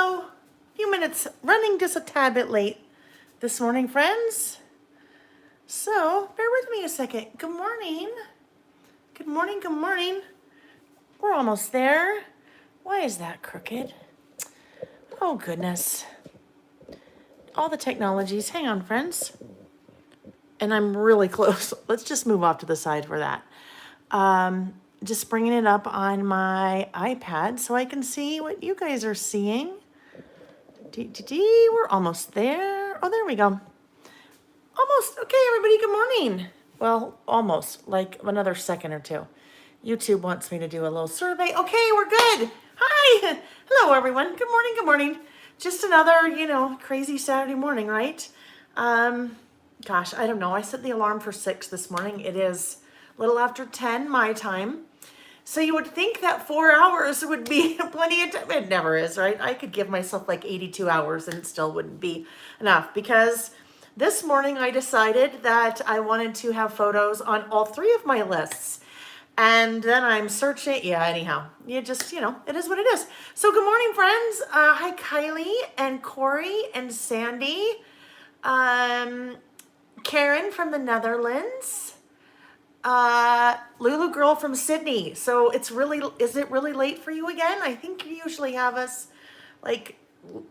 Hello. A few minutes running just a tad bit late this morning, friends. So bear with me a second. Good morning. Good morning. Good morning. We're almost there. Why is that crooked? Oh, goodness. All the technologies. Hang on, friends. And I'm really close. Let's just move off to the side for that. Just bringing it up on my iPad so I can see what you guys are seeing. We're almost there. Oh, there we go. Almost. Okay, everybody, good morning. Well, almost, like another second or two. YouTube wants me to do a little survey. Okay, we're good. Hi. Hello, everyone. Good morning, good morning. Just another, crazy Saturday morning, right? Gosh, I don't know. I set the alarm for 6 this morning. It is a little after 10 my time. So you would think that 4 hours would be plenty of time. It never is, right? I could give myself like 82 hours and it still wouldn't be enough, because this morning I decided that I wanted to have photos on all 3 of my lists. And then I'm searching. Yeah, anyhow, it is what it is. So good morning, friends. Hi, Kylie and Corey and Sandy. Karen from the Netherlands. Lulu girl from Sydney. So is it really late for you again? I think you usually have us like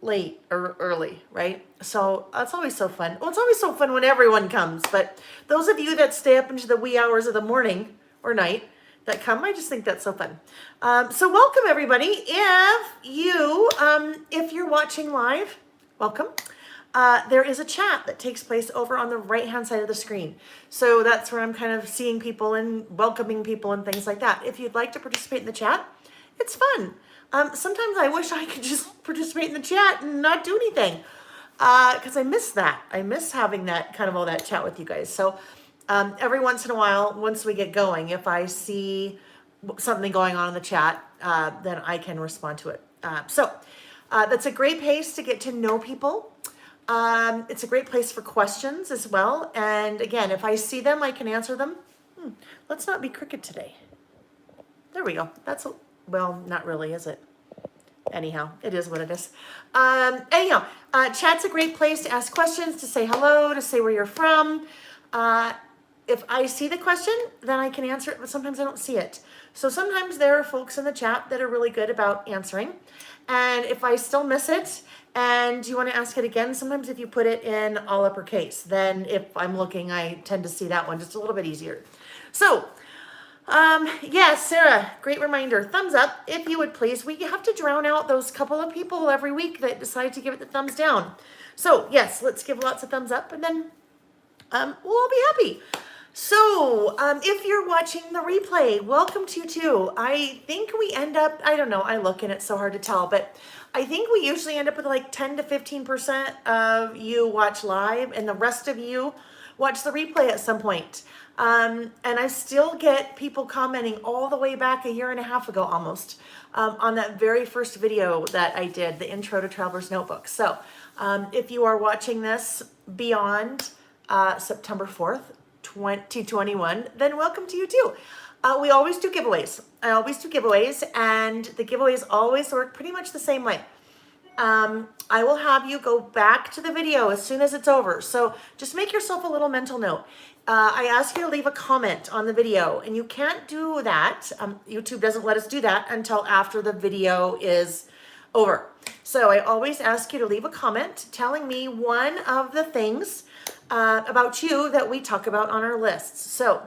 late or early, right? So that's always so fun. Well, it's always so fun when everyone comes, but those of you that stay up into the wee hours of the morning or night that come, I just think that's so fun. So welcome, everybody. If you're watching live, welcome. There is a chat that takes place over on the right-hand side of the screen. So that's where I'm kind of seeing people and welcoming people and things like that. If you'd like to participate in the chat, it's fun. Sometimes I wish I could just participate in the chat and not do anything, because I miss that. I miss having that kind of all that chat with you guys. So every once in a while, once we get going, if I see something going on in the chat, then I can respond to it. So that's a great place to get to know people. It's a great place for questions as well. And again, if I see them, I can answer them. Let's not be crooked today. There we go. Well, not really, is it? Anyhow, it is what it is. Chat's a great place to ask questions, to say hello, to say where you're from. If I see the question, then I can answer it, but sometimes I don't see it. So sometimes there are folks in the chat that are really good about answering. And if I still miss it and you want to ask it again, sometimes if you put it in all uppercase, then if I'm looking, I tend to see that one just a little bit easier. So, yes, Sarah, great reminder. Thumbs up, if you would please. We have to drown out those couple of people every week that decide to give it the thumbs down. So, yes, let's give lots of thumbs up, and then we'll all be happy. So, if you're watching the replay, welcome to you too. I think we end up, I don't know, I look and it's so hard to tell, but I think we usually end up with like 10 to 15% of you watch live and the rest of you watch the replay at some point. And I still get people commenting all the way back a year and a half ago almost, on that very first video that I did, the intro to Traveler's Notebook. So if you are watching this beyond September 4th, 2021, then welcome to you too. We always do giveaways. I always do giveaways, and the giveaways always work pretty much the same way. I will have you go back to the video as soon as it's over. So just make yourself a little mental note. I ask you to leave a comment on the video, and you can't do that. YouTube doesn't let us do that until after the video is over. So I always ask you to leave a comment telling me one of the things about you that we talk about on our lists. So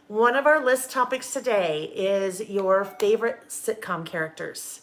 one of our list topics today is your favorite sitcom characters,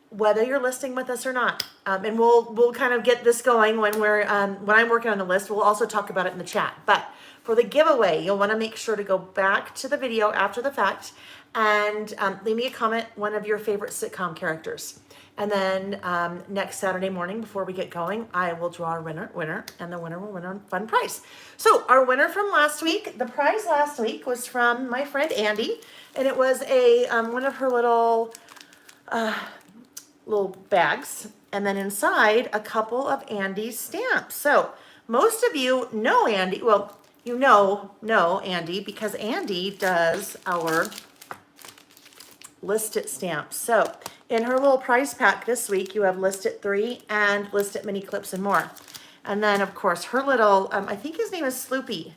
whether you're listing with us or not. And we'll kind of get this going when I'm working on the list. We'll also talk about it in the chat. But for the giveaway, you'll want to make sure to go back to the video after the fact and leave me a comment, one of your favorite sitcom characters. And then next Saturday morning, before we get going, I will draw a winner, and the winner will win a fun prize. So our winner from last week, the prize last week was from my friend Andy, and it was one of her little bags, and then inside a couple of Andy's stamps. So most of you know Andy. Well, you know Andy because Andy does our list it stamps. So In her little prize pack this week, you have List It 3 and List It Mini Clips and More. And then, of course, her little, I think his name is Sloopy.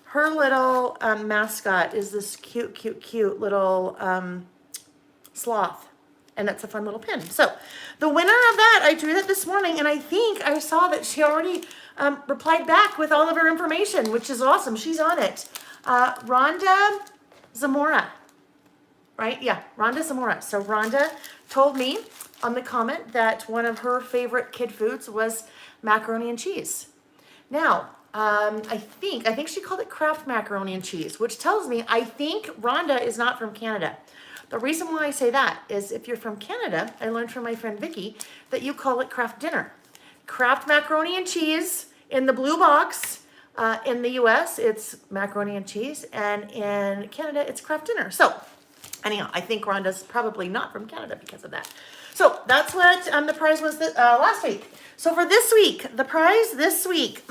Her little mascot is this cute, cute, cute little sloth. And that's a fun little pin. So the winner of that, I drew that this morning, and I think I saw that she already replied back with all of her information, which is awesome. She's on it. Rhonda Zamora, right? Yeah, Rhonda Zamora. So Rhonda told me on the comment that one of her favorite kid foods was macaroni and cheese. Now, I think she called it Kraft macaroni and cheese, which tells me I think Rhonda is not from Canada. The reason why I say that is if you're from Canada, I learned from my friend Vicky that you call it Kraft dinner. Kraft macaroni and cheese in the blue box. In the US, it's macaroni and cheese, and in Canada, it's Kraft dinner. So, anyhow, I think Rhonda's probably not from Canada because of that. So that's what the prize was last week. So for this week, the prize this week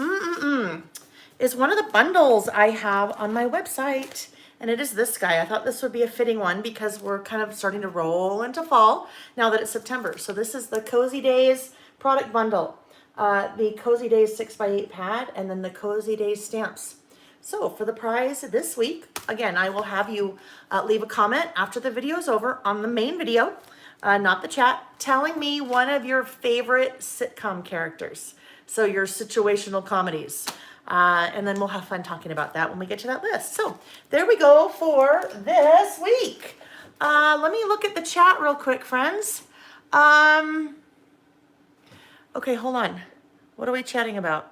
is one of the bundles I have on my website. And it is this guy. I thought this would be a fitting one because we're kind of starting to roll into fall now that it's September. So this is the Cozy Days product bundle. The Cozy Days 6x8 pad and then the Cozy Days stamps. So for the prize this week, again, I will have you leave a comment after the video is over on the main video, not the chat, telling me one of your favorite sitcom characters. So your situational comedies. And then we'll have fun talking about that when we get to that list. So there we go for this week. Let me look at the chat real quick, friends. Okay, hold on. What are we chatting about?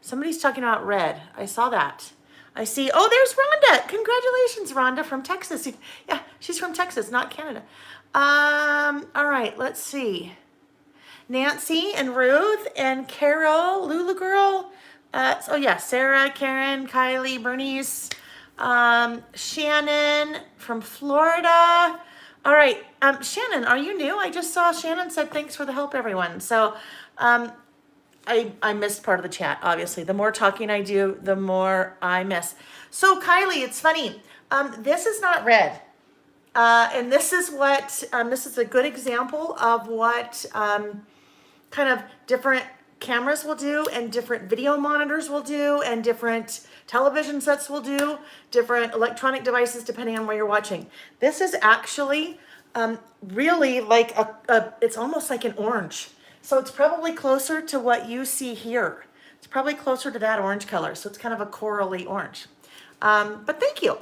Somebody's talking about red. I saw that. I see, oh, there's Rhonda. Congratulations, Rhonda from Texas. Yeah, she's from Texas, not Canada. All right, let's see. Nancy and Ruth and Carol, Lulu Girl. Oh yeah, Sarah, Karen, Kylie, Bernice, Shannon from Florida. All right, Shannon, are you new? I just saw Shannon said thanks for the help, everyone. So I missed part of the chat, obviously. The more talking I do, the more I miss. So Kylie, it's funny. This is not red. And this is what, this is a good example of what kind of different cameras will do and different video monitors will do and different television sets will do, different electronic devices depending on where you're watching. This is actually really like it's almost like an orange. So it's probably closer to what you see here. It's probably closer to that orange color. So it's kind of a corally orange. But thank you.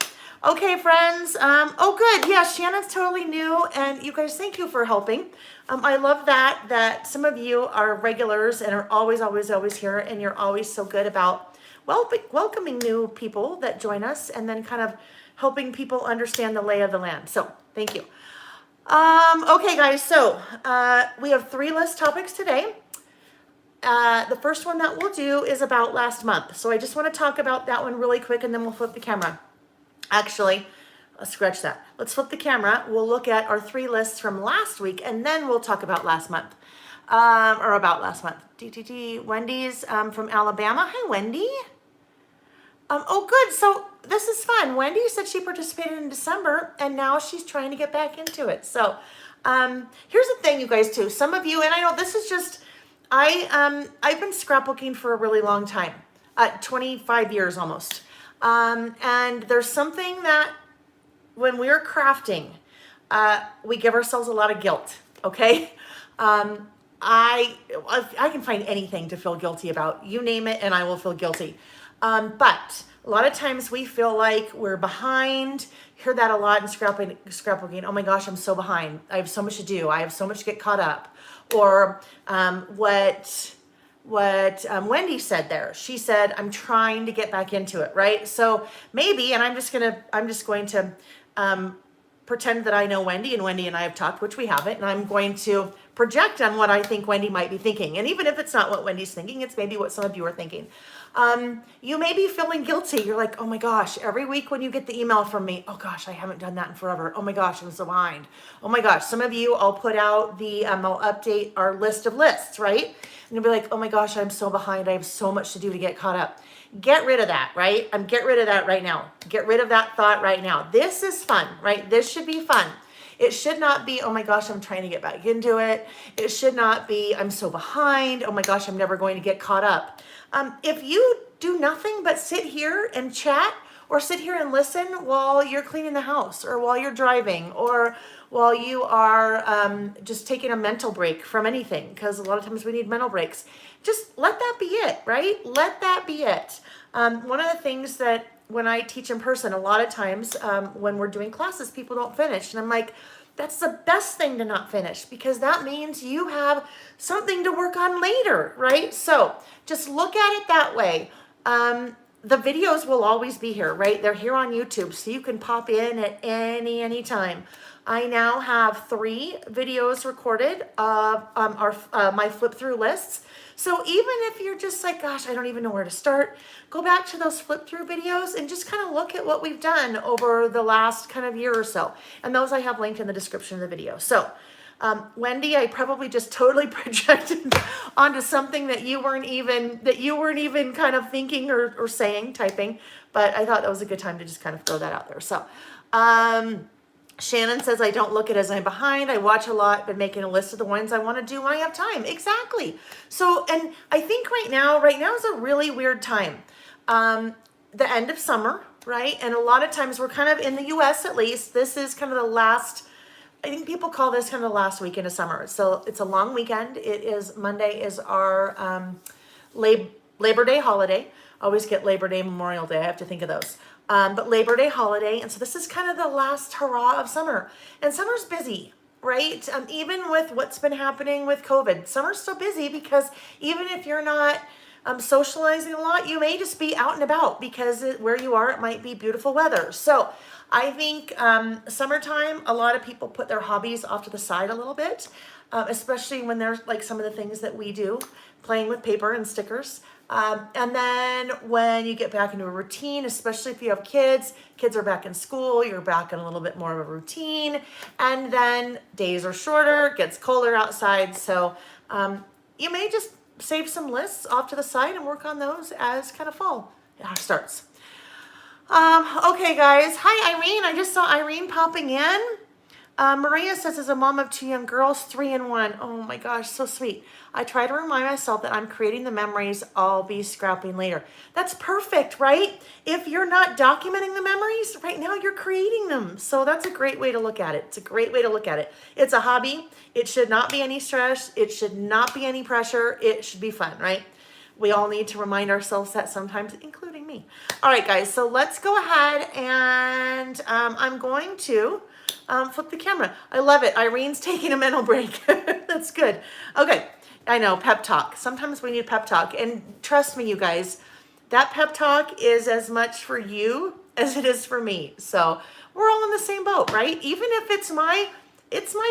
Okay, friends. Oh, good. Yeah, Shannon's totally new. And you guys, thank you for helping. I love that some of you are regulars and are always, always, always here. And you're always so good about welcoming new people that join us and then kind of helping people understand the lay of the land. So thank you. Okay, guys. So we have 3 list topics today. The first one that we'll do is about last month. So I just want to talk about that one really quick and then we'll flip the camera. Actually, let's scratch that. Let's flip the camera. We'll look at our 3 lists from last week, and then we'll talk about last month, or about last month. Wendy's from Alabama. Hi, Wendy. Oh, good. So this is fun. Wendy said she participated in December, and now she's trying to get back into it. So here's the thing, you guys, too. Some of you, and I know this is just, I've been scrapbooking for a really long time, 25 years almost. And there's something that when we're crafting, we give ourselves a lot of guilt, okay? I can find anything to feel guilty about. You name it and I will feel guilty. But a lot of times we feel like we're behind. Hear that a lot in scrapbooking. Oh my gosh, I'm so behind. I have so much to do. I have so much to get caught up. Or what Wendy said there. She said, I'm trying to get back into it, right? So maybe, and I'm just going to pretend that I know Wendy, and Wendy and I have talked, which we haven't, and I'm going to project on what I think Wendy might be thinking. And even if it's not what Wendy's thinking, it's maybe what some of you are thinking. You may be feeling guilty. You're like, oh my gosh, every week when you get the email from me, oh gosh, I haven't done that in forever. Oh my gosh, I'm so behind. Oh my gosh, some of you, I'll put out I'll update our list of lists, right? And you'll be like, oh my gosh, I'm so behind. I have so much to do to get caught up. Get rid of that, right? Get rid of that right now. Get rid of that thought right now. This is fun, right? This should be fun. It should not be, oh my gosh, I'm trying to get back into it. It should not be, I'm so behind. Oh my gosh, I'm never going to get caught up. If you do nothing but sit here and chat or sit here and listen while you're cleaning the house or while you're driving or while you are just taking a mental break from anything, because a lot of times we need mental breaks, just let that be it, right? Let that be it. One of the things that when I teach in person, a lot of times when we're doing classes, people don't finish. And I'm like, that's the best thing to not finish, because that means you have something to work on later, right? So just look at it that way. The videos will always be here, right? They're here on YouTube, so you can pop in at any time. I now have 3 videos recorded of my flip through lists. So even if you're just like, gosh, I don't even know where to start, go back to those flip through videos and just kind of look at what we've done over the last kind of year or so. And those I have linked in the description of the video. So Wendy, I probably just totally projected onto something that you weren't even kind of thinking or saying, typing, but I thought that was a good time to just kind of throw that out there. So Shannon says, I don't look at it as I'm behind. I watch a lot, but making a list of the ones I want to do when I have time. Exactly. So, and I think right now is a really weird time. The end of summer, right? And a lot of times we're kind of in the US, at least, this is kind of the last, I think people call this kind of the last weekend of summer. So it's a long weekend. Monday is our Labor Day holiday. I always get Labor Day, Memorial Day. I have to think of those. But Labor Day holiday. And so this is kind of the last hurrah of summer. And summer's busy, right? Even with what's been happening with COVID, summer's still busy, because even if you're not socializing a lot, you may just be out and about, because where you are, it might be beautiful weather. So I think summertime, a lot of people put their hobbies off to the side a little bit, especially when there's like some of the things that we do, playing with paper and stickers. And then when you get back into a routine, especially if you have kids are back in school, you're back in a little bit more of a routine, and then days are shorter, it gets colder outside. So you may just save some lists off to the side and work on those as kind of fall starts. Okay, guys. Hi, Irene. I just saw Irene popping in. Maria says, as a mom of 2 young girls, 3 and 1. Oh my gosh, so sweet. I try to remind myself that I'm creating the memories I'll be scrapping later. That's perfect, right? If you're not documenting the memories, right now you're creating them. So that's a great way to look at it. It's a great way to look at it. It's a hobby. It should not be any stress. It should not be any pressure. It should be fun, right? We all need to remind ourselves that sometimes, including me. All right, guys, so let's go ahead and I'm going to flip the camera. I love it. Irene's taking a mental break. That's good. Okay, I know, pep talk. Sometimes we need pep talk. And trust me, you guys, that pep talk is as much for you as it is for me. So we're all in the same boat, right? Even if it's my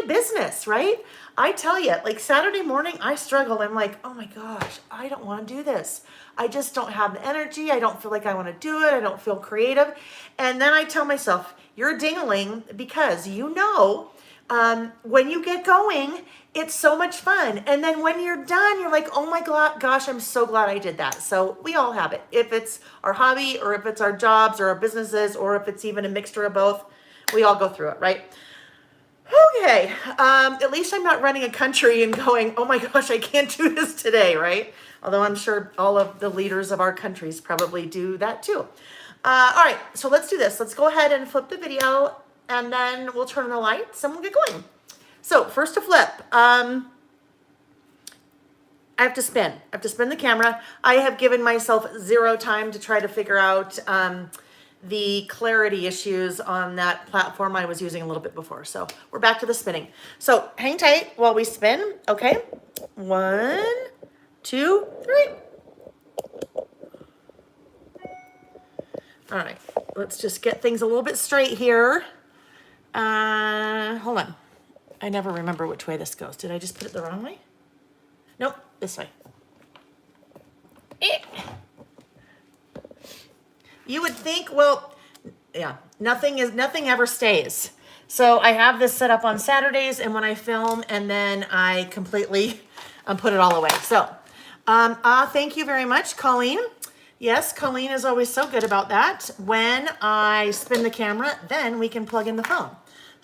business, right? I tell you, like Saturday morning, I struggled. I'm like, oh my gosh, I don't want to do this. I just don't have the energy. I don't feel like I want to do it. I don't feel creative. And then I tell myself, you're dingling, because when you get going, it's so much fun. And then when you're done, you're like, oh my gosh, I'm so glad I did that. So we all have it. If it's our hobby, or if it's our jobs or our businesses, or if it's even a mixture of both, we all go through it, right? Okay, at least I'm not running a country and going, oh my gosh, I can't do this today, right? Although I'm sure all of the leaders of our countries probably do that too. All right, so let's do this. Let's go ahead and flip the video, and then we'll turn on the lights and we'll get going. So first to flip, I have to spin. I have to spin the camera. I have given myself 0 time to try to figure out the clarity issues on that platform I was using a little bit before. So we're back to the spinning. So hang tight while we spin. Okay, 1, 2, 3. All right, let's just get things a little bit straight here. Hold on. I never remember which way this goes. Did I just put it the wrong way? Nope, this way. You would think, well, yeah, nothing ever stays. So I have this set up on Saturdays, and when I film, and then I completely put it all away. So thank you very much, Colleen. Yes, Colleen is always so good about that. When I spin the camera, then we can plug in the phone.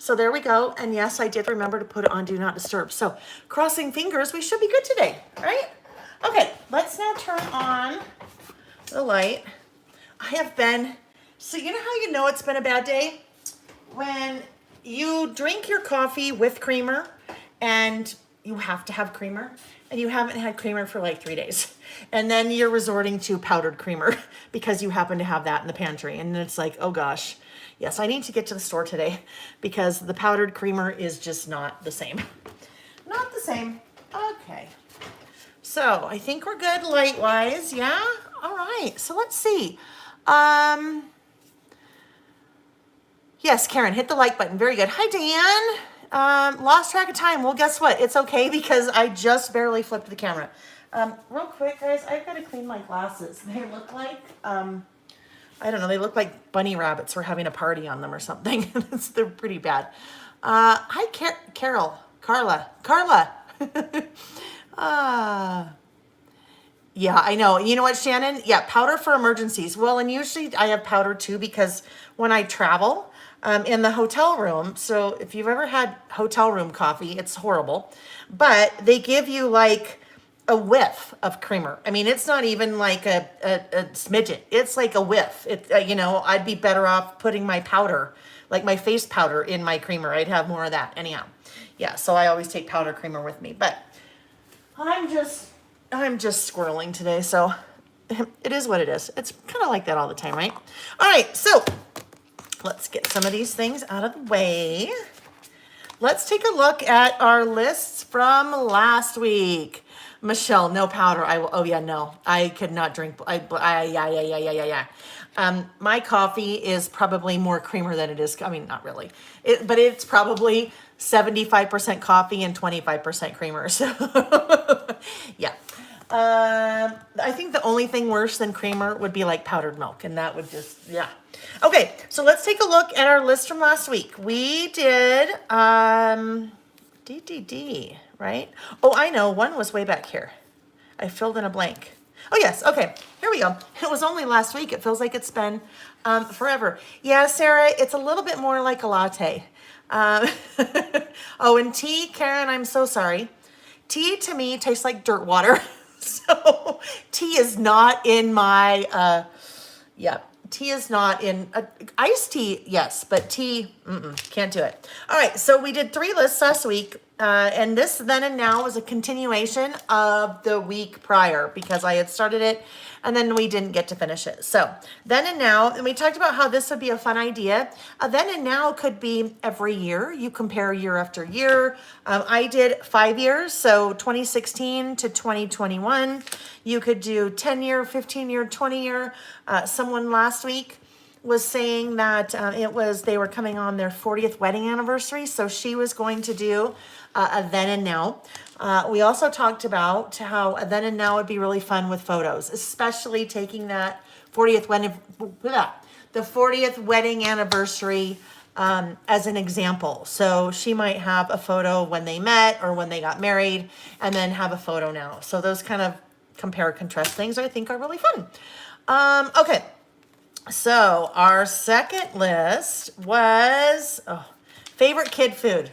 So there we go. And yes, I did remember to put it on Do Not Disturb. So crossing fingers, we should be good today, right? Okay, let's now turn on the light. I have been, so you know how you know it's been a bad day? When you drink your coffee with creamer and you have to have creamer and you haven't had creamer for like 3 days. And then you're resorting to powdered creamer because you happen to have that in the pantry. And it's like, oh gosh, yes, I need to get to the store today because the powdered creamer is just not the same. Not the same. Okay. So I think we're good light-wise, yeah? All right, so let's see. Yes, Karen, hit the like button. Very good. Hi, Dan. Lost track of time. Well, guess what? It's okay because I just barely flipped the camera. Real quick, guys, I've got to clean my glasses. They look like, I don't know, they look like bunny rabbits were having a party on them or something. They're pretty bad. Hi, Carla. Yeah, I know. You know what, Shannon? Yeah, powder for emergencies. Well, and usually I have powder too because when I travel in the hotel room, so if you've ever had hotel room coffee, it's horrible, but they give you like a whiff of creamer. I mean, it's not even like a smidget. It's like a whiff. You know, I'd be better off putting my powder, like my face powder in my creamer. I'd have more of that anyhow. Yeah, so I always take powder creamer with me, but I'm just squirreling today, so it is what it is. It's kind of like that all the time, right? All right, so let's get some of these things out of the way. Let's take a look at our lists from last week. Michelle, no powder. Oh yeah, no, I could not drink. Yeah. My coffee is probably more creamer than it is. I mean, not really, but it's probably 75% coffee and 25% creamer. So yeah. I think the only thing worse than creamer would be like powdered milk, and that would just, yeah. Okay, so let's take a look at our list from last week. We did DDD, right? Oh, I know, one was way back here. I filled in a blank. Oh yes, okay, here we go. It was only last week. It feels like it's been forever. Yeah, Sarah, it's a little bit more like a latte. Oh, and tea, Karen, I'm so sorry. Tea to me tastes like dirt water. So tea is not in my, tea is not in, iced tea, yes, but tea, can't do it. All right, so we did 3 lists last week, and this then and now was a continuation of the week prior because I had started it and then we didn't get to finish it. So then and now, and we talked about how this would be a fun idea. Then and now could be every year. You compare year after year. I did 5 years, so 2016 to 2021. You could do 10-year, 15-year, 20-year. Someone last week was saying that they were coming on their 40th wedding anniversary, so she was going to do a then and now. We also talked about how a then and now would be really fun with photos, especially taking that 40th wedding anniversary as an example. So she might have a photo when they met or when they got married, and then have a photo now. So those kind of compare contrast things I think are really fun. Okay. So our second list was favorite kid food.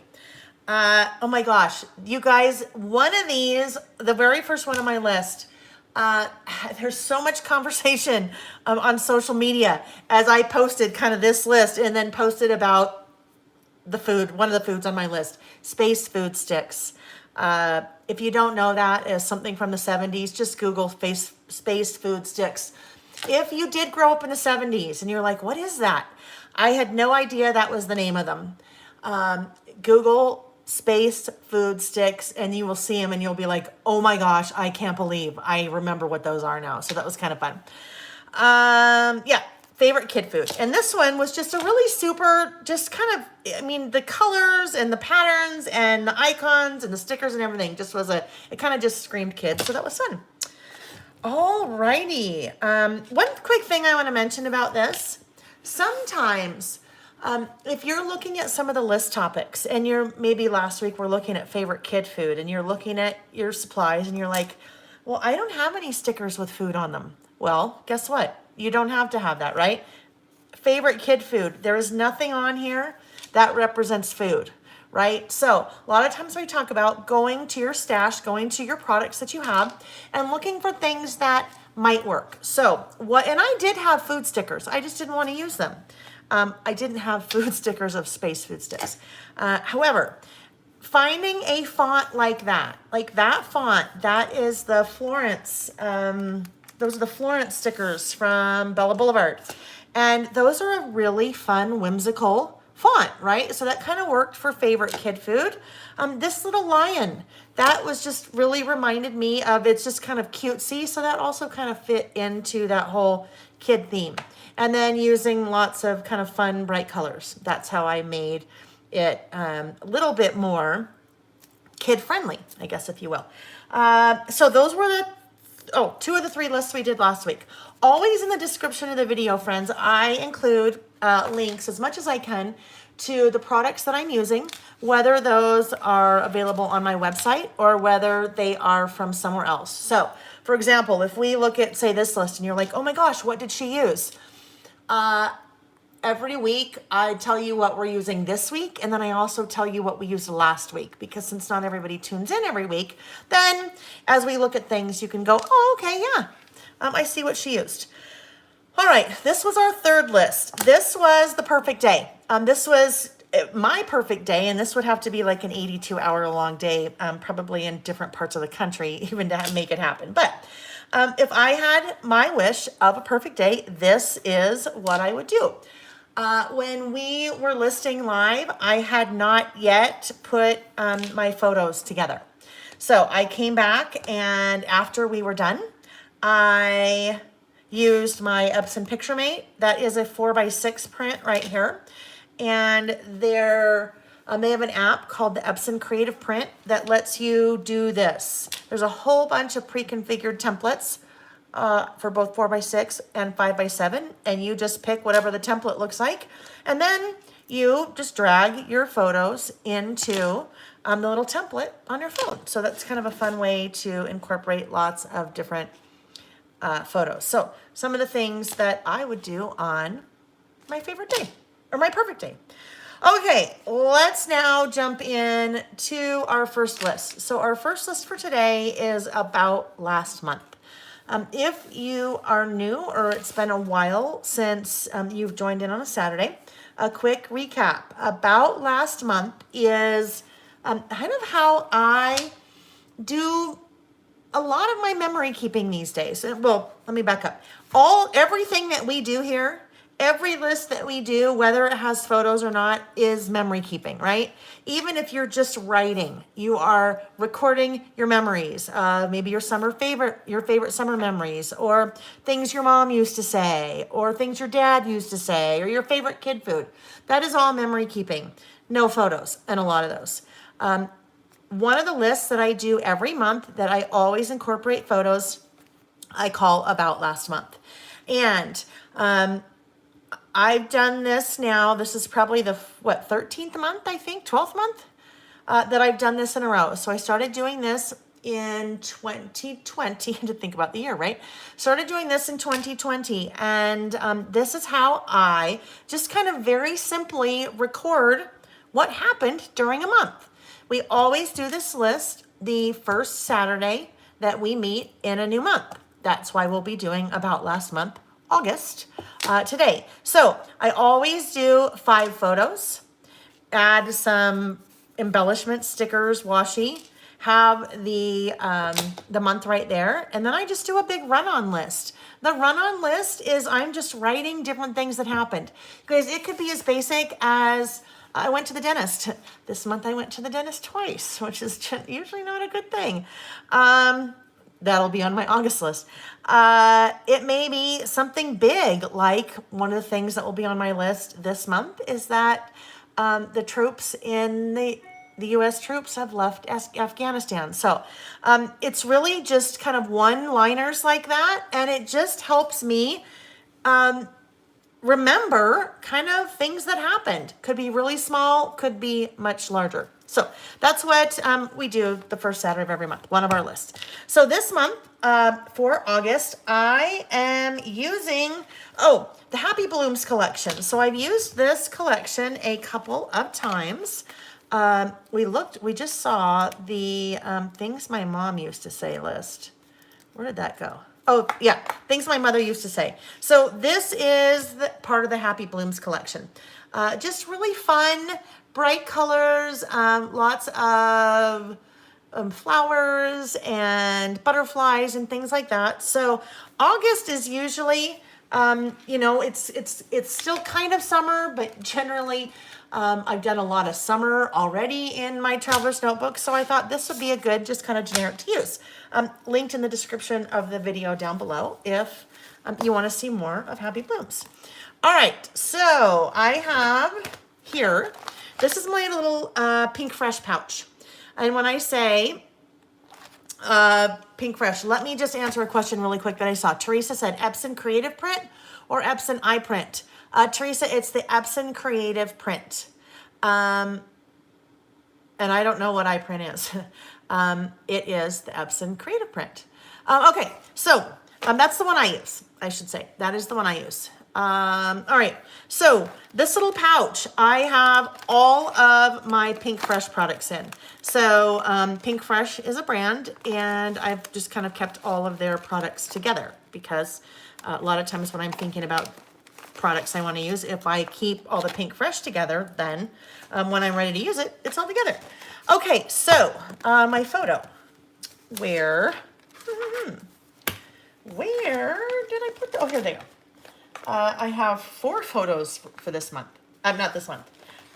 Oh my gosh, you guys, one of these, the very first one on my list, there's so much conversation on social media as I posted kind of this list and then posted about the food, one of the foods on my list, space food sticks. If you don't know that as something from the 70s, just Google space food sticks. If you did grow up in the 70s and you're like, what is that? I had no idea that was the name of them. Google space food sticks and you will see them and you'll be like, oh my gosh, I can't believe I remember what those are now. So that was kind of fun. Yeah, favorite kid food. And this one was just a really super, just kind of, I mean, the colors and the patterns and the icons and the stickers and everything just was it kind of just screamed kids. So that was fun. All righty. One quick thing I want to mention about this. Sometimes if you're looking at some of the list topics and maybe last week we're looking at favorite kid food and you're looking at your supplies and you're like, well, I don't have any stickers with food on them. Well, guess what? You don't have to have that, right? Favorite kid food. There is nothing on here that represents food, right? So a lot of times we talk about going to your stash, going to your products that you have and looking for things that might work. So and I did have food stickers. I just didn't want to use them. I didn't have food stickers of Space Food Sticks. However, finding a font like that font, that is the Florence, those are the Florence stickers from Bella Boulevard. And those are a really fun, whimsical font, right? So that kind of worked for favorite kid food. This little lion, that was just really reminded me of, it's just kind of cutesy. So that also kind of fit into that whole kid theme. And then using lots of kind of fun, bright colors. That's how I made it a little bit more kid friendly, I guess, if you will. So those were two of the 3 lists we did last week. Always in the description of the video, friends, I include links as much as I can to the products that I'm using, whether those are available on my website or whether they are from somewhere else. So, for example, if we look at, say, this list and you're like, oh my gosh, what did she use? Every week I tell you what we're using this week, and then I also tell you what we used last week, because since not everybody tunes in every week, then as we look at things, you can go, oh, okay, yeah, I see what she used. All right, this was our 3rd list. This was the perfect day. This was my perfect day, and this would have to be like an 82-hour long day, probably in different parts of the country, even to make it happen. But if I had my wish of a perfect day, this is what I would do. When we were listing live, I had not yet put my photos together. So I came back, and after we were done, I used my Epson PictureMate. That is a 4x6 print right here. And they have an app called the Epson Creative Print that lets you do this. There's a whole bunch of pre-configured templates for both 4x6 and 5x7, and you just pick whatever the template looks like, and then you just drag your photos into the little template on your phone. So that's kind of a fun way to incorporate lots of different photos. So some of the things that I would do on my favorite day, or my perfect day. Okay, let's now jump in to our first list. So our first list for today is about last month. If you are new or it's been a while since you've joined in on a Saturday, a quick recap about last month is kind of how I do a lot of my memory keeping these days. Well, let me back up. Everything that we do here, every list that we do, whether it has photos or not, is memory keeping, right? Even if you're just writing, you are recording your memories, maybe your favorite summer memories, or things your mom used to say, or things your dad used to say, or your favorite kid food. That is all memory keeping. No photos, and a lot of those. One of the lists that I do every month that I always incorporate photos, I call About Last Month. And I've done this now. This is probably the 13th month, I think, 12th month that I've done this in a row. So I started doing this in 2020. To think about the year, right? Started doing this in 2020, and this is how I just kind of very simply record what happened during a month. We always do this list the first Saturday that we meet in a new month. That's why we'll be doing About Last Month, August, today. So I always do 5 photos, add some embellishment, stickers, washi, have the month right there, and then I just do a big run-on list. The run-on list is I'm just writing different things that happened. Because it could be as basic as I went to the dentist. This month I went to the dentist twice, which is usually not a good thing. That'll be on my August list. It may be something big, like one of the things that will be on my list this month is that the troops in the U.S. troops have left Afghanistan. So it's really just kind of one-liners like that, and it just helps me remember kind of things that happened. Could be really small, could be much larger. So that's what we do the first Saturday of every month, one of our lists. So this month, for August, I am using, the Happy Blooms collection. So I've used this collection a couple of times. We just saw the things my mom used to say list. Where did that go? Oh, yeah, things my mother used to say. So this is part of the Happy Blooms collection. Just really fun, bright colors, lots of flowers and butterflies and things like that. So August is usually, it's still kind of summer, but generally I've done a lot of summer already in my Traveler's Notebook, so I thought this would be a good, just kind of generic to use. Linked in the description of the video down below if you want to see more of Happy Blooms. All right, so I have here, this is my little Pink Fresh pouch. And when I say Pink Fresh, let me just answer a question really quick that I saw. Teresa said Epson Creative Print or Epson iPrint? Teresa, it's the Epson Creative Print. And I don't know what iPrint is. It is the Epson Creative Print. Okay, so that's the one I use, I should say. That is the one I use. All right, so this little pouch, I have all of my Pink Fresh products in. So Pink Fresh is a brand, and I've just kind of kept all of their products together because a lot of times when I'm thinking about products I want to use, if I keep all the Pink Fresh together, then when I'm ready to use it, it's all together. Okay, so my photo. Where did I put the, oh, here they go. I have 4 photos for this month. Not this month.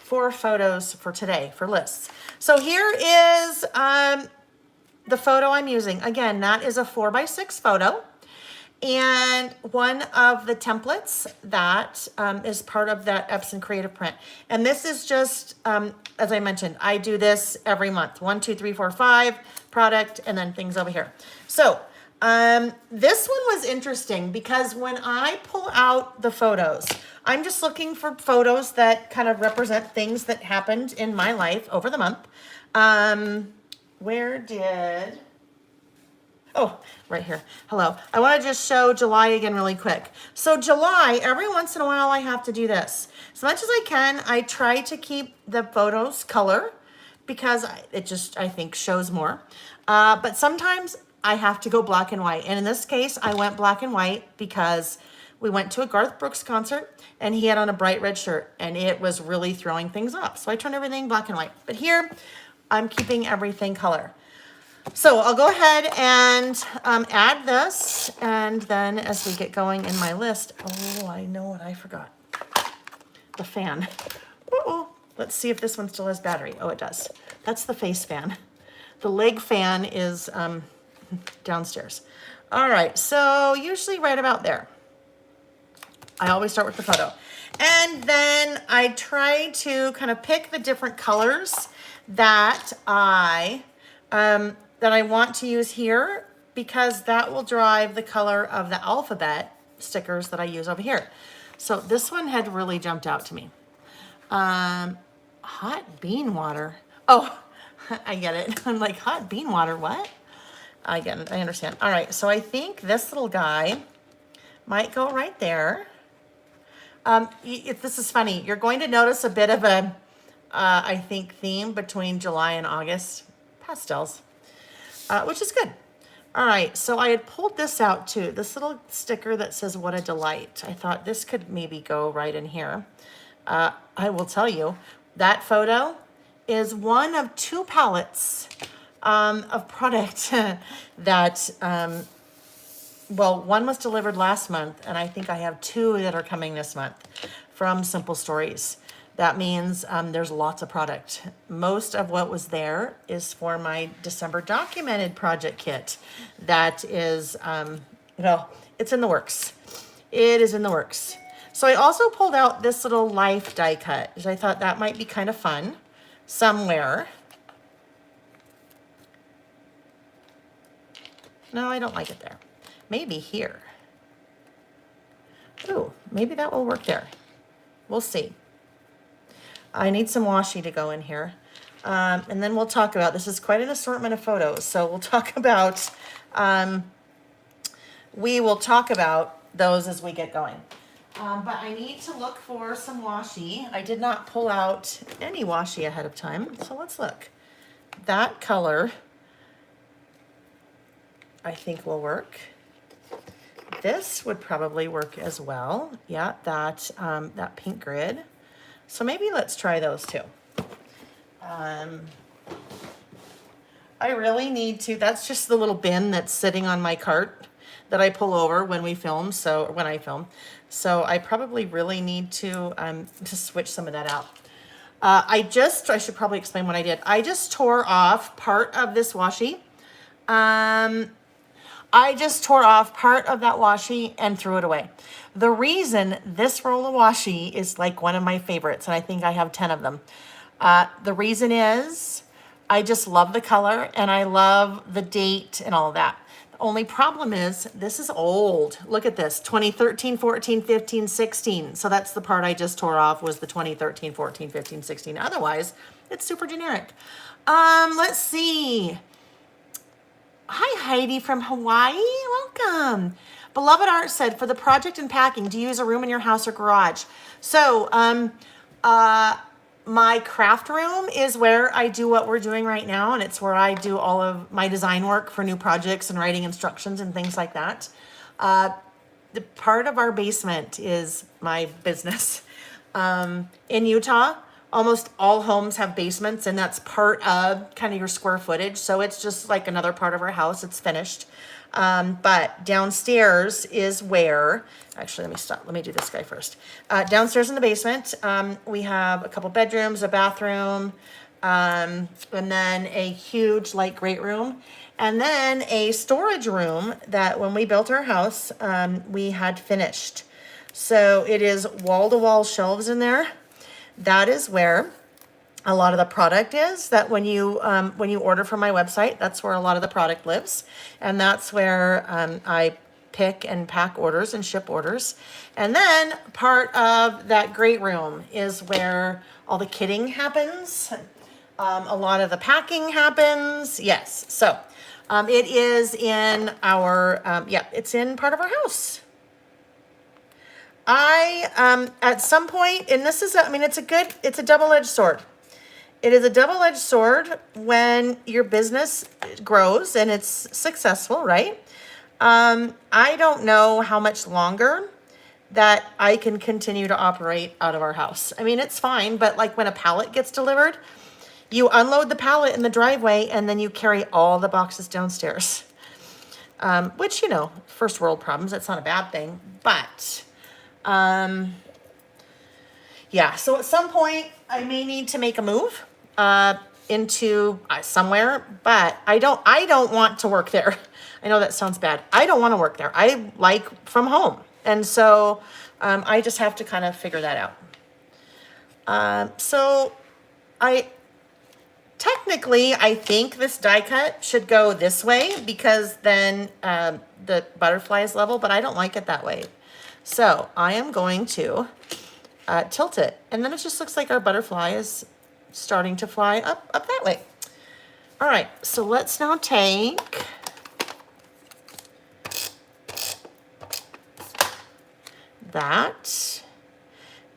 4 photos for today, for lists. So here is the photo I'm using. Again, that is a 4x6 photo. And one of the templates that is part of that Epson Creative Print. And this is just, as I mentioned, I do this every month. 1, 2, 3, 4, 5, product, and then things over here. So this one was interesting because when I pull out the photos, I'm just looking for photos that kind of represent things that happened in my life over the month. Oh, right here. Hello. I want to just show July again really quick. So July, every once in a while I have to do this. As much as I can, I try to keep the photos color because it just, I think, shows more. But sometimes I have to go black and white. And in this case, I went black and white because we went to a Garth Brooks concert and he had on a bright red shirt and it was really throwing things off. So I turned everything black and white. But here, I'm keeping everything color. So I'll go ahead and add this, and then as we get going in my list, oh, I know what I forgot. The fan. Uh-oh. Let's see if this one still has battery. Oh, it does. That's the face fan. The leg fan is downstairs. All right, so usually right about there. I always start with the photo. And then I try to kind of pick the different colors that I want to use here because that will drive the color of the alphabet stickers that I use over here. So this one had really jumped out to me. Hot bean water. Oh, I get it. I'm like, hot bean water, what? I get it, I understand. All right, so I think this little guy might go right there. This is funny. You're going to notice a bit of a, I think, theme between July and August. Pastels. Which is good. All right, so I had pulled this out too, this little sticker that says, "What a delight." I thought this could maybe go right in here. I will tell you, that photo is one of 2 palettes of product that, well, one was delivered last month, and I think I have 2 that are coming this month from Simple Stories. That means there's lots of product. Most of what was there is for my December documented project kit. That is, well, it's in the works. It is in the works. So I also pulled out this little life die cut because I thought that might be kind of fun somewhere. No, I don't like it there. Maybe here. Ooh, maybe that will work there. We'll see. I need some washi to go in here. And then we'll talk about, this is quite an assortment of photos. So we'll talk about, we will talk about those as we get going. But I need to look for some washi. I did not pull out any washi ahead of time. So let's look. That color, I think will work. This would probably work as well. Yeah, that pink grid. So maybe let's try those two. I really need to, that's just the little bin that's sitting on my cart that I pull over when we film, when I film. So I probably really need to switch some of that out. I should probably explain what I did. I just tore off part of this washi. I just tore off part of that washi and threw it away. The reason this roll of washi is like one of my favorites, and I think I have 10 of them. The reason is I just love the color and I love the date and all of that. The only problem is this is old. Look at this, 2013, 14, 15, 16. So that's the part I just tore off was the 2013, 14, 15, 16. Otherwise, it's super generic. Let's see. Hi, Heidi from Hawaii. Welcome. Beloved Art said, for the project and packing, do you use a room in your house or garage? So, my craft room is where I do what we're doing right now, and it's where I do all of my design work for new projects and writing instructions and things like that. The part of our basement is my business. In Utah, almost all homes have basements, and that's part of kind of your square footage. So it's just like another part of our house. It's finished. But downstairs is where, actually, let me stop. Let me do this guy first. Downstairs in the basement, we have a couple bedrooms, a bathroom, and then a huge like great room, and then a storage room that when we built our house, we had finished. So it is wall-to-wall shelves in there. That is where a lot of the product is. That when you order from my website, that's where a lot of the product lives, and that's where I pick and pack orders and ship orders. And then part of that great room is where all the kitting happens. A lot of the packing happens. Yes, so it is in our it's in part of our house. At some point, and this is, it's a double-edged sword. It is a double-edged sword when your business grows and it's successful, right? I don't know how much longer that I can continue to operate out of our house. I mean, it's fine, but like when a pallet gets delivered, you unload the pallet in the driveway and then you carry all the boxes downstairs. Which, first world problems, that's not a bad thing, but so at some point I may need to make a move into somewhere, but I don't want to work there. I know that sounds bad. I don't want to work there. I like from home. And so I just have to kind of figure that out. So I think this die cut should go this way because then the butterfly is level, but I don't like it that way. So I am going to tilt it, and then it just looks like our butterfly is starting to fly up that way. All right, so let's now take that,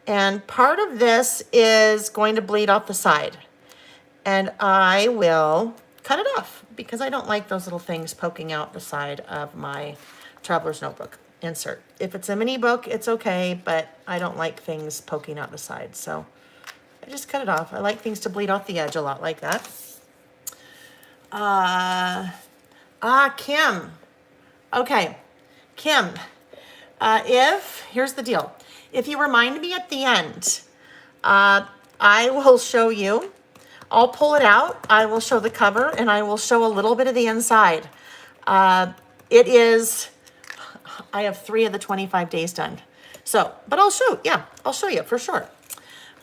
and part of this is going to bleed off the side, and I will cut it off because I don't like those little things poking out the side of my traveler's notebook insert. If it's a mini book, it's okay, but I don't like things poking out the side, so I just cut it off. I like things to bleed off the edge a lot like that. Kim. Okay, Kim, here's the deal. If you remind me at the end, I will show you. I'll pull it out. I will show the cover, and I will show a little bit of the inside. I have 3 of the 25 days done. So, but I'll show you for sure.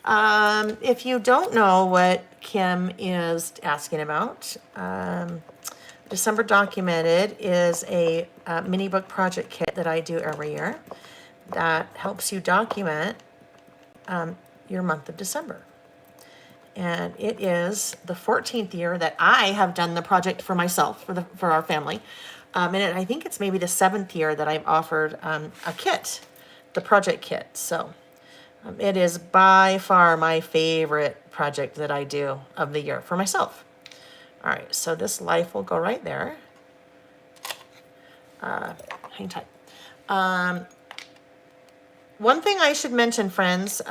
If you don't know what Kim is asking about, December Documented is a mini book project kit that I do every year. that helps you document your month of December. And it is the 14th year that I have done the project for myself, for our family. I think it's maybe the 7th year that I've offered a kit, the project kit. So it is by far my favorite project that I do of the year for myself. All right, so this life will go right there. Hang tight. One thing I should mention, friends,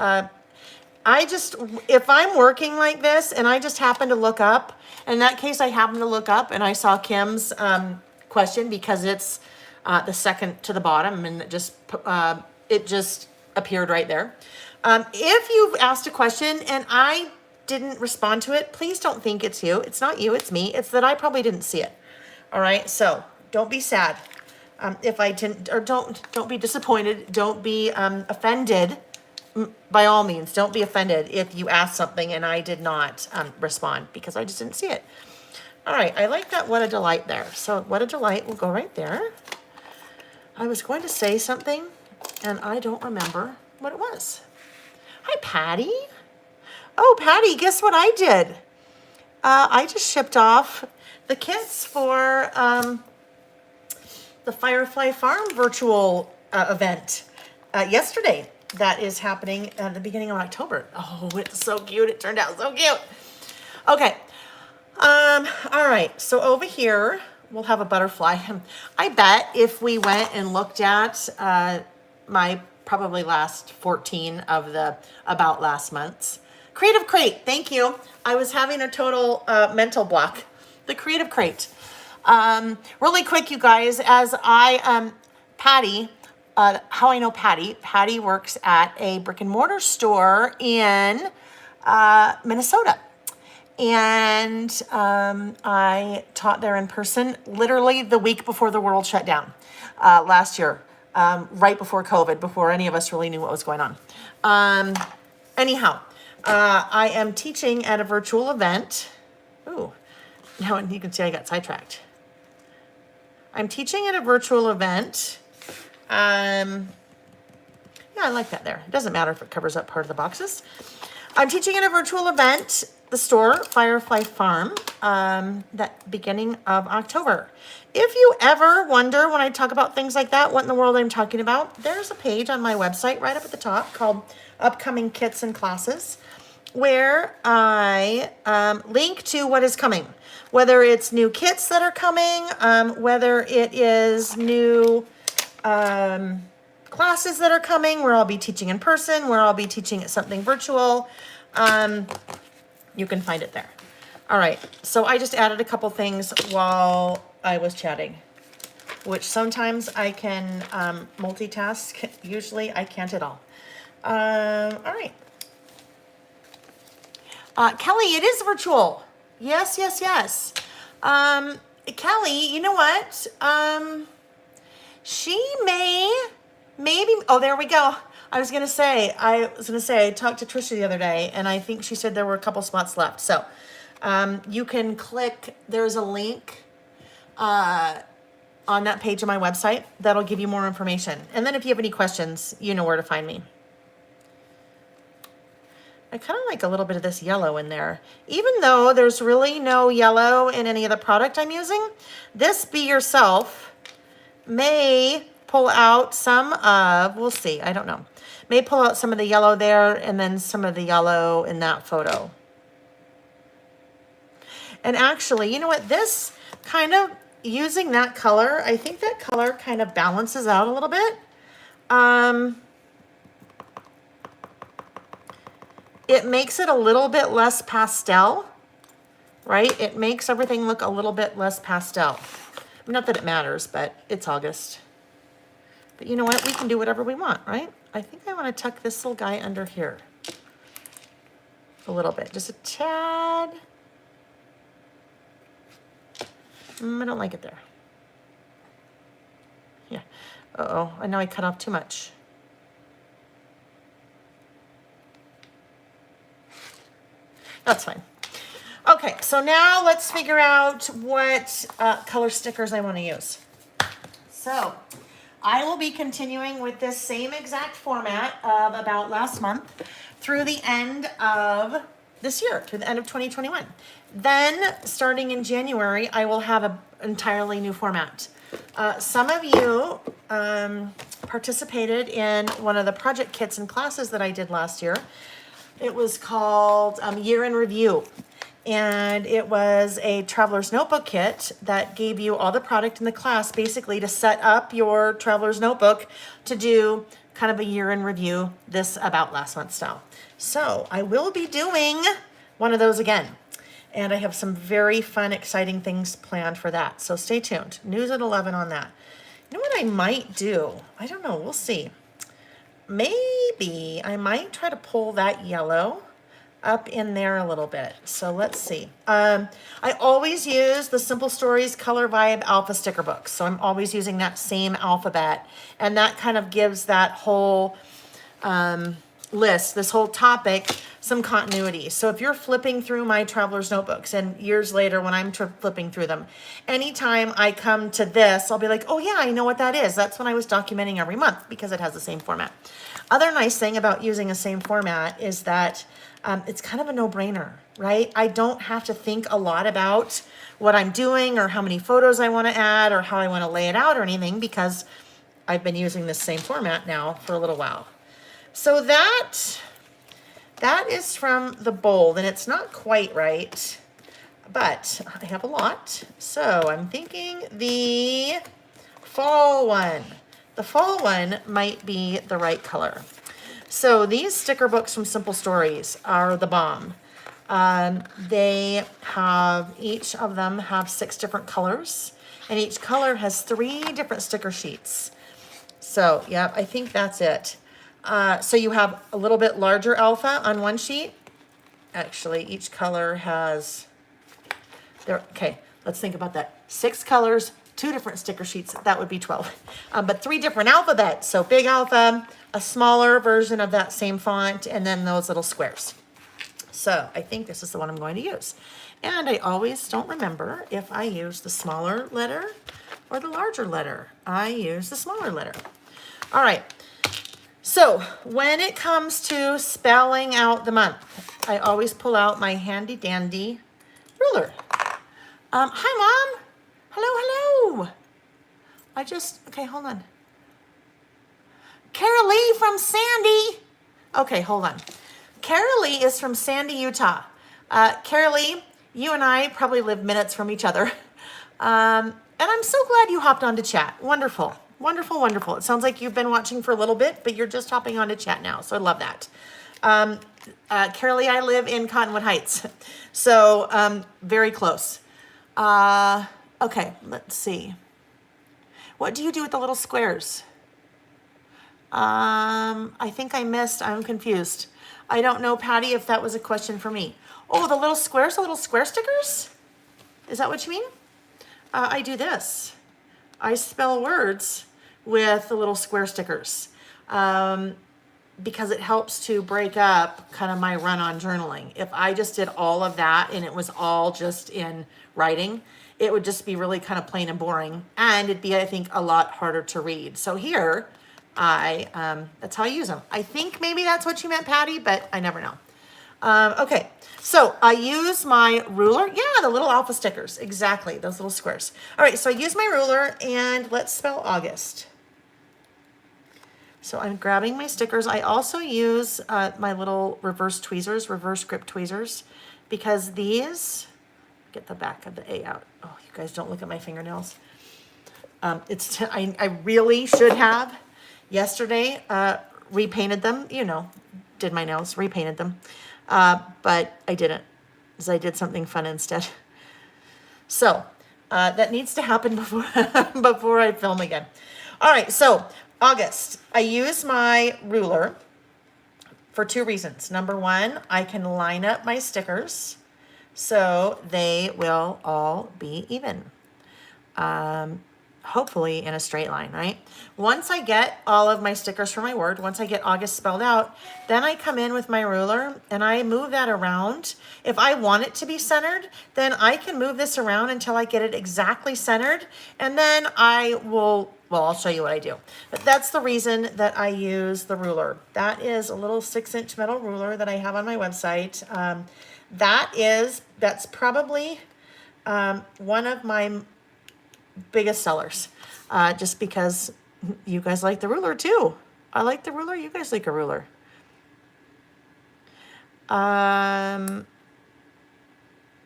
if I'm working like this and I just happen to look up, in that case, I happen to look up and I saw Kim's question because it's the second to the bottom and it just appeared right there. If you've asked a question and I didn't respond to it, please don't think it's you. It's not you, it's me. It's that I probably didn't see it. All right, so don't be sad if I didn't, or don't be disappointed. Don't be offended. By all means, don't be offended if you asked something and I did not respond because I just didn't see it. All right, I like that What a Delight there. So What a Delight will go right there. I was going to say something and I don't remember what it was. Hi, Patty. Oh, Patty, guess what I did? I just shipped off the kits for the Firefly Farm virtual event yesterday. That is happening at the beginning of October. Oh, it's so cute. It turned out so cute. Okay. All right. So over here, we'll have a butterfly. I bet if we went and looked at my probably last 14 of the about last month's. Creative Crate. Thank you. I was having a total mental block. The Creative Crate. Really quick, you guys, as Patty, how I know Patty. Patty works at a brick and mortar store in Minnesota. And I taught there in person literally the week before the world shut down last year, right before COVID, before any of us really knew what was going on. Anyhow, I am teaching at a virtual event. Ooh, now you can see I got sidetracked. I'm teaching at a virtual event. Yeah, I like that there. It doesn't matter if it covers up part of the boxes. I'm teaching at a virtual event, the store, Firefly Farm, that beginning of October. If you ever wonder when I talk about things like that, what in the world I'm talking about, there's a page on my website right up at the top called Upcoming Kits and Classes, where I link to what is coming. Whether it's new kits that are coming, whether it is new classes that are coming, where I'll be teaching in person, where I'll be teaching at something virtual. You can find it there. All right, so I just added a couple things while I was chatting, which sometimes I can multitask. Usually I can't at all. All right. Kelly, it is virtual. Yes, yes, yes. Kelly, you know what? She maybe, oh, there we go. I was going to say, I talked to Trisha the other day, and I think she said there were a couple spots left. So you can click, there's a link on that page of my website that'll give you more information. And then if you have any questions, you know where to find me. I kind of like a little bit of this yellow in there. Even though there's really no yellow in any of the product I'm using, this Be Yourself may pull out some of, we'll see, I don't know. May pull out some of the yellow there and then some of the yellow in that photo. And actually, you know what, this kind of, using that color, I think that color kind of balances out a little bit. It makes it a little bit less pastel, right? It makes everything look a little bit less pastel. Not that it matters, but it's August. But you know what? We can do whatever we want, right? I think I want to tuck this little guy under here a little bit, just a tad. I don't like it there. Yeah. Uh-oh, and now I cut off too much. That's fine. Okay, so now let's figure out what color stickers I want to use. So I will be continuing with this same exact format of about last month through the end of this year, to the end of 2021. Then, starting in January, I will have an entirely new format. Some of you participated in one of the project kits and classes that I did last year. It was called Year in Review. And it was a traveler's notebook kit that gave you all the product in the class basically to set up your traveler's notebook to do kind of a year in review, this about last month style. So I will be doing one of those again. And I have some very fun, exciting things planned for that. So stay tuned. News at 11 on that. You know what I might do? I don't know. We'll see. Maybe I might try to pull that yellow up in there a little bit. So let's see. I always use the Simple Stories Color Vibe Alpha sticker books. So I'm always using that same alphabet. And that kind of gives that whole list, this whole topic, some continuity. So if you're flipping through my traveler's notebooks and years later when I'm flipping through them, anytime I come to this, I'll be like, oh yeah, I know what that is. That's when I was documenting every month because it has the same format. Other nice thing about using the same format is that it's kind of a no-brainer, right? I don't have to think a lot about what I'm doing or how many photos I want to add or how I want to lay it out or anything because I've been using this same format now for a little while. So that is from the bold, and it's not quite right, but I have a lot. So I'm thinking the fall one. The fall one might be the right color. So these sticker books from Simple Stories are the bomb. They have, each of them have 6 different colors, and each color has 3 different sticker sheets. So, yeah, I think that's it. So you have a little bit larger alpha on one sheet. Actually, each color has, okay, let's think about that. 6 colors, 2 different sticker sheets, that would be 12. But 3 different alphabets. So big alpha, a smaller version of that same font, and then those little squares. So I think this is the one I'm going to use. And I always don't remember if I use the smaller letter or the larger letter. I use the smaller letter. All right. So when it comes to spelling out the month, I always pull out my handy dandy ruler. Hi, Mom. Hello. Okay, hold on. Carol Lee from Sandy. Okay, hold on. Carol Lee is from Sandy, Utah. Carol Lee, you and I probably live minutes from each other. And I'm so glad you hopped on to chat. Wonderful. It sounds like you've been watching for a little bit, but you're just hopping on to chat now. So I love that. Carol Lee, I live in Cottonwood Heights. So very close. Okay, let's see. What do you do with the little squares? I think I missed. I'm confused. I don't know, Patty, if that was a question for me. Oh, the little squares, the little square stickers? Is that what you mean? I do this. I spell words with the little square stickers because it helps to break up kind of my run on journaling. If I just did all of that and it was all just in writing, it would just be really kind of plain and boring. And it'd be, I think, a lot harder to read. So here, that's how I use them. I think maybe that's what you meant, Patty, but I never know. Okay, so I use my ruler. Yeah, the little alpha stickers. Exactly, those little squares. All right, so I use my ruler, and let's spell August. So I'm grabbing my stickers. I also use my little reverse grip tweezers, because these, get the back of the A out. Oh, you guys don't look at my fingernails. I really should have yesterday repainted them, did my nails, repainted them. But I didn't, because I did something fun instead. So that needs to happen before I film again. All right, so August. I use my ruler for 2 reasons. Number 1, I can line up my stickers so they will all be even. hopefully in a straight line, right? Once I get all of my stickers for my word, once I get August spelled out, then I come in with my ruler and I move that around. If I want it to be centered, then I can move this around until I get it exactly centered. And then I will, well, I'll show you what I do. But that's the reason that I use the ruler. That is a little 6-inch metal ruler that I have on my website. That's probably one of my biggest sellers, just because you guys like the ruler too. I like the ruler. You guys like a ruler.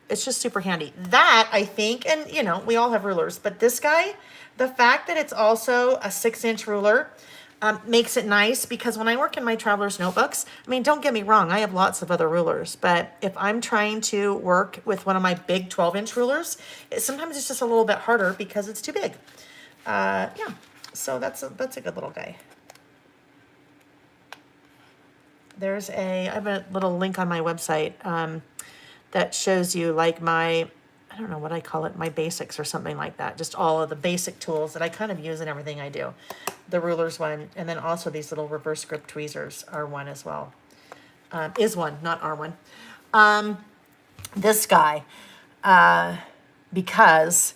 It's just super handy. That, I think, and you know, we all have rulers, but this guy, the fact that it's also a 6-inch ruler, makes it nice, because when I work in my traveler's notebooks, I mean, don't get me wrong, I have lots of other rulers, but if I'm trying to work with one of my big 12-inch rulers, sometimes it's just a little bit harder because it's too big. Yeah, so that's a good little guy. I have a little link on my website that shows you like I don't know what I call it, my basics or something like that. Just all of the basic tools that I kind of use in everything I do. The ruler's one, and then also these little reverse grip tweezers are one as well. Is one, not are one. This guy, because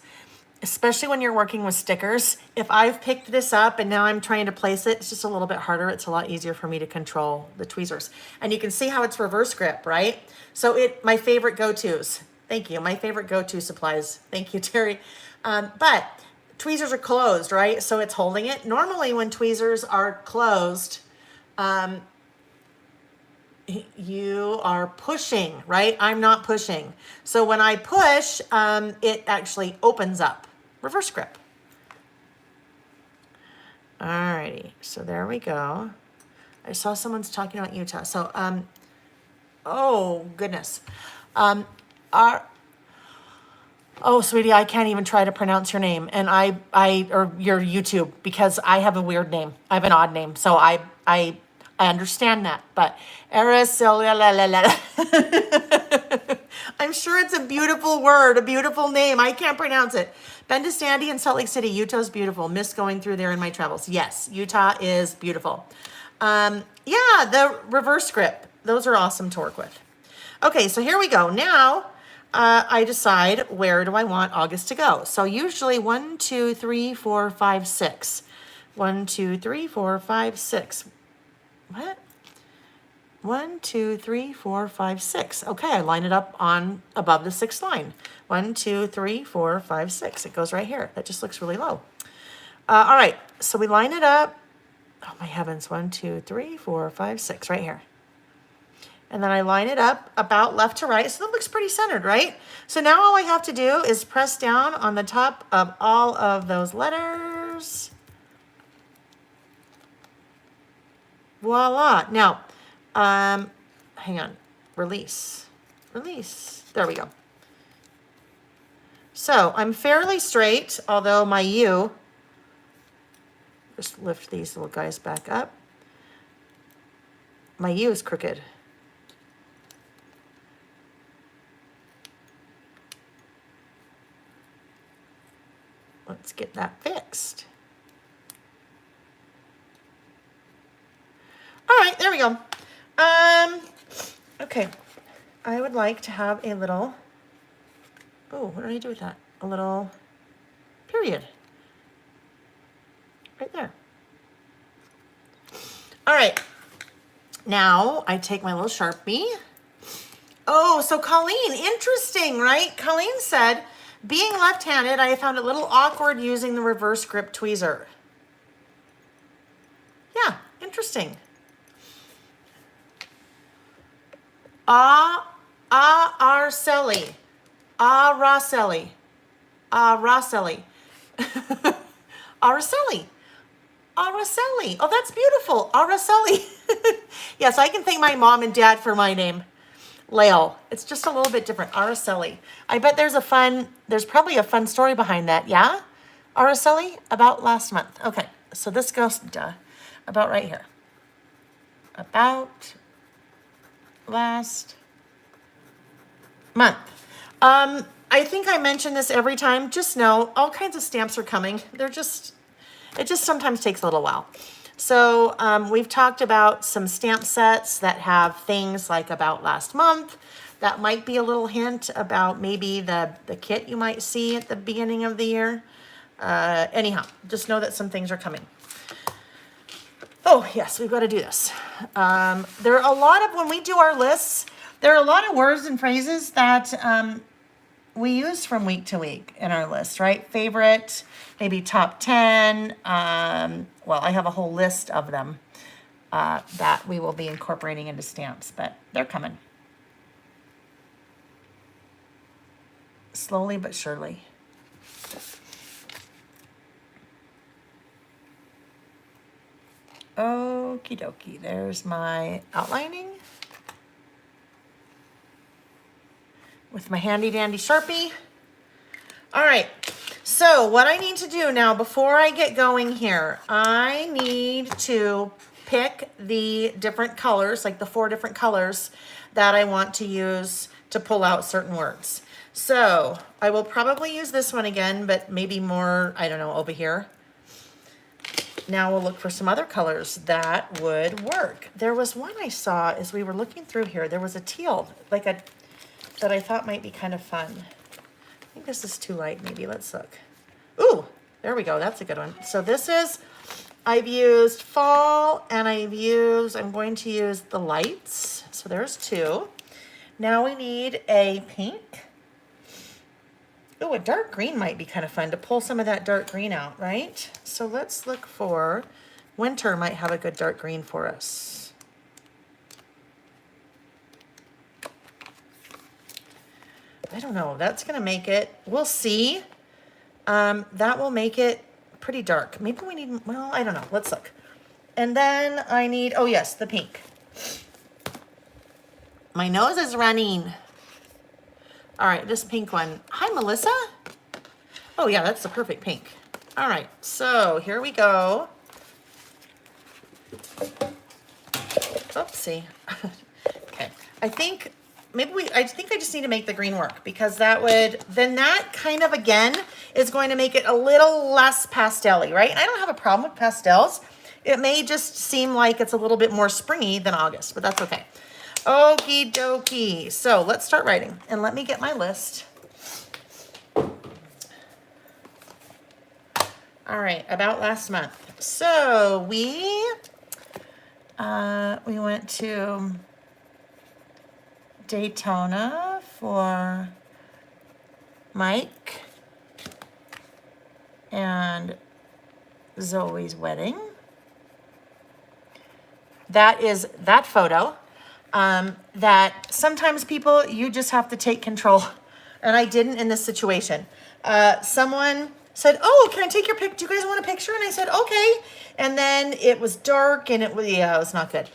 especially when you're working with stickers, if I've picked this up and now I'm trying to place it, it's just a little bit harder. It's a lot easier for me to control the tweezers. And you can see how it's reverse grip, right? So my favorite go-tos. Thank you. My favorite go-to supplies. Thank you, Terry. But tweezers are closed, right? So it's holding it. Normally when tweezers are closed, you are pushing, right? I'm not pushing. So when I push, it actually opens up. Reverse grip. Alrighty, so there we go. I saw someone's talking about Utah. So, oh goodness. Oh, sweetie, I can't even try to pronounce your name, and or your YouTube, because I have a weird name. I have an odd name, so I understand that. But I'm sure it's a beautiful word, a beautiful name. I can't pronounce it. Been to Sandy in Salt Lake City. Utah's beautiful. Miss going through there in my travels. Yes, Utah is beautiful. Yeah, the reverse grip. Those are awesome to work with. Okay, so here we go. Now, I decide where do I want August to go. So usually 1, 2, 3, 4, 5, 6. 1, 2, 3, 4, 5, 6. What? 1, 2, 3, 4, 5, 6. Okay, I line it up on above the 6th line. 1, 2, 3, 4, 5, 6. It goes right here. That just looks really low. All right, so we line it up. Oh my heavens, 1, 2, 3, 4, 5, 6, right here. And then I line it up about left to right. So that looks pretty centered, right? So now all I have to do is press down on the top of all of those letters. Voila. Now, hang on. Release. Release. There we go. So I'm fairly straight, although my U, just lift these little guys back up. My U is crooked. Let's get that fixed. All right, there we go. Okay, I would like to have a little, oh, what did I do with that? A little period. Right there. All right, now I take my little Sharpie. Oh, so Colleen, interesting, right? Colleen said, being left-handed, I found it a little awkward using the reverse grip tweezer. Yeah, interesting. Araceli. Araceli. Araceli. Araceli. Araceli. Oh, that's beautiful. Araceli. Yes, I can thank my mom and dad for my name. Leo. It's just a little bit different. Araceli. I bet there's probably a fun story behind that. Yeah? Araceli? About last month. Okay. So this goes about right here. About last month. I think I mention this every time. Just know all kinds of stamps are coming. It just sometimes takes a little while. So we've talked about some stamp sets that have things like about last month. That might be a little hint about maybe the kit you might see at the beginning of the year. Anyhow, just know that some things are coming. Oh, yes, we've got to do this. There are a lot of, when we do our lists, there are a lot of words and phrases that we use from week to week in our list, right? Favorite, maybe top 10. Well, I have a whole list of them that we will be incorporating into stamps, but they're coming. Slowly but surely. Okie dokie, there's my outlining with my handy dandy Sharpie. All right, so what I need to do now before I get going here, I need to pick the different colors, like the 4 different colors that I want to use to pull out certain words. So I will probably use this one again, but maybe more, I don't know, over here. Now we'll look for some other colors that would work. There was one I saw as we were looking through here. There was a teal, like a, that I thought might be kind of fun. I think this is too light, maybe. Let's look. Ooh, there we go. That's a good one. So this is, I've used fall and I'm going to use the lights. So there's 2. Now we need a pink. Oh, a dark green might be kind of fun to pull some of that dark green out, right? So let's look for, winter might have a good dark green for us. I don't know, that's gonna make it, we'll see. That will make it pretty dark. Maybe we need, well, I don't know, let's look. And then I need, oh yes, the pink. My nose is running. All right, this pink one. Hi, Melissa. Oh yeah, that's the perfect pink. All right, so here we go. Oopsie. Okay, I think I just need to make the green work because that would, then that kind of again is going to make it a little less pastel-y, right? And I don't have a problem with pastels. It may just seem like it's a little bit more springy than August, but that's okay. Okie dokie. So let's start writing and let me get my list. All right, about last month. So we went to Daytona for Mike and Zoe's wedding. That is that photo. That sometimes people, you just have to take control. And I didn't in this situation. Someone said, oh, can I take your pic? Do you guys want a picture? And I said, okay. And then it was dark and it was not good.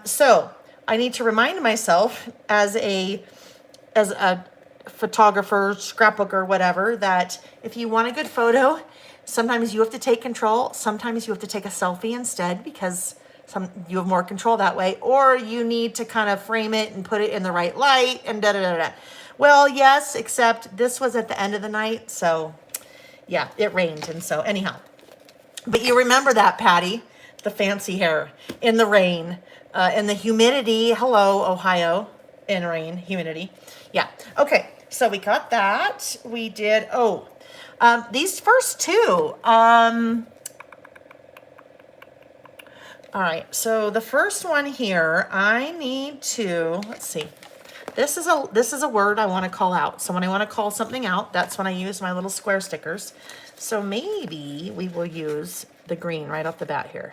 So I need to remind myself as a photographer, scrapbooker, whatever, that if you want a good photo, sometimes you have to take control. Sometimes you have to take a selfie instead because you have more control that way, or you need to kind of frame it and put it in the right light and da-da-da-da. Well, yes, except this was at the end of the night, so yeah, it rained, and so anyhow. But you remember that, Patty, the fancy hair in the rain, and the humidity. Hello, Ohio, in rain, humidity. Yeah, okay, so we got that. We did, these first 2, all right, so the first one here, I need to, let's see. This is a word I want to call out. So when I want to call something out, that's when I use my little square stickers. So maybe we will use the green right off the bat here.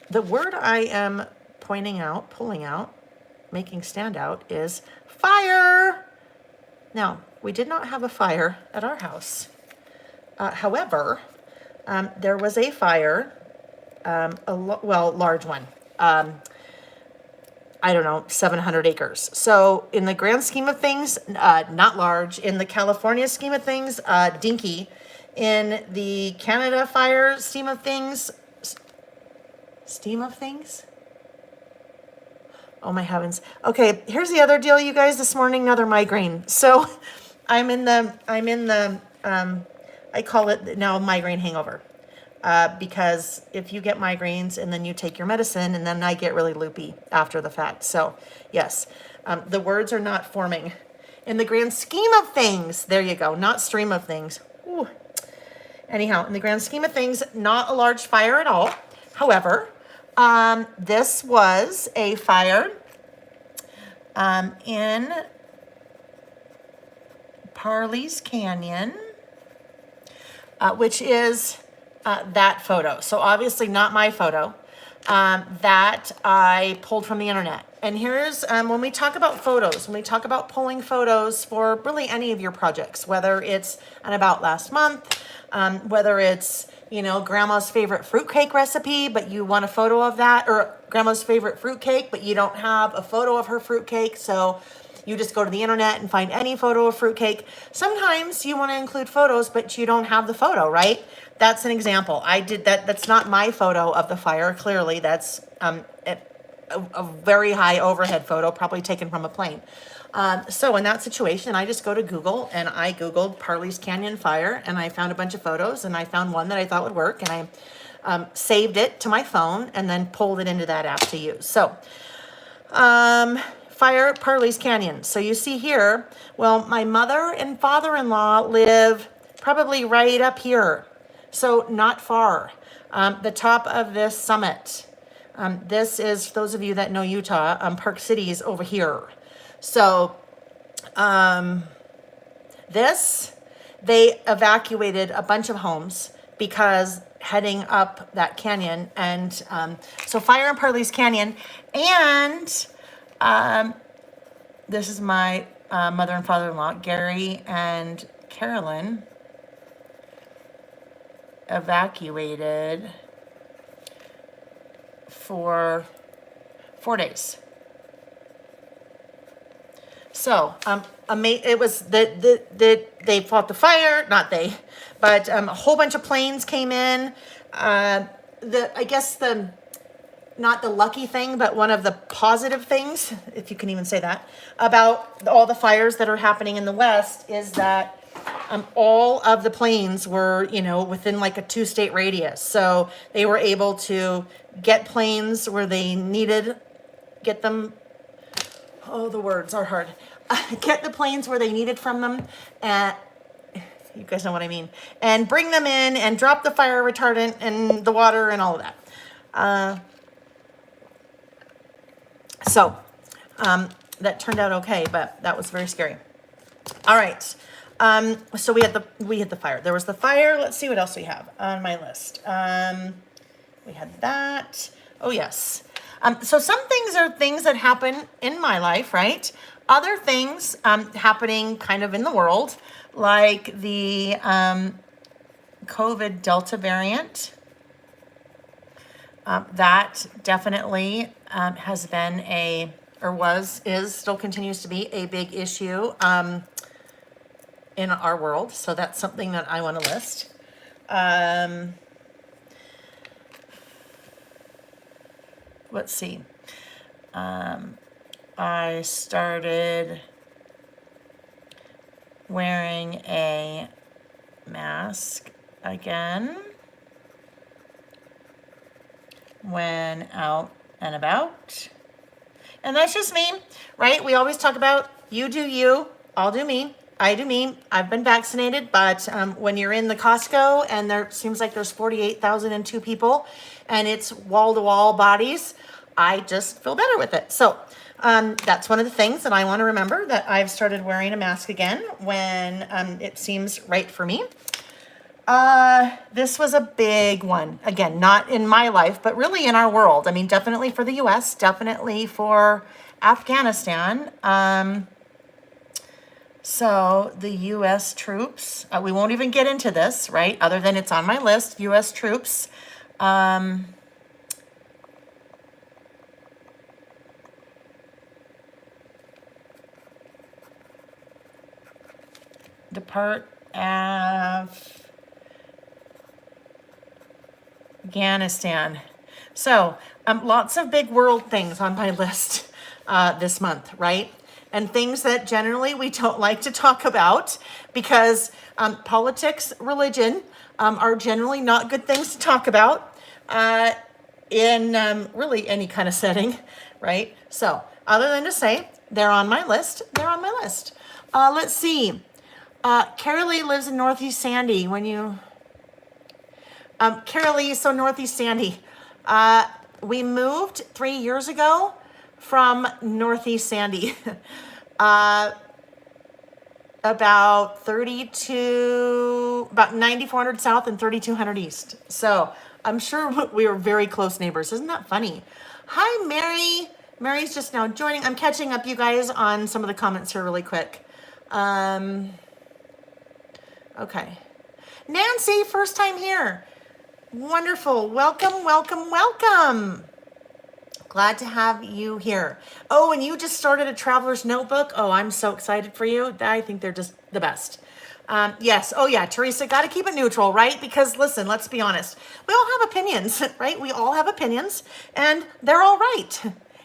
The word I am pointing out, pulling out, making stand out is fire. Now, we did not have a fire at our house. However, there was a fire, large one. I don't know, 700 acres. So in the grand scheme of things, not large. In the California scheme of things, dinky. In the Canada fire scheme of things, Oh my heavens. Okay, here's the other deal, you guys. This morning, another migraine. So I call it now migraine hangover. Because if you get migraines and then you take your medicine and then I get really loopy after the fact. So yes, the words are not forming in the grand scheme of things. There you go. Not stream of things. Ooh. Anyhow, in the grand scheme of things, not a large fire at all. However, this was a fire in Parley's Canyon, which is that photo. So obviously not my photo, that I pulled from the internet. And here's, when we talk about photos, when we talk about pulling photos for really any of your projects, whether it's an about last month, whether it's, you know, grandma's favorite fruitcake recipe, but you want a photo of that, or grandma's favorite fruitcake, but you don't have a photo of her fruitcake. So you just go to the internet and find any photo of fruitcake. Sometimes you want to include photos, but you don't have the photo, right? That's an example. I did that. That's not my photo of the fire. Clearly, that's a very high overhead photo, probably taken from a plane. So in that situation, I just go to Google and I Googled Parley's Canyon fire and I found a bunch of photos and I found one that I thought would work and I saved it to my phone and then pulled it into that app to use. So, fire at Parley's Canyon. So you see here, well, my mother and father-in-law live probably right up here. So not far. The top of this summit. This is, those of you that know Utah, Park City is over here. So they evacuated a bunch of homes because heading up that canyon. And so fire in Parley's Canyon. And this is my mother and father-in-law, Gary and Carolyn, evacuated for 4 days. So, it was they fought the fire, not they, but a whole bunch of planes came in. Not the lucky thing, but one of the positive things, if you can even say that, about all the fires that are happening in the West is that all of the planes were, you know, within like a 2-state radius. So they were able to get planes where they needed, get them, oh, the words are hard. Get the planes where they needed from them, and you guys know what I mean, and bring them in and drop the fire retardant and the water and all of that. So that turned out okay, but that was very scary. All right. So we had the fire. There was the fire. Let's see what else we have on my list. We had that. Oh yes. So some things are things that happen in my life, right? Other things happening kind of in the world, like the COVID Delta variant. That definitely has been still continues to be a big issue in our world. So that's something that I want to list. Let's see. I started wearing a mask again when out and about. And that's just me, right? We always talk about you do you, I'll do me, I do me. I've been vaccinated, but when you're in the Costco and there seems like there's 48,002 people and it's wall-to-wall bodies, I just feel better with it. So that's one of the things that I want to remember, that I've started wearing a mask again when it seems right for me. This was a big one. Again, not in my life, but really in our world. I mean, definitely for the US, definitely for Afghanistan. So the US troops, we won't even get into this, right? Other than it's on my list, US troops. Depart Afghanistan. So lots of big world things on my list. this month, right? And things that generally we don't like to talk about because politics, religion are generally not good things to talk about in really any kind of setting, right? So other than to say, they're on my list, they're on my list. Let's see. Carolee lives in Northeast Sandy. Carolee, so Northeast Sandy. We moved 3 years ago from Northeast Sandy. About 9,400 south and 3,200 east. So I'm sure we were very close neighbors. Isn't that funny? Hi, Mary. Mary's just now joining. I'm catching up, you guys, on some of the comments here really quick. Okay. Nancy, first time here. Wonderful. Welcome, welcome, welcome. Glad to have you here. Oh, and you just started a traveler's notebook. Oh, I'm so excited for you. I think they're just the best. Yes. Oh, yeah. Teresa, got to keep it neutral, right? Because listen, let's be honest. We all have opinions, right? We all have opinions and they're all right.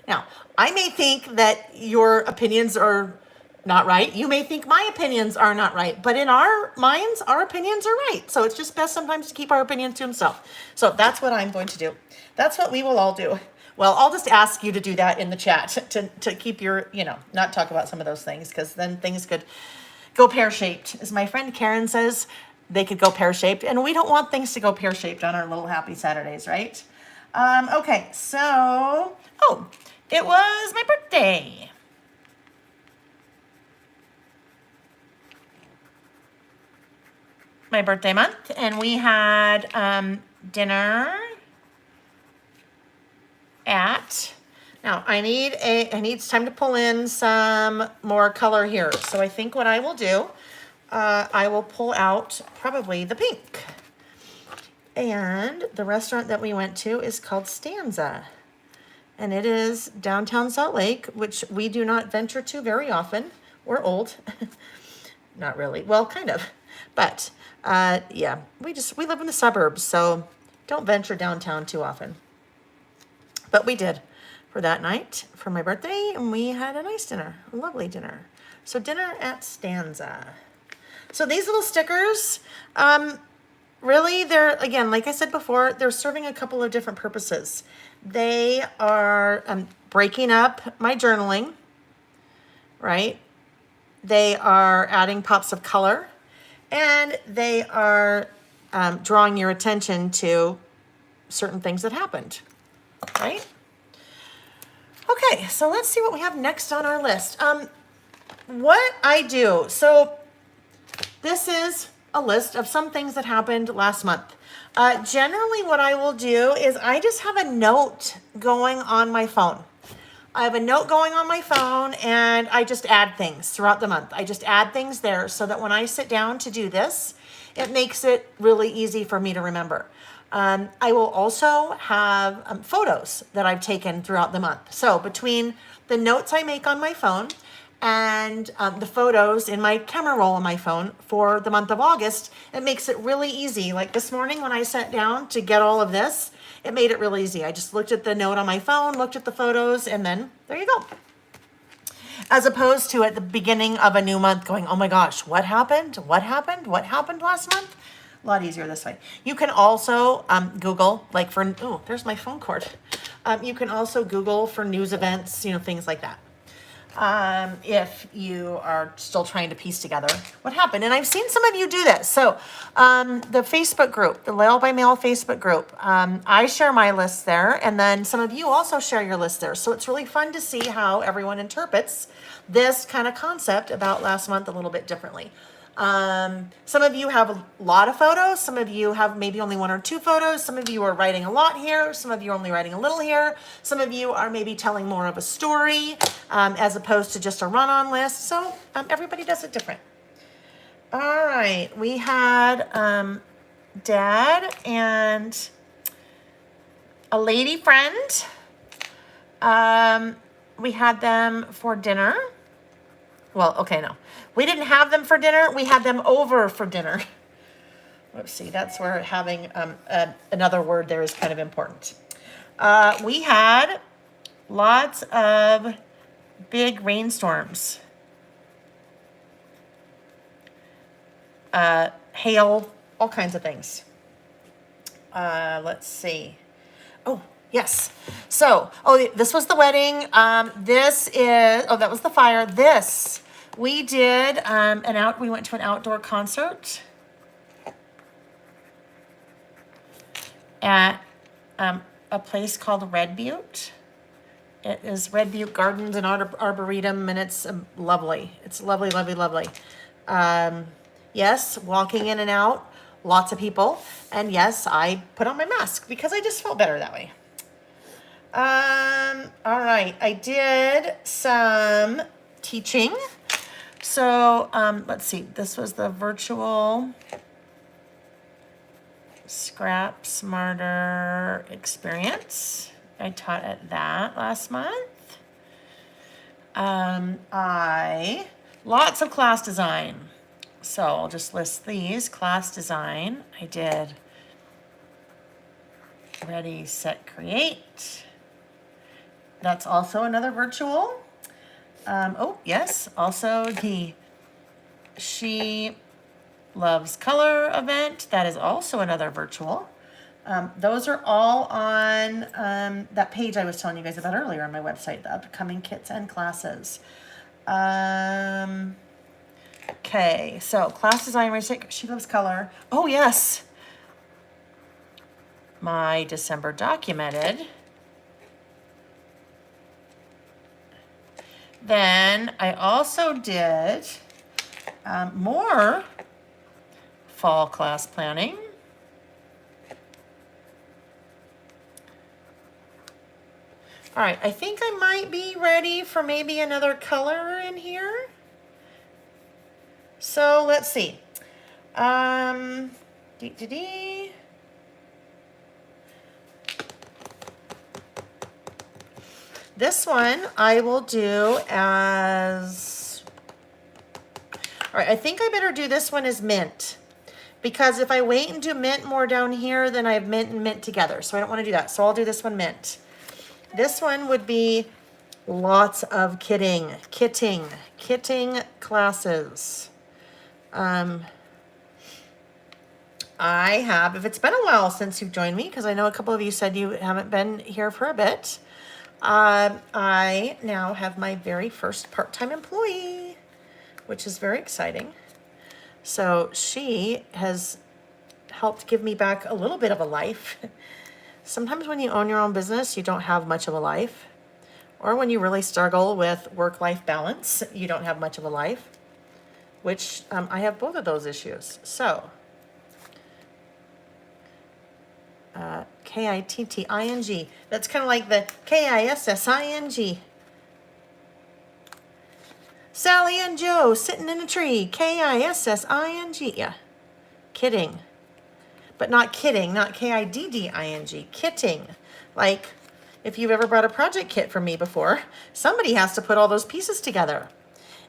Now, I may think that your opinions are not right. You may think my opinions are not right, but in our minds, our opinions are right. So it's just best sometimes to keep our opinions to himself. So that's what I'm going to do. That's what we will all do. Well, I'll just ask you to do that in the chat to keep your, not talk about some of those things because then things could go pear-shaped. As my friend Karen says, they could go pear-shaped and we don't want things to go pear-shaped on our little happy Saturdays, right? Okay, so, it was my birthday. My birthday month and we had dinner now I need time to pull in some more color here. So I think what I will do, I will pull out probably the pink. And the restaurant that we went to is called Stanza. And it is downtown Salt Lake, which we do not venture to very often. We're old. Not really. Well, kind of. But yeah, we live in the suburbs, so don't venture downtown too often. But we did for that night for my birthday, and we had a nice dinner, a lovely dinner. So dinner at Stanza. So these little stickers, really, they're, again, like I said before, they're serving a couple of different purposes. They are breaking up my journaling, right? They are adding pops of color, and they are drawing your attention to certain things that happened. Right? Okay, so let's see what we have next on our list. What I do, so this is a list of some things that happened last month. Generally what I will do is I just have a note going on my phone. I have a note going on my phone and I just add things throughout the month. I just add things there so that when I sit down to do this, it makes it really easy for me to remember. I will also have photos that I've taken throughout the month. So between the notes I make on my phone and the photos in my camera roll on my phone for the month of August, it makes it really easy. Like this morning when I sat down to get all of this, it made it really easy. I just looked at the note on my phone, looked at the photos, and then there you go. As opposed to at the beginning of a new month going, oh my gosh, what happened? What happened? What happened last month? A lot easier this way. You can also Google, like for, oh, there's my phone cord. You can also Google for news events, things like that. If you are still trying to piece together what happened. And I've seen some of you do this. So the Facebook group, the Lail by Mail Facebook group, I share my list there. And then some of you also share your list there. So it's really fun to see how everyone interprets this kind of concept about last month a little bit differently. Some of you have a lot of photos. Some of you have maybe only 1 or 2 photos. Some of you are writing a lot here. Some of you are only writing a little here. Some of you are maybe telling more of a story, as opposed to just a run-on list. So, everybody does it different. All right. We had, Dad and a lady friend. We had them for dinner. Well, okay, no. We didn't have them for dinner. We had them over for dinner. Let's see. That's where having another word there is kind of important. We had lots of big rainstorms, hail, all kinds of things. Let's see. Oh, yes. So, this was the wedding. That was the fire. We did, we went to an outdoor concert at, a place called Red Butte. It is Red Butte Gardens and Arboretum, and it's lovely. It's lovely, lovely, lovely. Yes, walking in and out, lots of people. And yes, I put on my mask because I just felt better that way. All right, I did some teaching. So, let's see, this was the virtual Scrap Smarter experience. I taught at that last month. Lots of class design. So I'll just list these. Class design, I did Ready, Set, Create. That's also another virtual. Also the She Loves Color event. That is also another virtual. Those are all on that page I was telling you guys about earlier on my website, the upcoming kits and classes. Okay, so class design, She Loves Color. Oh, yes. My December documented. Then I also did more fall class planning. All right, I think I might be ready for maybe another color in here. So let's see. This one I will do as, all right, I think I better do this one as mint. Because if I wait and do mint more down here, then I have mint and mint together. So I don't want to do that. So I'll do this one mint. This one would be lots of kitting classes. I have, if it's been a while since you've joined me, because I know a couple of you said you haven't been here for a bit, I now have my very first part-time employee, which is very exciting. So she has helped give me back a little bit of a life. Sometimes when you own your own business, you don't have much of a life. Or when you really struggle with work-life balance, you don't have much of a life, which I have both of those issues. So, K-I-T-T-I-N-G. That's kind of like the K-I-S-S-I-N-G. Sally and Joe sitting in a tree. K-I-S-S-I-N-G. Yeah. Kidding. But not kidding, not K-I-D-D-I-N-G. Kitting. Like, if you've ever brought a project kit from me before, somebody has to put all those pieces together.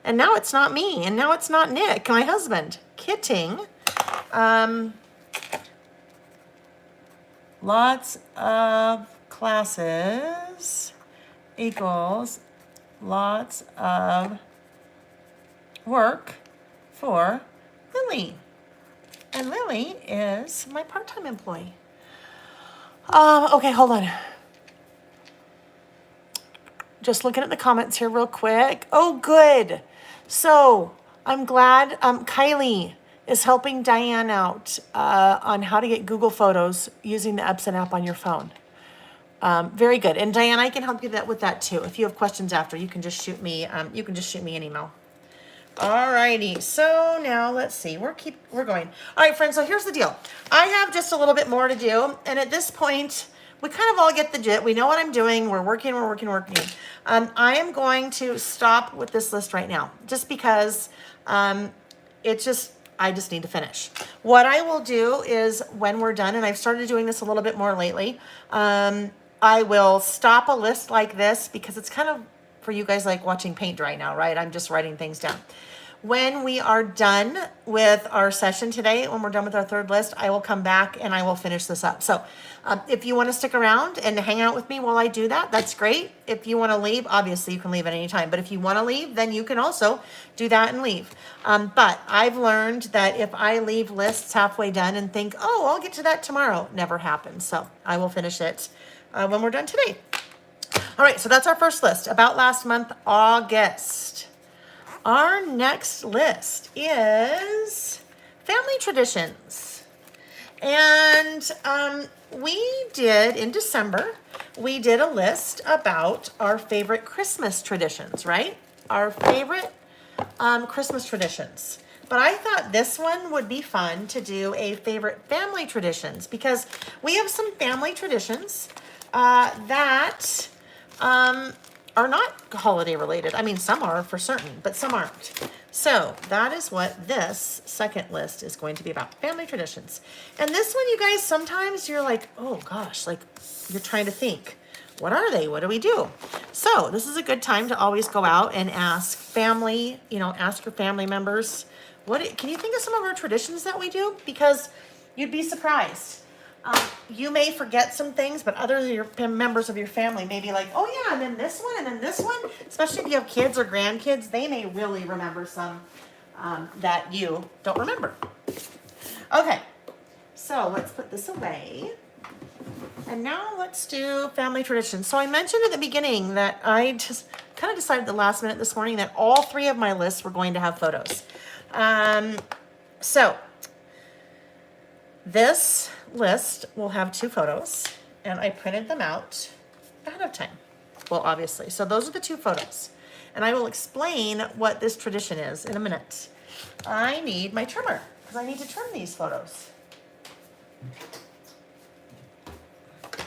And now it's not me, and now it's not Nick, my husband. Kitting. Lots of classes equals lots of work for Lily. And Lily is my part-time employee. Okay, hold on. Just looking at the comments here real quick. Oh, good. So I'm glad Kylie is helping Diane out on how to get Google Photos using the Epson app on your phone. Very good. And Diane, I can help you with that too. If you have questions after, you can just shoot me. You can just shoot me an email. Alrighty, so now let's see, we're going. All right, friends, so here's the deal. I have just a little bit more to do, and at this point, we kind of all get the gist. We know what I'm doing. We're working. I am going to stop with this list right now, just because I just need to finish. What I will do is when we're done, and I've started doing this a little bit more lately, I will stop a list like this because it's kind of for you guys like watching paint dry now, right? I'm just writing things down. When we are done with our session today, when we're done with our third list, I will come back and I will finish this up. So if you want to stick around and hang out with me while I do that, that's great. If you want to leave, obviously you can leave at any time. But if you want to leave, then you can also do that and leave. But I've learned that if I leave lists halfway done and think, oh, I'll get to that tomorrow, never happens. So I will finish it when we're done today. All right, so that's our first list. About last month, August. Our next list is family traditions. And we did, in December, we did a list about our favorite Christmas traditions, right? Our favorite Christmas traditions. But I thought this one would be fun to do a favorite family traditions, because we have some family traditions that are not holiday related. I mean, some are for certain, but some aren't. So that is what this second list is going to be about, family traditions. And this one, you guys, sometimes you're like, oh gosh, like you're trying to think, what are they? What do we do? So this is a good time to always go out and ask family, ask your family members, can you think of some of our traditions that we do? Because you'd be surprised. You may forget some things, but others of your members of your family may be like, oh yeah, and then this one, and then this one. Especially if you have kids or grandkids, they may really remember some that you don't remember. Okay, so let's put this away. And now let's do family traditions. So I mentioned at the beginning that I just kind of decided at the last minute this morning that all three of my lists were going to have photos. So this list will have 2 photos, and I printed them out ahead of time. Well, obviously. So those are the 2 photos. And I will explain what this tradition is in a minute. I need my trimmer, because I need to trim these photos.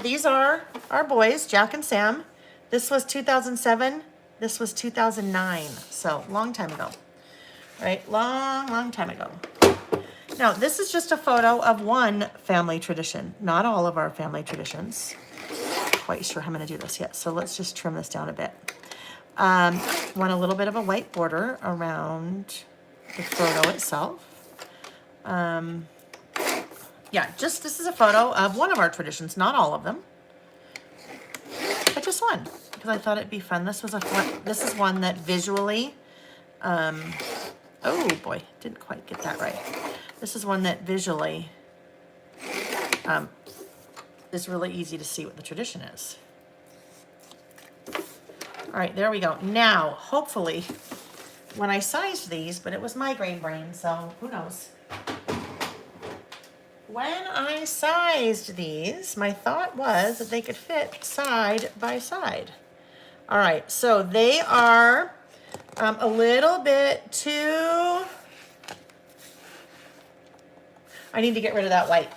These are our boys, Jack and Sam. This was 2007. This was 2009. So long time ago. Right? Long time ago. Now, this is just a photo of one family tradition, not all of our family traditions. Quite sure how I'm going to do this yet, so let's just trim this down a bit. Want a little bit of a white border around the photo itself. Yeah, this is a photo of one of our traditions, not all of them, but just one, because I thought it'd be fun. This is one that visually, oh boy, didn't quite get that right. This is one that visually is really easy to see what the tradition is. All right, there we go. Now, hopefully, when I sized these, but it was migraine brain, so who knows. When I sized these, my thought was that they could fit side by side. All right, so they are a little bit too... I need to get rid of that white.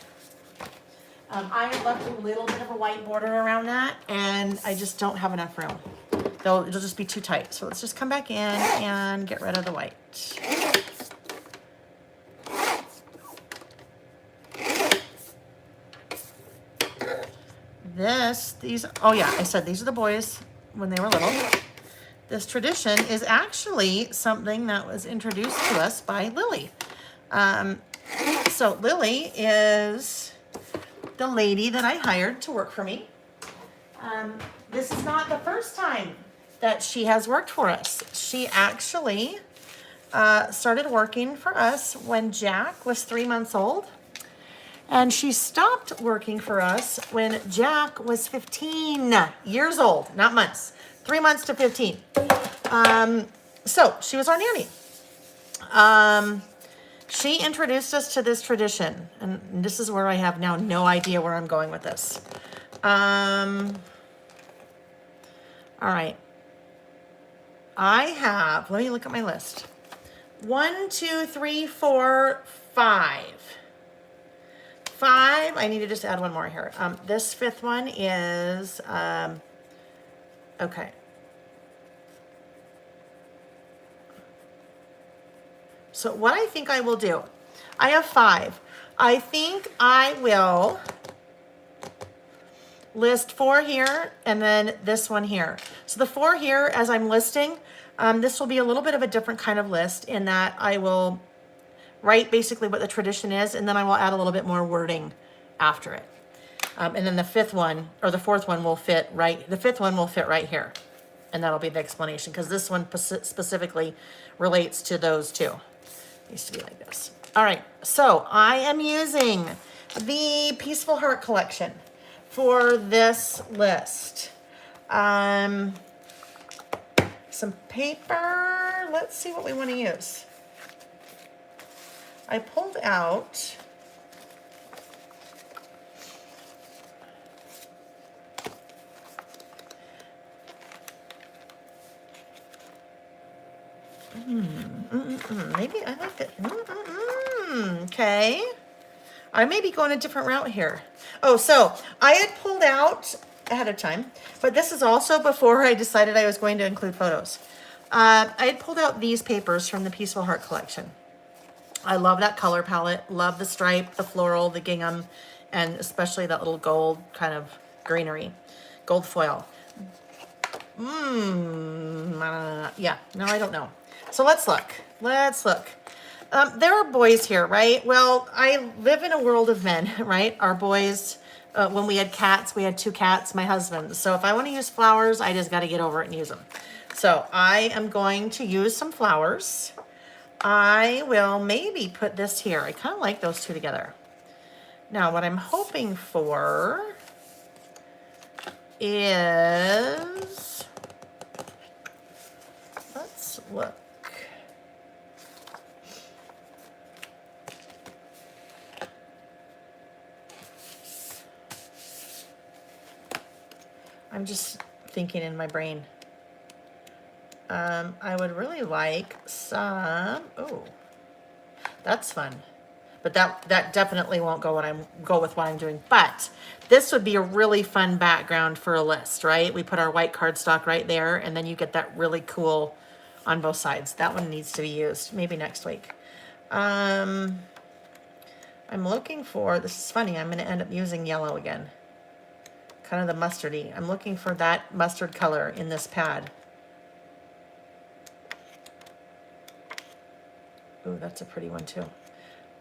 I left a little bit of a white border around that, and I just don't have enough room. It'll just be too tight. So let's just come back in and get rid of the white. Oh yeah, I said these are the boys when they were little. This tradition is actually something that was introduced to us by Lily. So Lily is the lady that I hired to work for me. This is not the first time that she has worked for us. She actually started working for us when Jack was 3 months old. And she stopped working for us when Jack was 15 years old, not months, 3 months to 15. So she was our nanny. She introduced us to this tradition, and this is where I have now no idea where I'm going with this. All right. Let me look at my list. 1, 2, 3, 4, 5. 5, I need to just add one more here. This 5th one is, okay. So what I think I will do, I have 5. I think I will list 4 here, and then this one here. So the 4 here, as I'm listing, this will be a little bit of a different kind of list in that I will write basically what the tradition is, and then I will add a little bit more wording after it. And then the 5th one, or the 4th one will fit right, the 5th one will fit right here. And that'll be the explanation, because this one specifically relates to those two. It used to be like this. All right, so I am using the Peaceful Heart collection for this list. Some paper. Let's see what we want to use. I pulled out maybe I like it. Okay. I may be going a different route here. Oh, so I had pulled out ahead of time, but this is also before I decided I was going to include photos. I had pulled out these papers from the Peaceful Heart collection. I love that color palette, love the stripe, the floral, the gingham, and especially that little gold kind of greenery, gold foil. Yeah, no, I don't know. So let's look. There are boys here, right? Well, I live in a world of men, right? Our boys, when we had cats, we had 2 cats, my husband. So if I want to use flowers, I just got to get over it and use them. So I am going to use some flowers. I will maybe put this here. I kind of like those 2 together. Now, what I'm hoping for is, let's look. I'm just thinking in my brain. I would really like some, oh, that's fun. But that definitely won't go with what I'm doing. But this would be a really fun background for a list, right? We put our white cardstock right there, and then you get that really cool on both sides. That one needs to be used, maybe next week. I'm looking for, this is funny, I'm gonna end up using yellow again. Kind of the mustardy. I'm looking for that mustard color in this pad. Ooh, that's a pretty one too.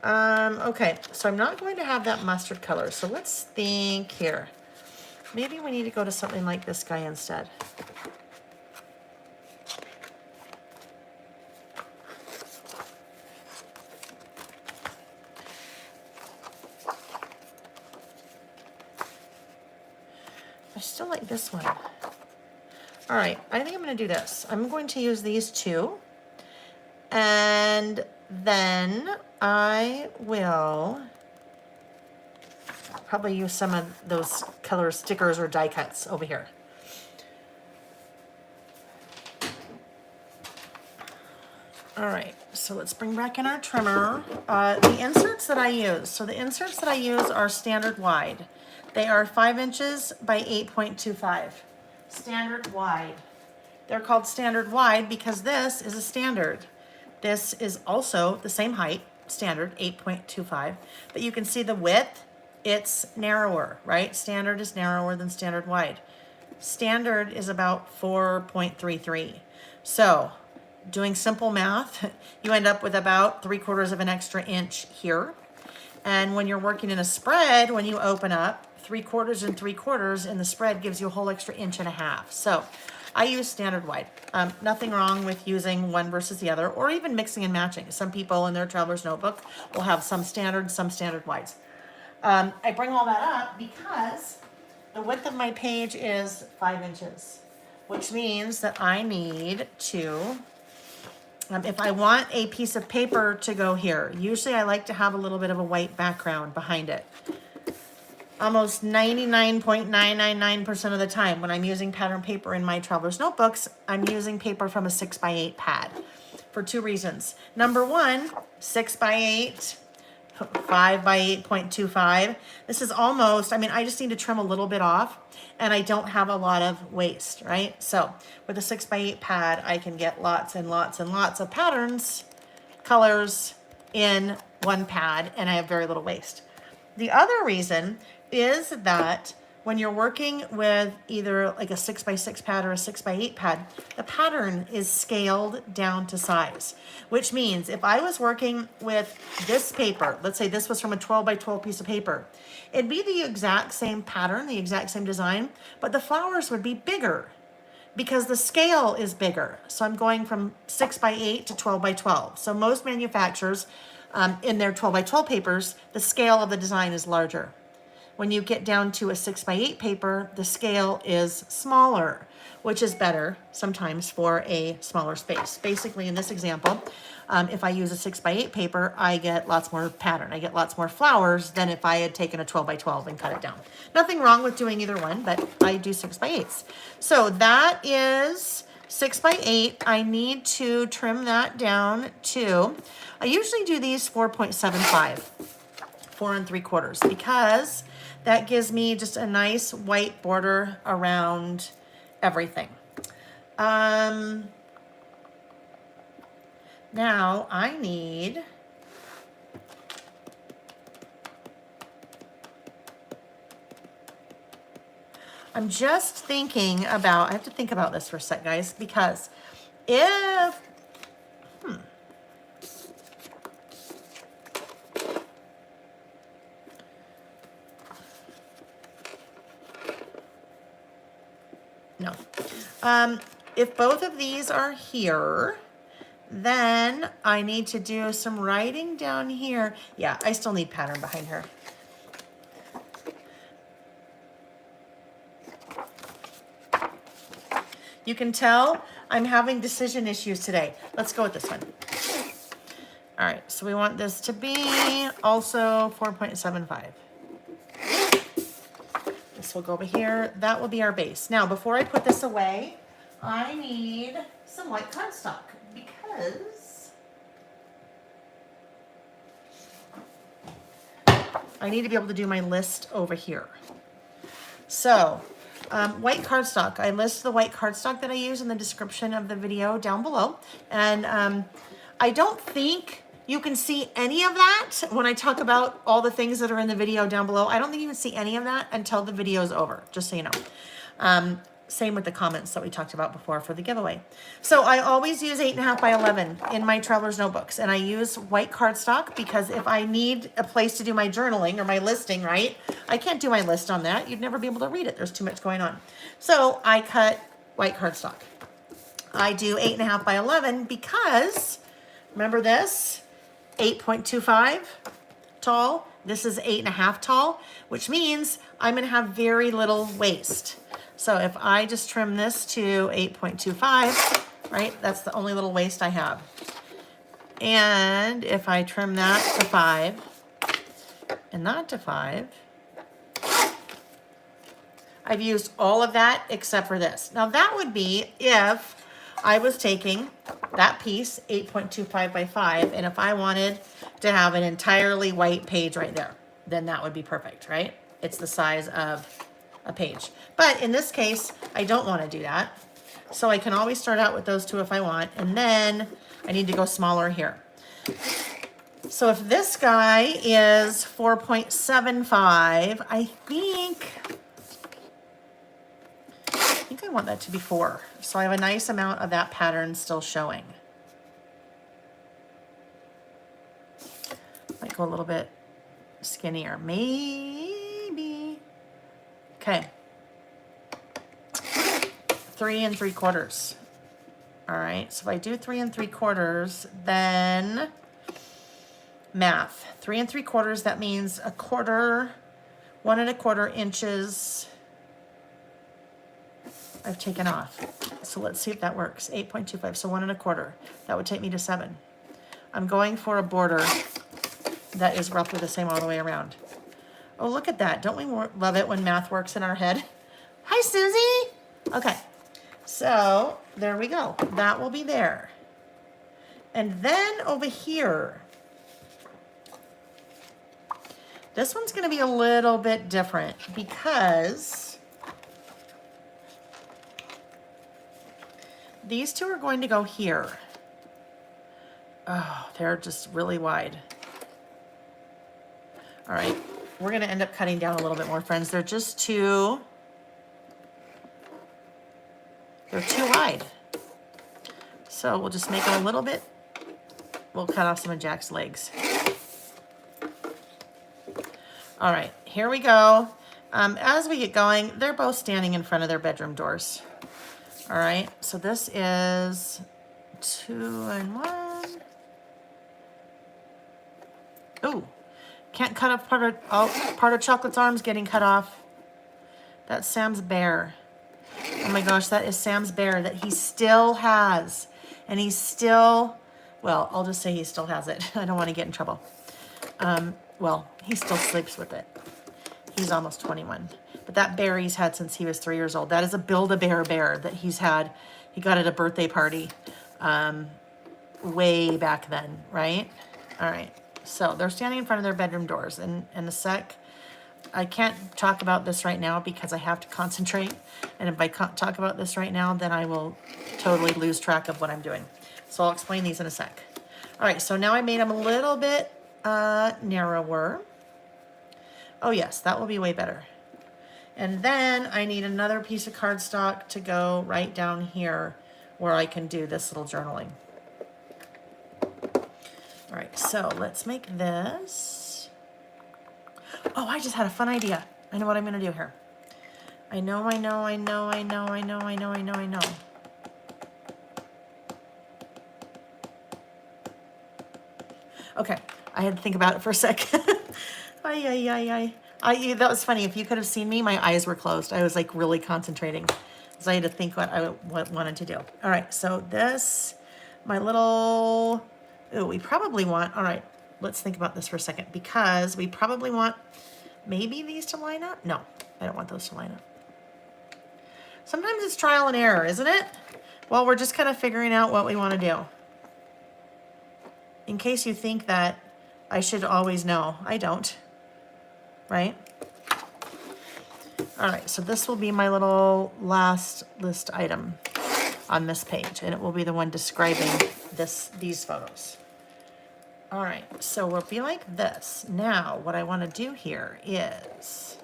Okay, so I'm not going to have that mustard color. So let's think here. Maybe we need to go to something like this guy instead. I still like this one. All right, I think I'm going to do this. I'm going to use these 2. And then I will probably use some of those color stickers or die cuts over here. All right, so let's bring back in our trimmer. The inserts that I use. So the inserts that I use are standard wide. They are 5 inches by 8.25. Standard wide. They're called standard wide because this is a standard. This is also the same height, standard, 8.25, but you can see the width, it's narrower, right? Standard is narrower than standard wide. Standard is about 4.33. So doing simple math, you end up with about 3/4 of an extra inch here. And when you're working in a spread, when you open up, 3/4 and 3/4 in the spread gives you a whole extra 1.5 inches. So I use standard wide. Nothing wrong with using one versus the other, or even mixing and matching. Some people in their traveler's notebook will have some standard wides. I bring all that up because the width of my page is 5 inches, which means that I need to, if I want a piece of paper to go here, usually I like to have a little bit of a white background behind it. Almost 99.999% of the time when I'm using pattern paper in my traveler's notebooks, I'm using paper from a 6x8 pad for 2 reasons. Number 1, 6x8, 5x8.25. This is almost, I just need to trim a little bit off and I don't have a lot of waste, right? So with a 6x8 pad, I can get lots and lots and lots of patterns, colors in one pad, and I have very little waste. The other reason is that when you're working with either like a 6x6 pad or a 6x8 pad, the pattern is scaled down to size, which means if I was working with this paper, let's say this was from a 12x12 piece of paper, it'd be the exact same pattern, the exact same design, but the flowers would be bigger because the scale is bigger. So I'm going from 6x8 to 12x12. So most manufacturers in their 12x12 papers, the scale of the design is larger. When you get down to a 6x8 paper, the scale is smaller, which is better sometimes for a smaller space. Basically, in this example, if I use a 6x8 paper, I get lots more pattern. I get lots more flowers than if I had taken a 12x12 and cut it down. Nothing wrong with doing either one, but I do 6x8s. So that is 6x8. I need to trim that down to, I usually do these 4.75, 4 3/4, because that gives me just a nice white border around everything. Now I need, I'm just thinking about, I have to think about this for a sec, guys, because if, no. If both of these are here, then I need to do some writing down here. Yeah, I still need pattern behind her. You can tell I'm having decision issues today. Let's go with this one. All right, so we want this to be also 4.75. This will go over here. That will be our base. Now, before I put this away, I need some white cardstock because I need to be able to do my list over here. So, white cardstock. I list the white cardstock that I use in the description of the video down below. And I don't think you can see any of that when I talk about all the things that are in the video down below. I don't think you can see any of that until the video is over, just so you know. Same with the comments that we talked about before for the giveaway. So I always use 8.5 by 11 in my traveler's notebooks, and I use white cardstock because if I need a place to do my journaling or my listing, right, I can't do my list on that. You'd never be able to read it. There's too much going on. So I cut white cardstock. I do 8.5 by 11 because, remember this, 8.25 tall. This is 8.5 tall, which means I'm going to have very little waste. So if I just trim this to 8.25, right, that's the only little waste I have. And if I trim that to 5 and that to 5, I've used all of that except for this. Now that would be if I was taking that piece, 8.25 by 5, and if I wanted to have an entirely white page right there, then that would be perfect, right? It's the size of a page. But in this case, I don't want to do that. So I can always start out with those two if I want, and then I need to go smaller here. So if this guy is 4.75, I think I want that to be 4. So I have a nice amount of that pattern still showing. Might go a little bit skinnier, maybe. Okay. 3 3/4. All right, so if I do 3 3/4, then math. 3 3/4, that means a quarter, 1 1/4 inches I've taken off. So let's see if that works. 8.25, so 1 1/4. That would take me to 7. I'm going for a border that is roughly the same all the way around. Oh, look at that. Don't we love it when math works in our head? Hi, Susie. Okay, so there we go. That will be there. And then over here, this one's going to be a little bit different because these two are going to go here. Oh, they're just really wide. All right, we're going to end up cutting down a little bit more, friends. They're too wide. So we'll just make them a little bit. We'll cut off some of Jack's legs. All right, here we go. As we get going, they're both standing in front of their bedroom doors. All right, so this is 2 and 1. Ooh, can't cut off part of Chocolate's arm's getting cut off. That's Sam's bear. Oh my gosh, that is Sam's bear that he still has. And he's still, well, I'll just say he still has it. I don't want to get in trouble. Well, he still sleeps with it. He's almost 21. But that bear he's had since he was 3 years old. That is a Build-A-Bear bear that he's had. He got at a birthday party way back then, right? All right. So they're standing in front of their bedroom doors. And in a sec, I can't talk about this right now because I have to concentrate. And if I can't talk about this right now, then I will totally lose track of what I'm doing. So I'll explain these in a sec. All right, so now I made them a little bit narrower. Oh yes, that will be way better. And then I need another piece of cardstock to go right down here where I can do this little journaling. All right, so let's make this. Oh, I just had a fun idea. I know what I'm gonna do here. I know. Okay, I had to think about it for a sec. That was funny. If you could have seen me, my eyes were closed. I was like really concentrating. So I had to think what I wanted to do. All right, so this, my little, ooh, we probably want, all right, let's think about this for a second because we probably want maybe these to line up. No, I don't want those to line up. Sometimes it's trial and error, isn't it? Well, we're just kind of figuring out what we want to do. In case you think that I should always know, I don't, right? All right, so this will be my little last list item on this page, and it will be the one describing these photos. All right, so we'll be like this. Now, what I want to do here is,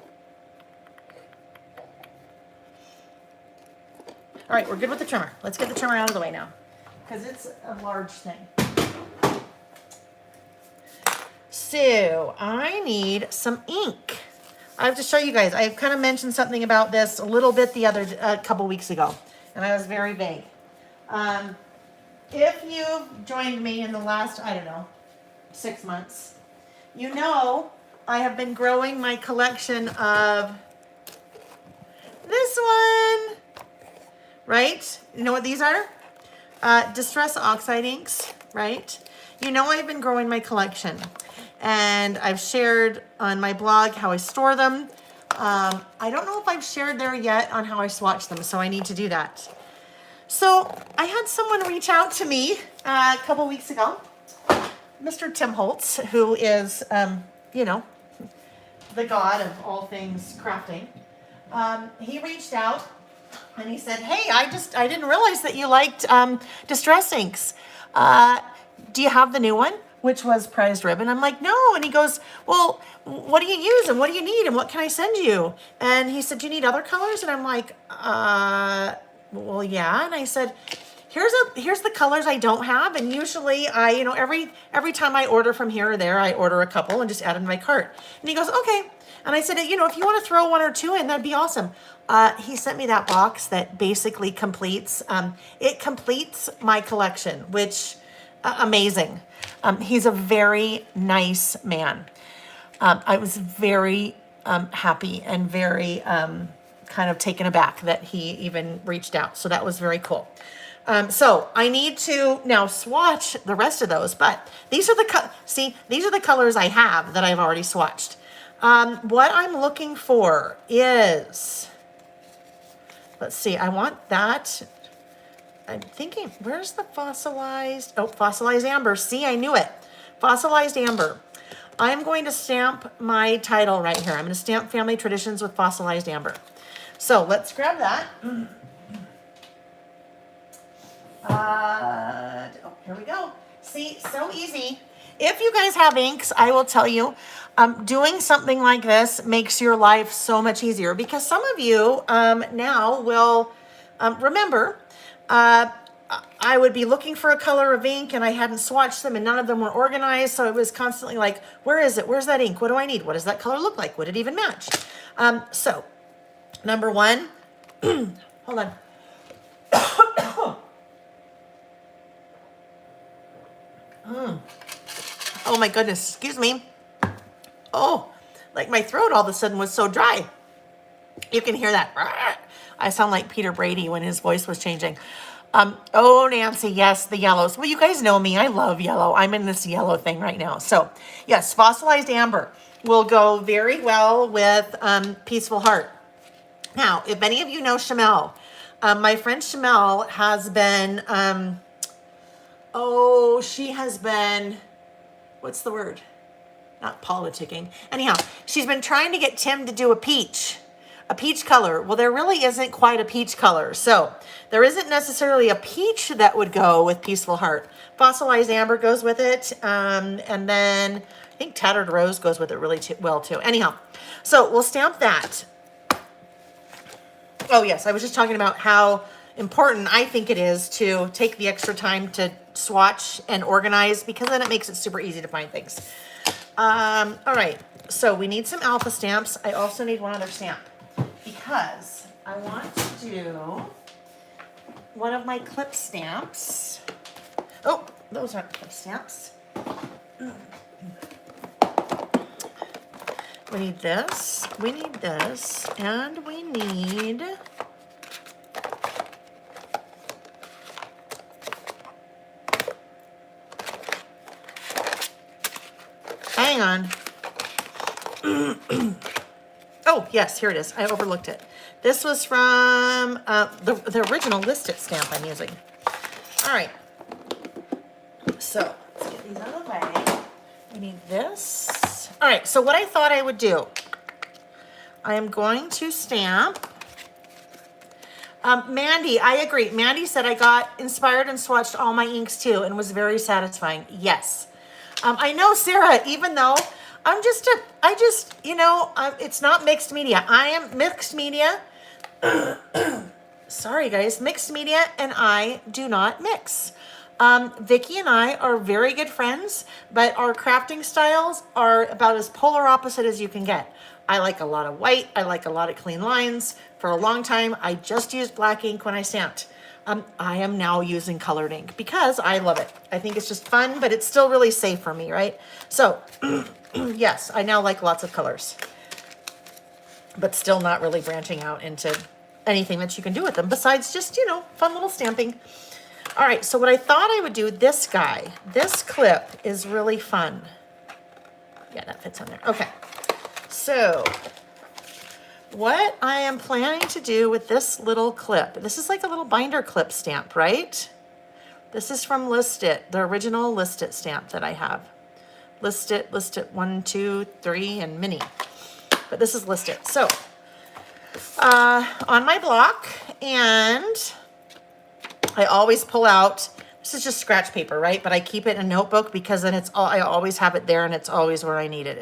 all right, we're good with the trimmer. Let's get the trimmer out of the way now, because it's a large thing. So I need some ink. I have to show you guys. I've kind of mentioned something about this a little bit a couple weeks ago, and I was very vague. If you've joined me in the last, I don't know, 6 months, you know I have been growing my collection of this one, right? You know what these are? Distress Oxide inks, right? You know I've been growing my collection. And I've shared on my blog how I store them. I don't know if I've shared there yet on how I swatch them, so I need to do that. So I had someone reach out to me a couple weeks ago, Mr. Tim Holtz, who is, you know, the god of all things crafting. He reached out and he said, hey, I didn't realize that you liked Distress inks. Do you have the new one? Which was Prized Ribbon. I'm like, no. And he goes, well, what do you use and what do you need and what can I send you? And he said, do you need other colors? And I'm like, well, yeah. And I said, here's the colors I don't have. And usually every time I order from here or there, I order a couple and just add them to my cart. And he goes, okay. And I said, if you want to throw 1 or 2 in, that'd be awesome. He sent me that box that basically completes my collection, which amazing. He's a very nice man. I was very happy and very kind of taken aback that he even reached out. So that was very cool. So I need to now swatch the rest of those, but these are the colors I have that I've already swatched. What I'm looking for is, let's see, I want that. I'm thinking, where's the fossilized? Oh, fossilized amber. See, I knew it. Fossilized amber. I'm going to stamp my title right here. I'm going to stamp Family Traditions with fossilized amber. So let's grab that. Here we go. See, so easy. If you guys have inks, I will tell you, doing something like this makes your life so much easier, because some of you now will remember, I would be looking for a color of ink and I hadn't swatched them and none of them were organized. So it was constantly like, where is it? Where's that ink? What do I need? What does that color look like? Would it even match? So number one, hold on. Oh my goodness, excuse me. Oh, like my throat all of a sudden was so dry. You can hear that. I sound like Peter Brady when his voice was changing. Oh, Nancy, yes, the yellows. Well, you guys know me. I love yellow. I'm in this yellow thing right now. So, yes, fossilized amber will go very well with Peaceful Heart. Now, if any of you know Shamel, my friend Shamel has been, she has been, what's the word? Not politicking. Anyhow, she's been trying to get Tim to do a peach color. Well, there really isn't quite a peach color. So there isn't necessarily a peach that would go with Peaceful Heart. Fossilized amber goes with it. And then I think Tattered Rose goes with it really well too. Anyhow, so we'll stamp that. Oh yes, I was just talking about how important I think it is to take the extra time to swatch and organize, because then it makes it super easy to find things. All right, so we need some alpha stamps. I also need one other stamp because I want to do one of my clip stamps. Oh, those aren't clip stamps. We need this, and we need hang on. Oh, yes, here it is. I overlooked it. This was from the original listed stamp I'm using. All right. So let's get these out of the way. We need this. All right, so what I thought I would do, I am going to stamp. Mandy, I agree. Mandy said I got inspired and swatched all my inks too and was very satisfying. Yes. I know, Sarah, even though it's not mixed media. I am mixed media. Sorry, guys, mixed media, and I do not mix. Vicki and I are very good friends, but our crafting styles are about as polar opposite as you can get. I like a lot of white. I like a lot of clean lines. For a long time, I just used black ink when I stamped. I am now using colored ink because I love it. I think it's just fun, but it's still really safe for me, right? So, yes, I now like lots of colors, but still not really branching out into anything that you can do with them besides just, fun little stamping. All right, so what I thought I would do, this clip is really fun. Yeah, that fits on there. Okay, so what I am planning to do with this little clip, this is like a little binder clip stamp, right? This is from List It, the original List It stamp that I have. List It 1, 2, 3, and mini. But this is List It. So, on my block, and I always pull out, this is just scratch paper, right? But I keep it in a notebook because then I always have it there and it's always where I need it.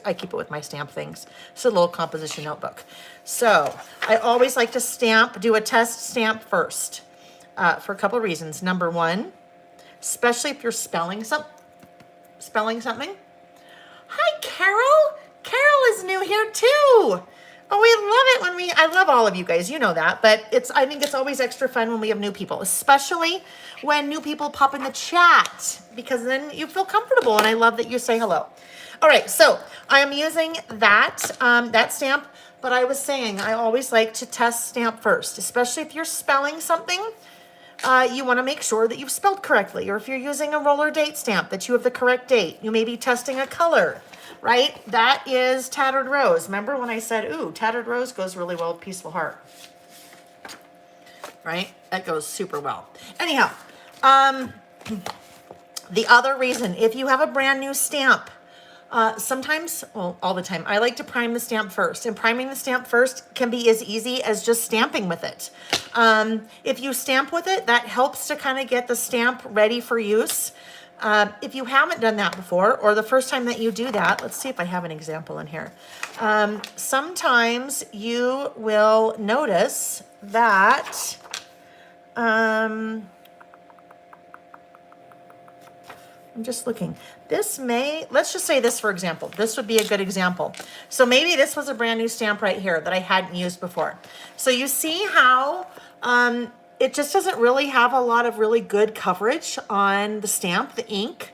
I keep it with my stamp things. It's a little composition notebook. So I always like to do a test stamp first for a couple of reasons. Number one, especially if you're spelling something. Hi, Carol. Carol is new here too. Oh, we love it I love all of you guys, you know that, but I think it's always extra fun when we have new people, especially when new people pop in the chat, because then you feel comfortable, and I love that you say hello. All right, so I am using that stamp, but I was saying I always like to test stamp first, especially if you're spelling something. You want to make sure that you've spelled correctly, or if you're using a roller date stamp, that you have the correct date. You may be testing a color. Right? That is Tattered Rose. Remember when I said, ooh, Tattered Rose goes really well with Peaceful Heart. Right? That goes super well. Anyhow, the other reason, if you have a brand new stamp, sometimes, well, all the time, I like to prime the stamp first. And priming the stamp first can be as easy as just stamping with it. If you stamp with it, that helps to kind of get the stamp ready for use. If you haven't done that before, or the first time that you do that, let's see if I have an example in here. Sometimes you will notice that, I'm just looking. Let's just say this, for example. This would be a good example. So maybe this was a brand new stamp right here that I hadn't used before. So you see how it just doesn't really have a lot of really good coverage on the stamp, the ink.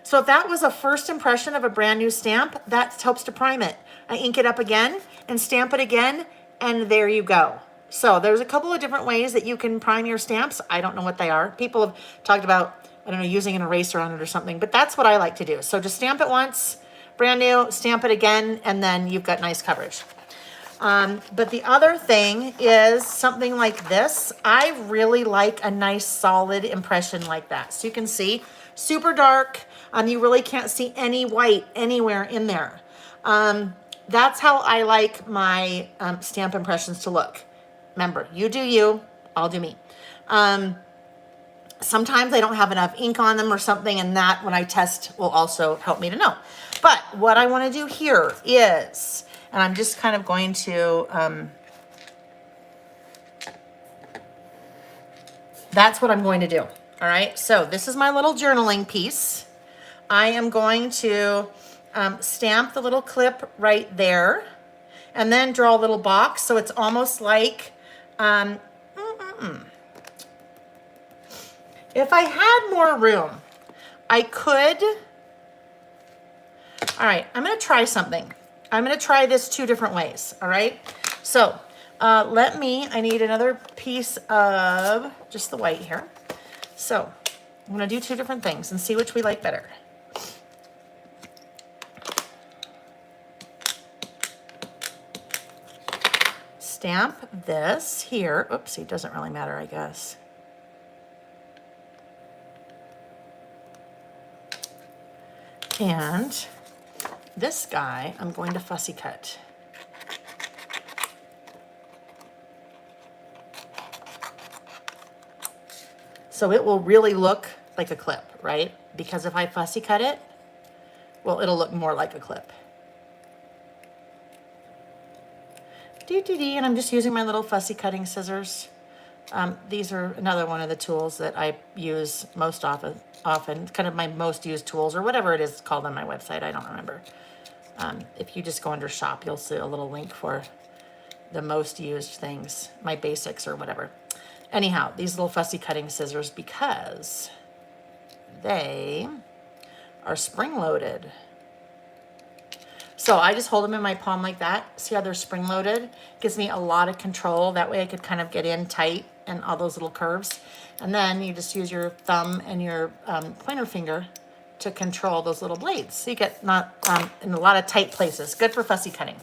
So if that was a first impression of a brand new stamp, that helps to prime it. I ink it up again and stamp it again, and there you go. So there's a couple of different ways that you can prime your stamps. I don't know what they are. People have talked about, I don't know, using an eraser on it or something, but that's what I like to do. So just stamp it once, brand new, stamp it again, and then you've got nice coverage. But the other thing is something like this. I really like a nice solid impression like that. So you can see, super dark. You really can't see any white anywhere in there. That's how I like my stamp impressions to look. Remember, you do you, I'll do me. Sometimes I don't have enough ink on them or something, and that when I test will also help me to know. But what I want to do here is, and I'm just kind of going to, that's what I'm going to do. All right, so this is my little journaling piece. I am going to stamp the little clip right there and then draw a little box. So it's almost like, if I had more room, I could, all right, I'm gonna try something. I'm gonna try this 2 different ways, all right? So I need another piece of just the white here. So I'm gonna do 2 different things and see which we like better. Stamp this here. Oopsie, it doesn't really matter, I guess. And this guy, I'm going to fussy cut. So it will really look like a clip, right? Because if I fussy cut it, well, it'll look more like a clip. And I'm just using my little fussy cutting scissors. These are another one of the tools that I use most often, kind of my most used tools, or whatever it is called on my website, I don't remember. If you just go under shop, you'll see a little link for the most used things, my basics or whatever. Anyhow, these little fussy cutting scissors, because they are spring-loaded. So I just hold them in my palm like that. See how they're spring-loaded? Gives me a lot of control. That way I could kind of get in tight and all those little curves. And then you just use your thumb and your pointer finger to control those little blades. So you get not in a lot of tight places. Good for fussy cutting.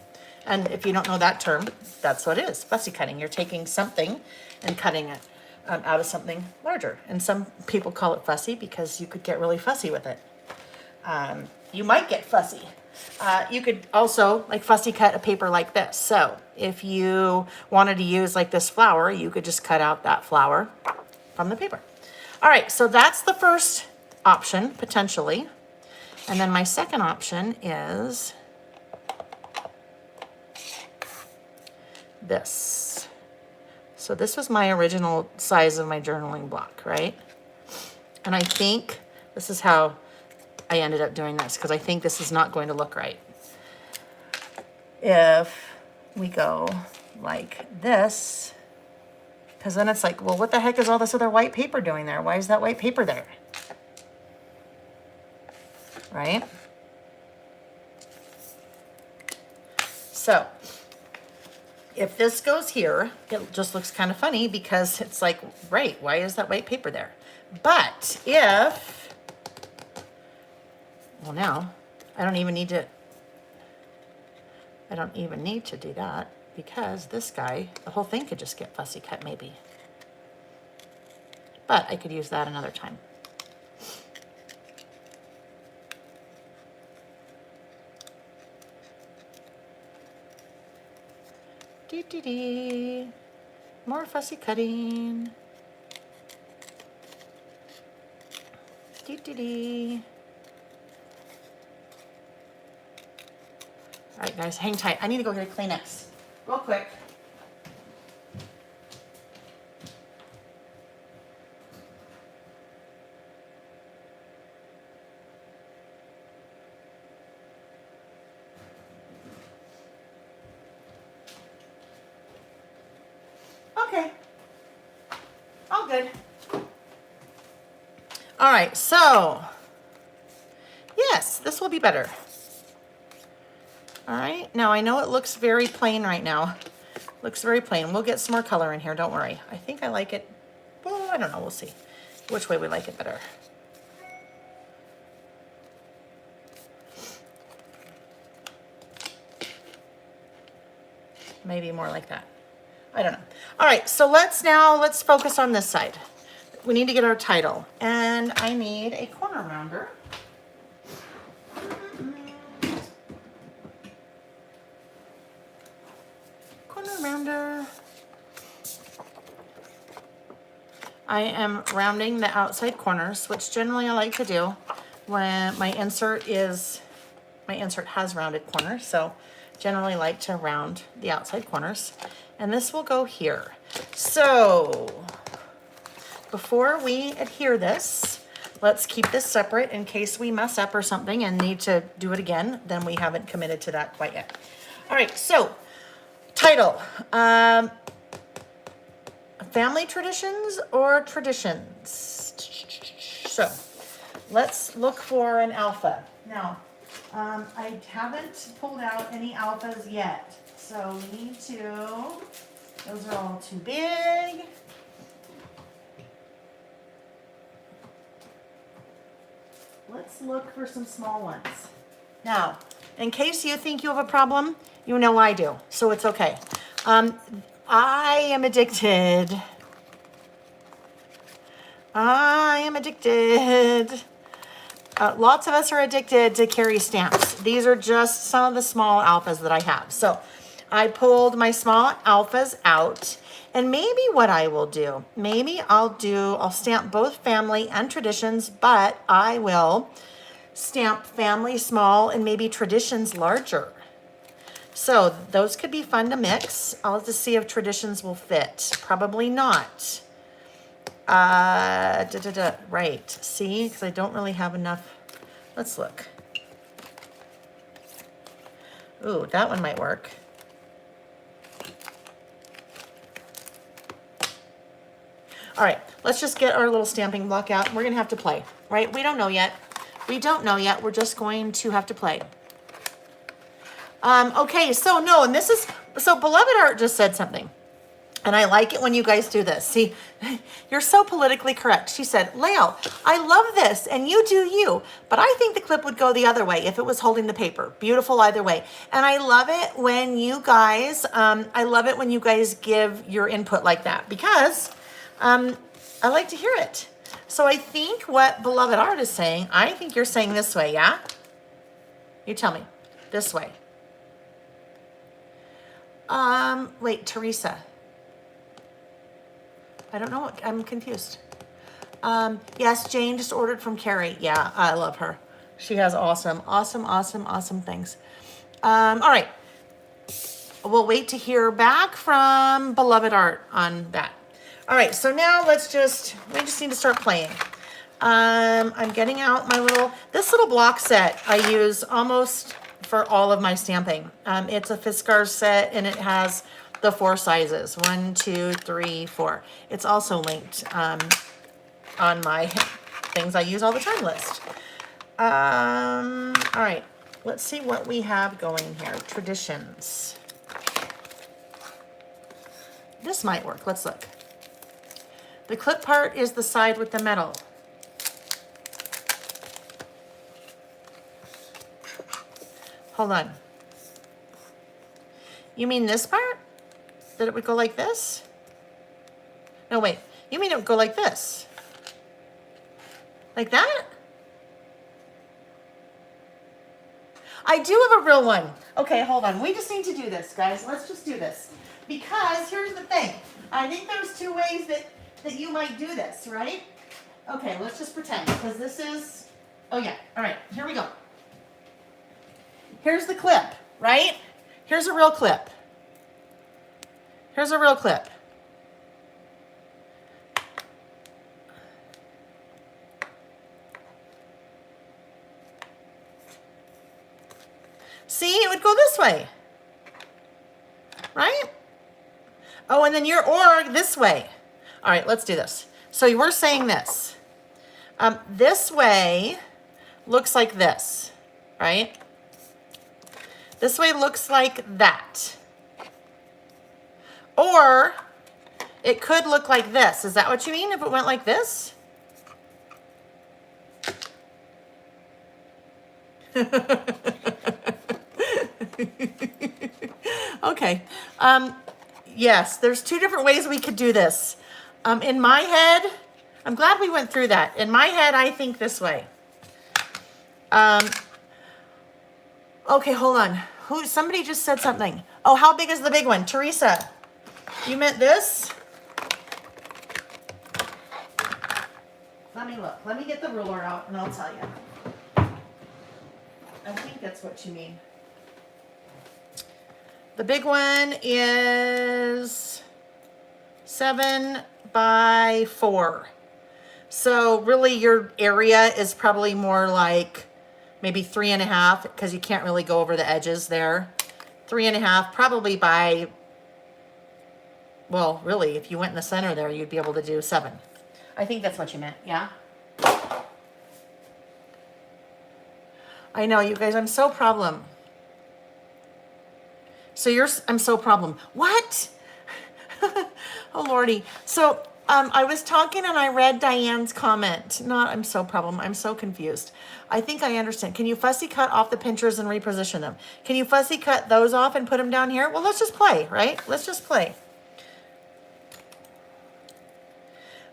And if you don't know that term, that's what it is, fussy cutting. You're taking something and cutting it out of something larger. And some people call it fussy because you could get really fussy with it. You might get fussy. You could also like fussy cut a paper like this. So if you wanted to use like this flower, you could just cut out that flower from the paper. All right, so that's the first option, potentially. And then my second option is this. So this was my original size of my journaling block, right? And I think this is how I ended up doing this, because I think this is not going to look right. If we go like this, because then it's like, well, what the heck is all this other white paper doing there? Why is that white paper there? Right? So if this goes here, it just looks kind of funny because it's like, right, why is that white paper there? But if, well, now I don't even need to do that, because this guy, the whole thing could just get fussy cut maybe. But I could use that another time. More fussy cutting. All right, guys, hang tight. I need to go get a Kleenex real quick. Okay. All good. All right, so yes, this will be better. All right, now I know it looks very plain right now. Looks very plain. We'll get some more color in here, don't worry. I think I like it, well, I don't know, we'll see which way we like it better. Maybe more like that. I don't know. All right, so let's focus on this side. We need to get our title, and I need a corner rounder. Corner rounder. I am rounding the outside corners, which generally I like to do when my insert has rounded corners, so generally like to round the outside corners. And this will go here. So before we adhere this, let's keep this separate in case we mess up or something and need to do it again. Then we haven't committed to that quite yet. All right, so title. Family traditions or traditions? So let's look for an alpha. Now, I haven't pulled out any alphas yet. So we need to, those are all too big. Let's look for some small ones. Now, in case you think you have a problem, you know I do, so it's okay. I am addicted. Lots of us are addicted to carry stamps. These are just some of the small alphas that I have. So I pulled my small alphas out, and maybe what I will do, I'll stamp both family and traditions, but I will stamp family small and maybe traditions larger. So those could be fun to mix. I'll have to see if traditions will fit. Probably not. Right, see, because I don't really have enough. Let's look. Ooh, that one might work. All right, let's just get our little stamping block out. We're gonna have to play, right? We don't know yet. We're just going to have to play. Okay, so no, and so Beloved Art just said something. And I like it when you guys do this. See, you're so politically correct. She said, Lael, I love this, and you do you, but I think the clip would go the other way if it was holding the paper. Beautiful either way. And I love it when you guys, give your input like that, because I like to hear it. So I think what Beloved Art is saying, I think you're saying this way, yeah? You tell me. This way. Wait, Teresa. I don't know what, I'm confused. Yes, Jane just ordered from Carrie. Yeah, I love her. She has awesome things. All right. We'll wait to hear back from Beloved Art on that. All right, so now we just need to start playing. I'm getting out this little block set I use almost for all of my stamping. It's a Fiskars set, and it has the 4 sizes, 1, 2, 3, 4. It's also linked on my things I use all the time list. All right, let's see what we have going here. Traditions. This might work. Let's look. The clip part is the side with the metal. Hold on. You mean this part? That it would go like this? No, wait. You mean it would go like this? Like that? I do have a real one. Okay, hold on. We just need to do this, guys. Let's just do this. Because here's the thing. I think there's 2 ways that you might do this, right? Okay, let's just pretend, because this is, oh yeah, all right, here we go. Here's the clip, right? Here's a real clip. Here's a real clip. See, it would go this way, right? Oh, and then or this way. All right, let's do this. So we're saying this. This way looks like this, right? This way looks like that. Or it could look like this. Is that what you mean if it went like this? Okay. Yes, there's two different ways we could do this. In my head, I'm glad we went through that. In my head, I think this way. Okay, hold on. Somebody just said something. Oh, how big is the big one? Teresa, you meant this? Let me look. Let me get the ruler out and I'll tell you. I think that's what you mean. The big one is 7 by 4. So really your area is probably more like maybe 3.5 because you can't really go over the edges there. 3.5 probably by, well, really, if you went in the center there, you'd be able to do 7. I think that's what you meant, yeah? I know, you guys, I'm so problem. So I'm so problem. What? Oh, Lordy. So I was talking and I read Diane's comment. I'm so problem. I'm so confused. I think I understand. Can you fussy cut off the pinchers and reposition them? Can you fussy cut those off and put them down here? Well, let's just play, right? Let's just play.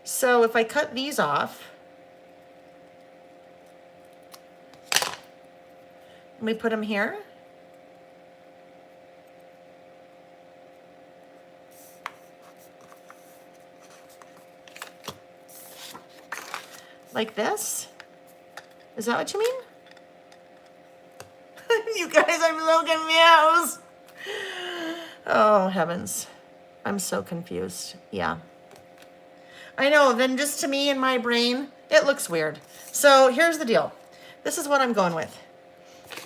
So if I cut these off, let me put them here. Like this? Is that what you mean? You guys, I'm so confused. Oh, heavens. I'm so confused. Yeah. I know, then just to me in my brain, it looks weird. So here's the deal. This is what I'm going with.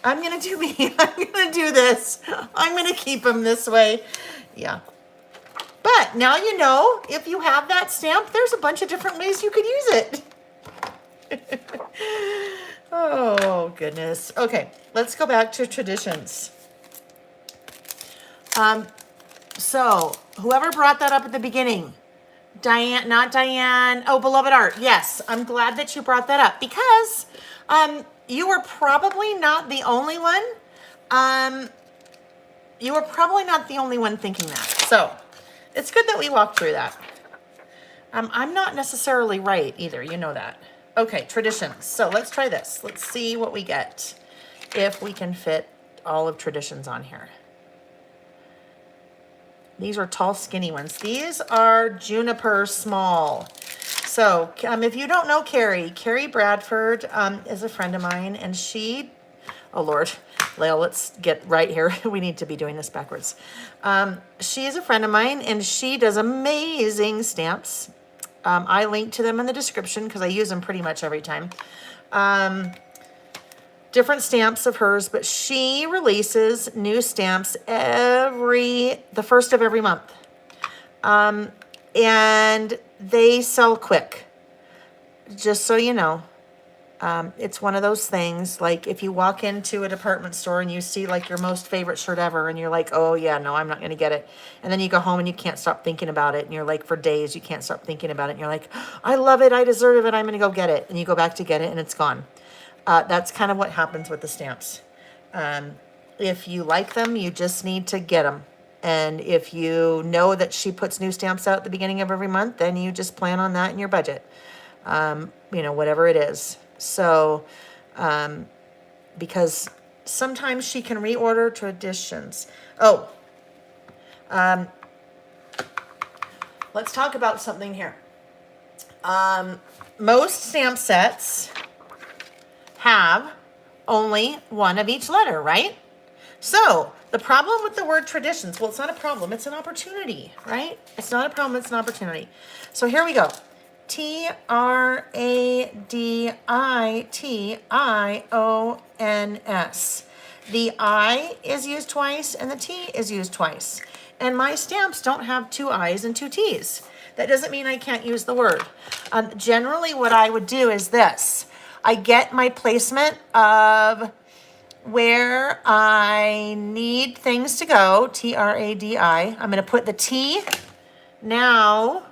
I'm going to do me. I'm going to do this. I'm going to keep them this way. Yeah. But now you know, if you have that stamp, there's a bunch of different ways you could use it. Oh, goodness. Okay, let's go back to traditions. So whoever brought that up at the beginning, Diane, not Diane. Oh, Beloved Art. Yes, I'm glad that you brought that up because you were probably not the only one. You were probably not the only one thinking that. So it's good that we walked through that. I'm not necessarily right either. You know that. Okay, traditions. So let's try this. Let's see what we get if we can fit all of traditions on here. These are tall, skinny ones. These are Juniper Small. So if you don't know Carrie Bradford is a friend of mine, and she, oh Lord, Lael, let's get right here. We need to be doing this backwards. She is a friend of mine, and she does amazing stamps. I link to them in the description because I use them pretty much every time. Different stamps of hers, but she releases new stamps the first of every month. And they sell quick. Just so you know. It's one of those things, like if you walk into a department store and you see like your most favorite shirt ever and you're like, oh yeah, no, I'm not going to get it. And then you go home and you can't stop thinking about it. And you're like, for days, you can't stop thinking about it. And you're like, I love it. I deserve it. I'm going to go get it. And you go back to get it and it's gone. That's kind of what happens with the stamps. If you like them, you just need to get them. And if you know that she puts new stamps out at the beginning of every month, then you just plan on that in your budget. Whatever it is. So, because sometimes she can reorder traditions. Oh, let's talk about something here. most stamp sets have only one of each letter, right? So the problem with the word traditions, well, it's not a problem, it's an opportunity, right? It's not a problem, it's an opportunity. So here we go. Traditions. The I is used twice and the T is used twice. And my stamps don't have two I's and two T's. That doesn't mean I can't use the word. Generally, what I would do is this. I get my placement of where I need things to go, T-R-A-D-I. I'm going to put the T now.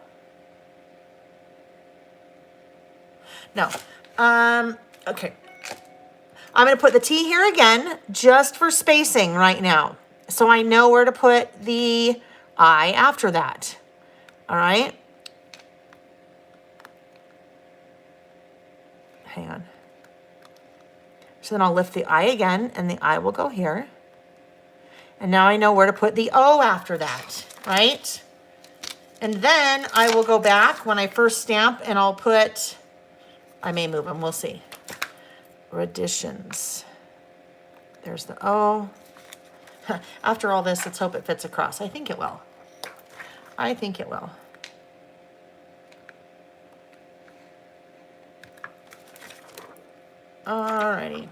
No. Okay. I'm going to put the T here again, just for spacing right now. So I know where to put the I after that. All right. Hang on. So then I'll lift the I again, and the I will go here. And now I know where to put the O after that, right? And then I will go back when I first stamp, and I'll put, I may move them, we'll see. Traditions. There's the O. After all this, let's hope it fits across. I think it will. I think it will. Alrighty.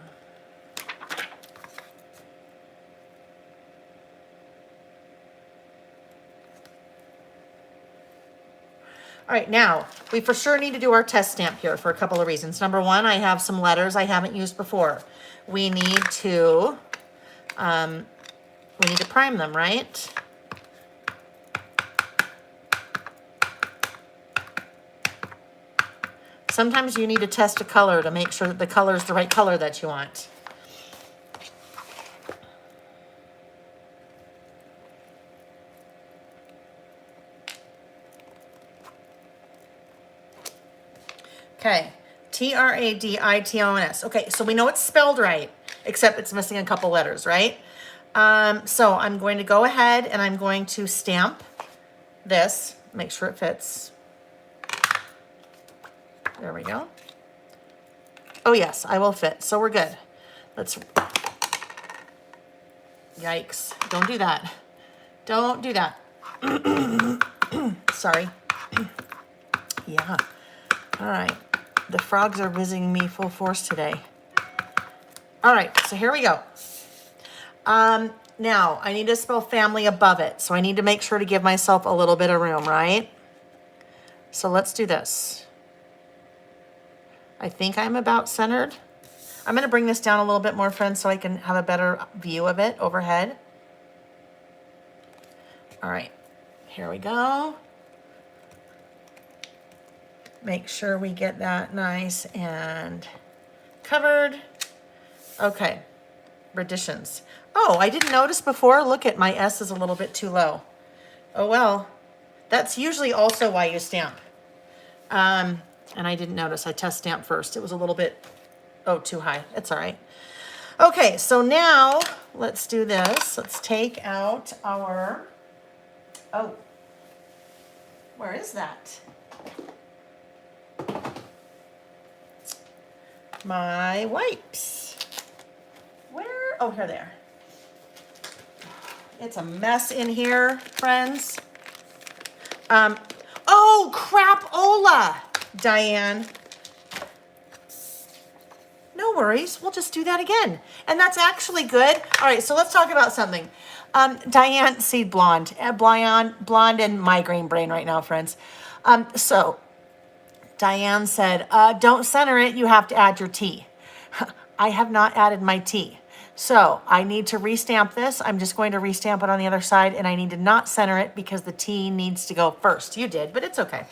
All right, now, we for sure need to do our test stamp here for a couple of reasons. Number one, I have some letters I haven't used before. We need to prime them, right? Sometimes you need to test a color to make sure that the color is the right color that you want. Okay, Traditions. Okay, so we know it's spelled right, except it's missing a couple letters, right? So I'm going to go ahead and I'm going to stamp this, make sure it fits. There we go. Oh yes, I will fit, so we're good. Let's, yikes, don't do that. Don't do that. Sorry. Yeah, all right. The frogs are visiting me full force today. All right, so here we go. Now, I need to spell family above it, so I need to make sure to give myself a little bit of room, right? So let's do this. I think I'm about centered. I'm going to bring this down a little bit more, friends, so I can have a better view of it overhead. All right, here we go. Make sure we get that nice and covered. Okay, traditions. Oh, I didn't notice before. Look at my S is a little bit too low. Oh well, that's usually also why you stamp. And I didn't notice. I test stamp first. It was a little bit, oh, too high. It's all right. Okay, so now let's do this. Let's take out our, oh, where is that? My wipes. Where? Oh, here they are. It's a mess in here, friends. Oh, crapola, Diane. No worries, we'll just do that again. And that's actually good. All right, so let's talk about something. Diane, seed blonde and migraine brain right now, friends. So Diane said, don't center it, you have to add your T. I have not added my T. So I need to restamp this. I'm just going to restamp it on the other side, and I need to not center it because the T needs to go first. You did, but it's okay.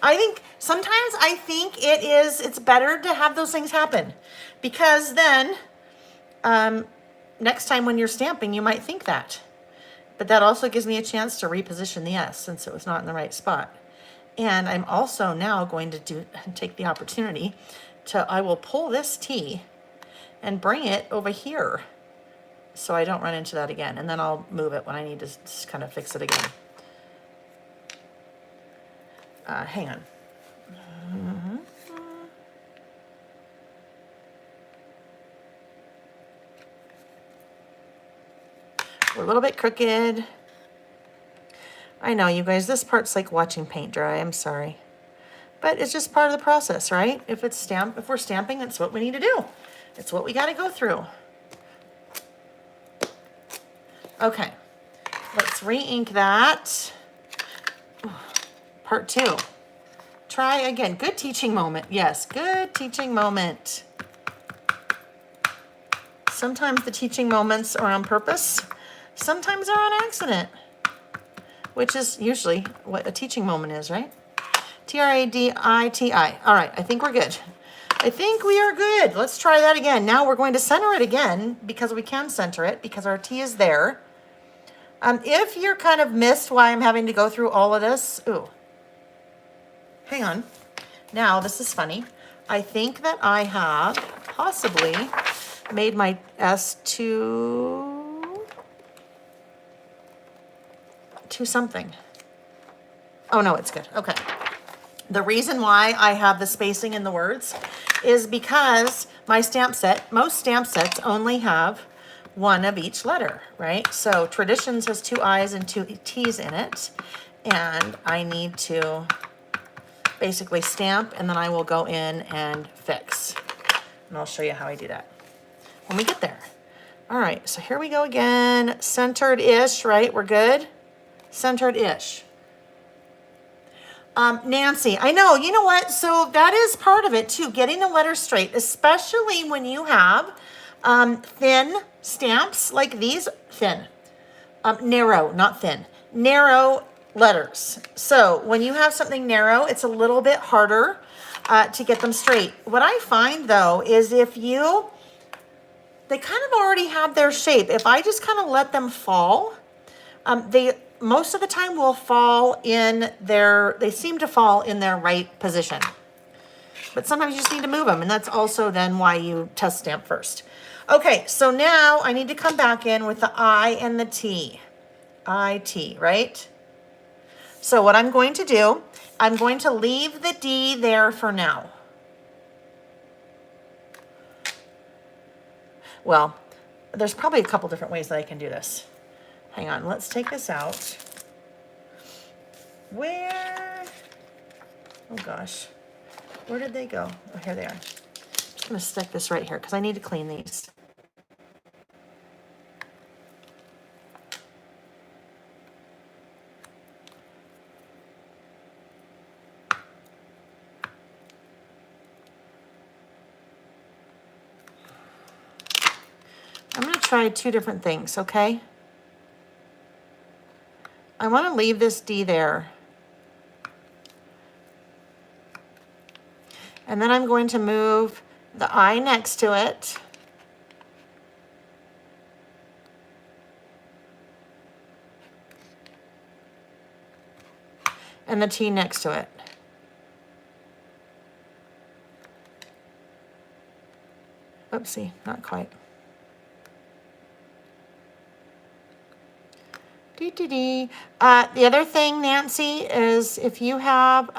I think sometimes it's better to have those things happen, because then next time when you're stamping, you might think that. But that also gives me a chance to reposition the S since it was not in the right spot. And I'm also now going to take the opportunity I will pull this T and bring it over here so I don't run into that again. And then I'll move it when I need to just kind of fix it again. Hang on. little bit crooked. I know, you guys, this part's like watching paint dry. I'm sorry. But it's just part of the process, right? If we're stamping, that's what we need to do. It's what we got to go through. Okay, let's re-ink that. Part 2. Try again. Good teaching moment. Yes, good teaching moment. Sometimes the teaching moments are on purpose. Sometimes they're on accident, which is usually what a teaching moment is, right? T-R-A-D-I-T-I. All right, I think we're good. I think we are good. Let's try that again. Now we're going to center it again because we can center it because our T is there. If you're kind of missed why I'm having to go through all of this, ooh, hang on. Now, this is funny. I think that I have possibly made my S to something. Oh, no, it's good. Okay. The reason why I have the spacing in the words is because my stamp set, most stamp sets only have one of each letter, right? So Traditions has 2 I's and 2 T's in it. And I need to basically stamp, and then I will go in and fix. And I'll show you how I do that when we get there. All right, so here we go again. Centered-ish, right? We're good? Centered-ish. Nancy, I know, you know what? So that is part of it too, getting the letters straight, especially when you have thin stamps like these, thin, narrow, not thin, narrow letters. So when you have something narrow, it's a little bit harder to get them straight. What I find though is they kind of already have their shape. If I just kind of let them fall, they most of the time will fall in they seem to fall in their right position. But sometimes you just need to move them, and that's also then why you test stamp first. Okay, so now I need to come back in with the I and the T. I-T, right? So what I'm going to do, I'm going to leave the D there for now. Well, there's probably a couple different ways that I can do this. Hang on, let's take this out. Where? Oh gosh, where did they go? Oh, here they are. I'm just gonna stick this right here because I need to clean these. I'm gonna try 2 different things, okay? I want to leave this D there. And then I'm going to move the I next to it. And the T next to it. Oopsie, not quite. The other thing, Nancy, is if you have,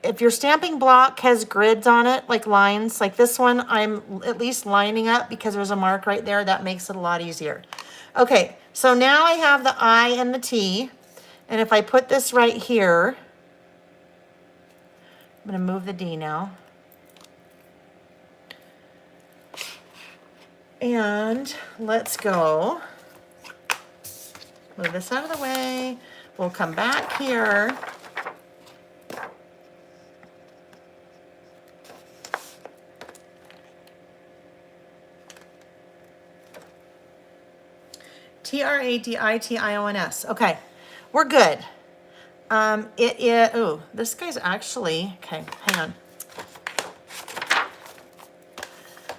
if your stamping block has grids on it, like lines, like this one, I'm at least lining up because there's a mark right there. That makes it a lot easier. Okay, so now I have the I and the T. And if I put this right here, I'm going to move the D now. And let's go. Move this out of the way. We'll come back here. Traditions. Okay, we're good. Oh, this guy's actually, okay, hang on.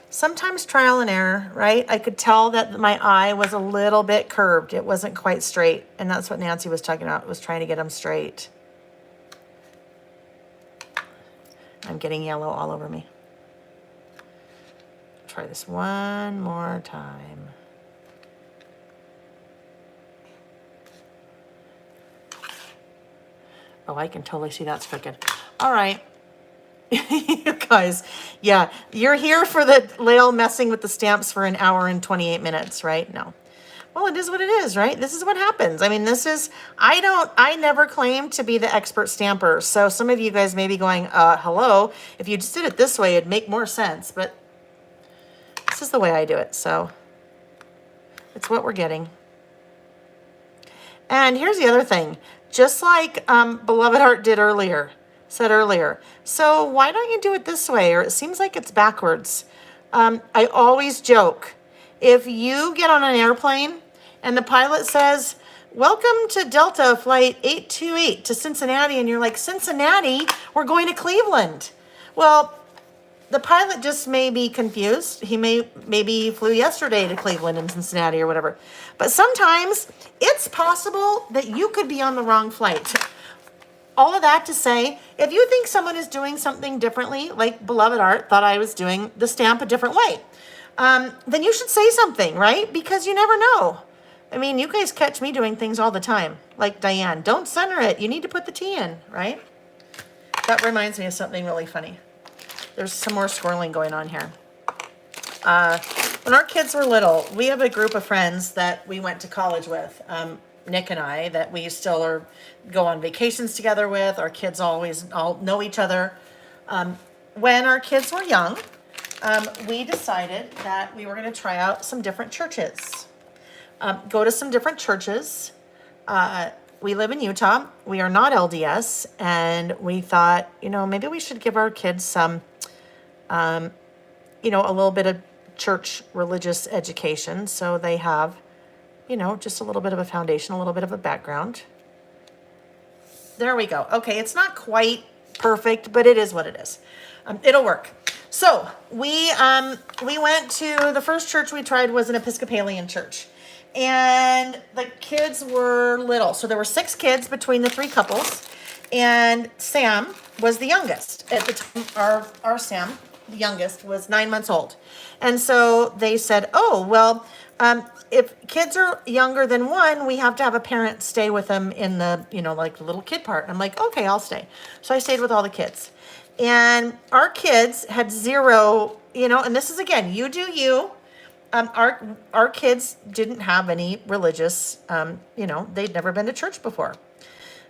Sometimes trial and error, right? I could tell that my eye was a little bit curved. It wasn't quite straight. And that's what Nancy was talking about, was trying to get them straight. I'm getting yellow all over me. Try this one more time. Oh, I can totally see that's crooked. All right. You guys, yeah, you're here for the Lael messing with the stamps for an hour and 28 minutes, right? No. Well, it is what it is, right? This is what happens. I mean, I never claimed to be the expert stamper. So some of you guys may be going, hello, if you just did it this way, it'd make more sense. But this is the way I do it. So it's what we're getting. And here's the other thing, just like Beloved Art said earlier. So why don't you do it this way? Or it seems like it's backwards. I always joke, if you get on an airplane and the pilot says, welcome to Delta Flight 828 to Cincinnati, and you're like, Cincinnati? We're going to Cleveland. Well, the pilot just may be confused. He maybe flew yesterday to Cleveland and Cincinnati or whatever. But sometimes it's possible that you could be on the wrong flight. All of that to say, if you think someone is doing something differently, like Beloved Art thought I was doing the stamp a different way, then you should say something, right? Because you never know. I mean, you guys catch me doing things all the time. Like Diane, don't center it. You need to put the T in, right? That reminds me of something really funny. There's some more scrolling going on here. When our kids were little, we have a group of friends that we went to college with, Nick and I, that we still go on vacations together with. Our kids all know each other. When our kids were young, we decided that we were going to try out some different churches. Go to some different churches. We live in Utah. We are not LDS. And we thought, maybe we should give our kids some, a little bit of church religious education. So they have, just a little bit of a foundation, a little bit of a background. There we go. Okay, it's not quite perfect, but it is what it is. It'll work. So we went to, the first church we tried was an Episcopalian church. And the kids were little. So there were 6 kids between the 3 couples. And Sam was the youngest. At the time, our Sam, the youngest, was 9 months old. And so they said, if kids are younger than 1, we have to have a parent stay with them in the, like the little kid part. And I'm like, okay, I'll stay. So I stayed with all the kids. And our kids had 0, and this is, again, you do you. Our kids didn't have any religious, they'd never been to church before.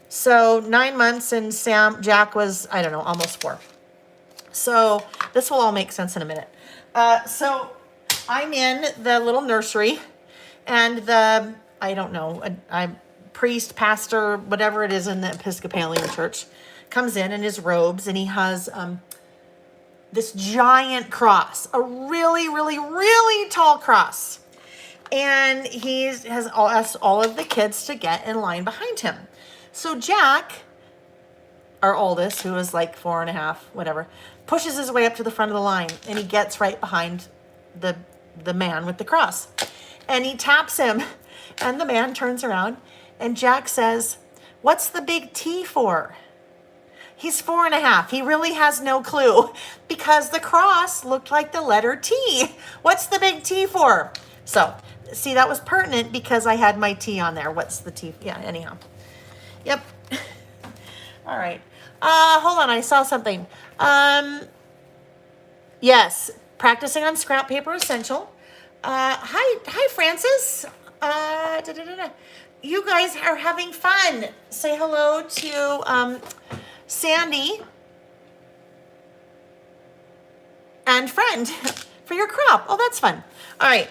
So 9 months, and Jack was, I don't know, almost 4. So this will all make sense in a minute. So I'm in the little nursery, and the, I don't know, a priest, pastor, whatever it is in the Episcopalian church, comes in his robes, and he has this giant cross, a really, really, really tall cross. And he has asked all of the kids to get in line behind him. So Jack, our oldest, who is like 4.5, whatever, pushes his way up to the front of the line, and he gets right behind the man with the cross. And he taps him, and the man turns around, and Jack says, "What's the big T for?" He's 4.5. He really has no clue, because the cross looked like the letter T. What's the big T for? So, see, that was pertinent because I had my T on there. What's the T? Yeah, anyhow. Yep. All right. Hold on. I saw something. Yes. Practicing on scrap paper essential. Hi, Francis. You guys are having fun. Say hello to Sandy and Friend for your crop. Oh, that's fun. All right.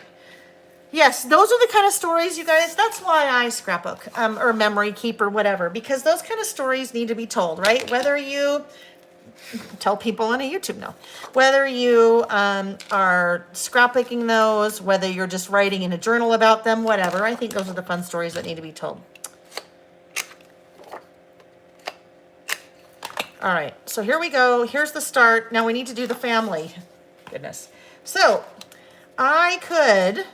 Yes, those are the kind of stories, you guys. That's why I scrapbook or memory keep or whatever, because those kind of stories need to be told, right? Whether you tell people on a YouTube now, whether you are scrapbooking those, whether you're just writing in a journal about them, whatever. I think those are the fun stories that need to be told. All right, so here we go. Here's the start. Now we need to do the family. Goodness. So I could,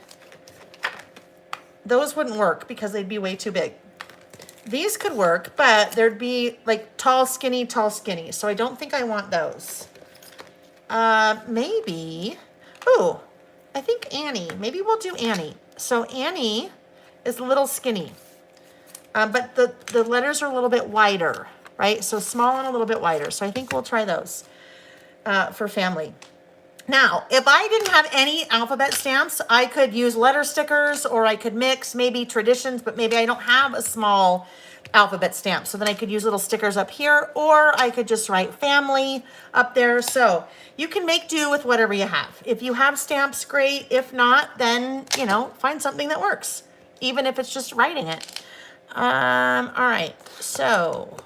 those wouldn't work because they'd be way too big. These could work, but there'd be like tall, skinny, tall, skinny. So I don't think I want those. Maybe, oh, I think Annie. Maybe we'll do Annie. So Annie is a little skinny, but the letters are a little bit wider, right? So small and a little bit wider. So I think we'll try those for family. Now, if I didn't have any alphabet stamps, I could use letter stickers, or I could mix maybe traditions, but maybe I don't have a small alphabet stamp. So then I could use little stickers up here, or I could just write family up there. So you can make do with whatever you have. If you have stamps, great. If not, then, you know, find something that works, even if it's just writing it. All right, so,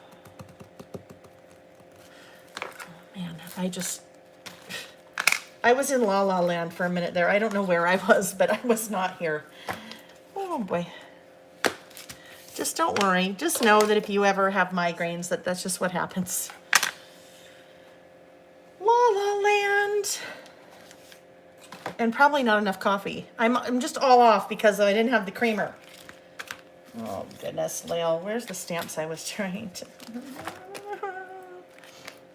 man, I was in La La Land for a minute there. I don't know where I was, but I was not here. Oh boy. Just don't worry. Just know that if you ever have migraines, that's just what happens. La La Land. And probably not enough coffee. I'm just all off because I didn't have the creamer. Oh goodness, Lael, where's the stamps I was trying to...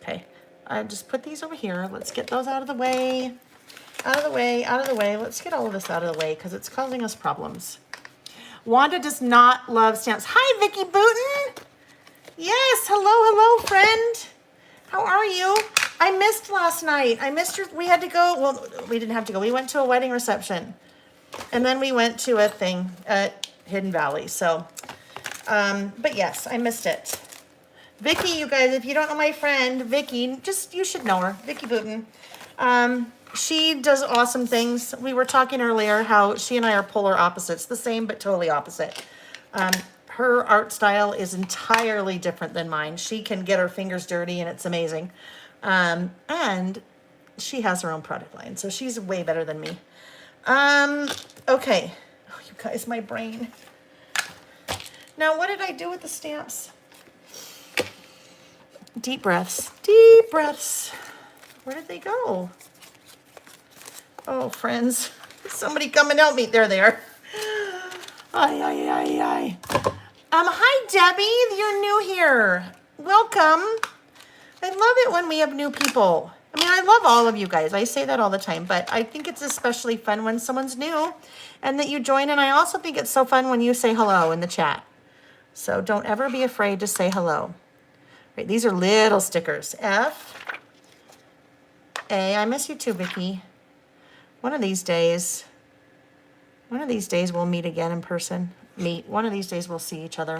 Okay, I just put these over here. Let's get those out of the way. Out of the way, out of the way. Let's get all of this out of the way because it's causing us problems. Wanda does not love stamps. Hi, Vicki Booten. Yes, hello, friend. How are you? I missed last night. I missed your, we had to go, well, we didn't have to go. We went to a wedding reception. And then we went to a thing at Hidden Valley. So, but yes, I missed it. Vicki, you guys, if you don't know my friend, Vicki, just, you should know her, Vicki Booten. She does awesome things. We were talking earlier how she and I are polar opposites, the same but totally opposite. Her art style is entirely different than mine. She can get her fingers dirty and it's amazing. And she has her own product line, so she's way better than me. Okay. Oh, you guys, my brain. Now, what did I do with the stamps? Deep breaths. Deep breaths. Where did they go? Oh, friends. Somebody come and help me. There they are. Hi, Debbie. You're new here. Welcome. I love it when we have new people. I mean, I love all of you guys. I say that all the time, but I think it's especially fun when someone's new and that you join. And I also think it's so fun when you say hello in the chat. So don't ever be afraid to say hello. Right, these are little stickers. F, A. I miss you too, Vicki. One of these days we'll meet again in person. One of these days we'll see each other.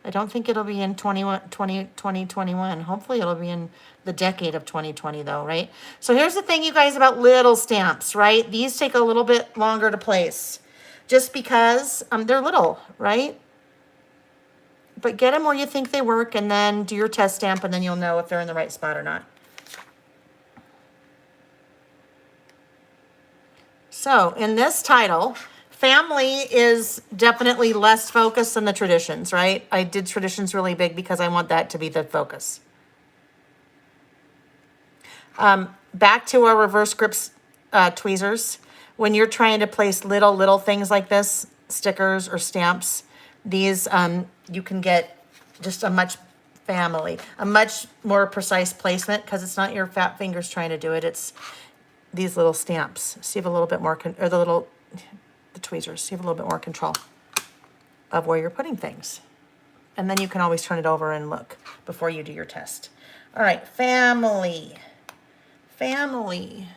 I don't think it'll be in 2021. Hopefully it'll be in the decade of 2020 though, right? So here's the thing, you guys, about little stamps, right? These take a little bit longer to place just because they're little, right? But get them where you think they work and then do your test stamp and then you'll know if they're in the right spot or not. So in this title, family is definitely less focused than the traditions, right? I did traditions really big because I want that to be the focus. Back to our reverse grips tweezers. When you're trying to place little things like this, stickers or stamps, these you can get just a much more precise placement because it's not your fat fingers trying to do it. It's these little stamps. So you have a little bit more, the tweezers, so you have a little bit more control of where you're putting things. And then you can always turn it over and look before you do your test. All right, family. Family.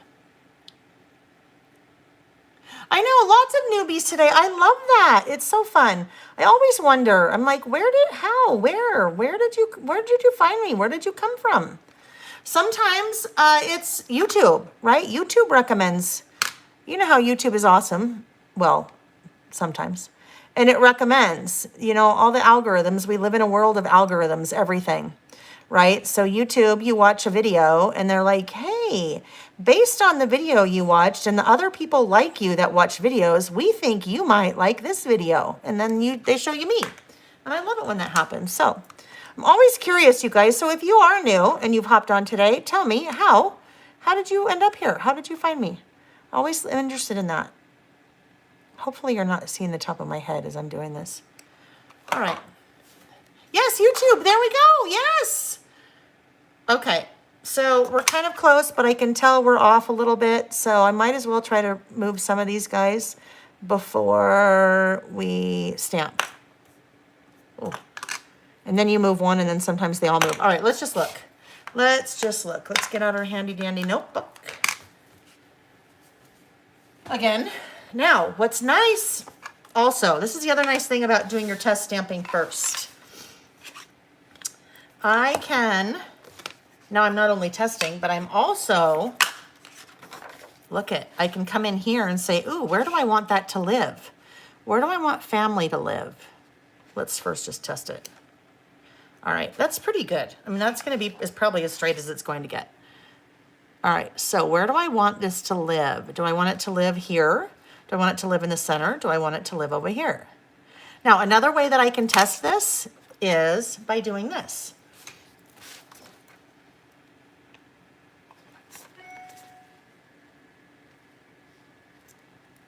I know, lots of newbies today. I love that. It's so fun. I always wonder, I'm like, where did you find me? Where did you come from? Sometimes it's YouTube, right? YouTube recommends, you know how YouTube is awesome. Well, sometimes. And it recommends, you know, all the algorithms. We live in a world of algorithms, everything, right? So YouTube, you watch a video and they're like, hey, based on the video you watched and the other people like you that watch videos, we think you might like this video. And then they show you me. And I love it when that happens. So I'm always curious, you guys. So if you are new and you've hopped on today, tell me how did you end up here? How did you find me? Always interested in that. Hopefully you're not seeing the top of my head as I'm doing this. All right. Yes, YouTube. There we go. Yes. Okay. So we're kind of close, but I can tell we're off a little bit. So I might as well try to move some of these guys before we stamp. Oh. And then you move one and then sometimes they all move. All right, let's just look. Let's just look. Let's get out our handy dandy notebook. Again, now what's nice also, this is the other nice thing about doing your test stamping first. I can, now I'm not only testing, but I'm also, look it, I can come in here and say, ooh, where do I want that to live? Where do I want family to live? Let's first just test it. All right, that's pretty good. I mean, that's gonna be, is probably as straight as it's going to get. All right, so where do I want this to live? Do I want it to live here? Do I want it to live in the center? Do I want it to live over here? Now, another way that I can test this is by doing this.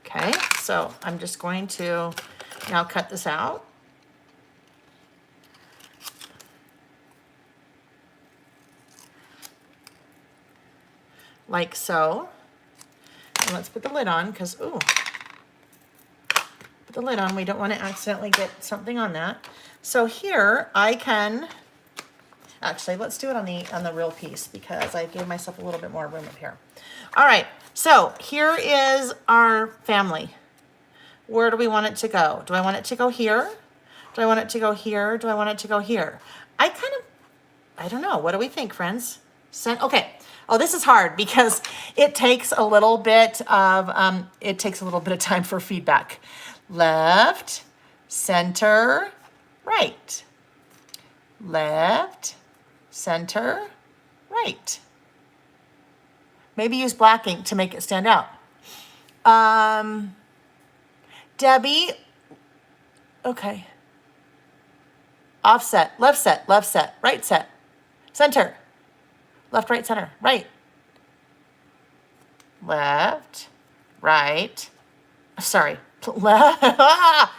Okay, so I'm just going to now cut this out. Like so. And let's put the lid on because, ooh, put the lid on. We don't want to accidentally get something on that. So here I can, actually, let's do it on the real piece because I gave myself a little bit more room up here. All right, so here is our family. Where do we want it to go? Do I want it to go here? Do I want it to go here? Do I want it to go here? I don't know. What do we think, friends? Okay. Oh, this is hard because it takes a little bit of time for feedback. Left, center, right. Left, center, right. Maybe use black ink to make it stand out. Debbie, okay. Offset, left set, right set, center. Left, right, center, right. Left, right. Sorry, left.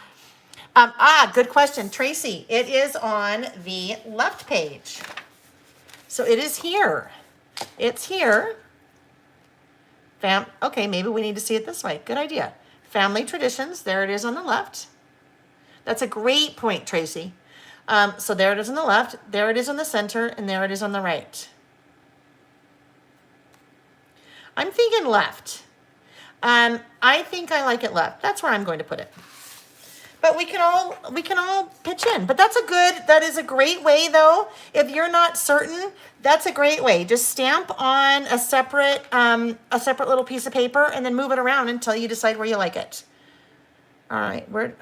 Good question, Tracy. It is on the left page. So it is here. It's here. Okay, maybe we need to see it this way. Good idea. Family traditions, there it is on the left. That's a great point, Tracy. So there it is on the left, there it is on the center, and there it is on the right. I'm thinking left. I think I like it left. That's where I'm going to put it. But we can all pitch in. But that is a great way though. If you're not certain, that's a great way. Just stamp on a separate little piece of paper and then move it around until you decide where you like it. All right, golly.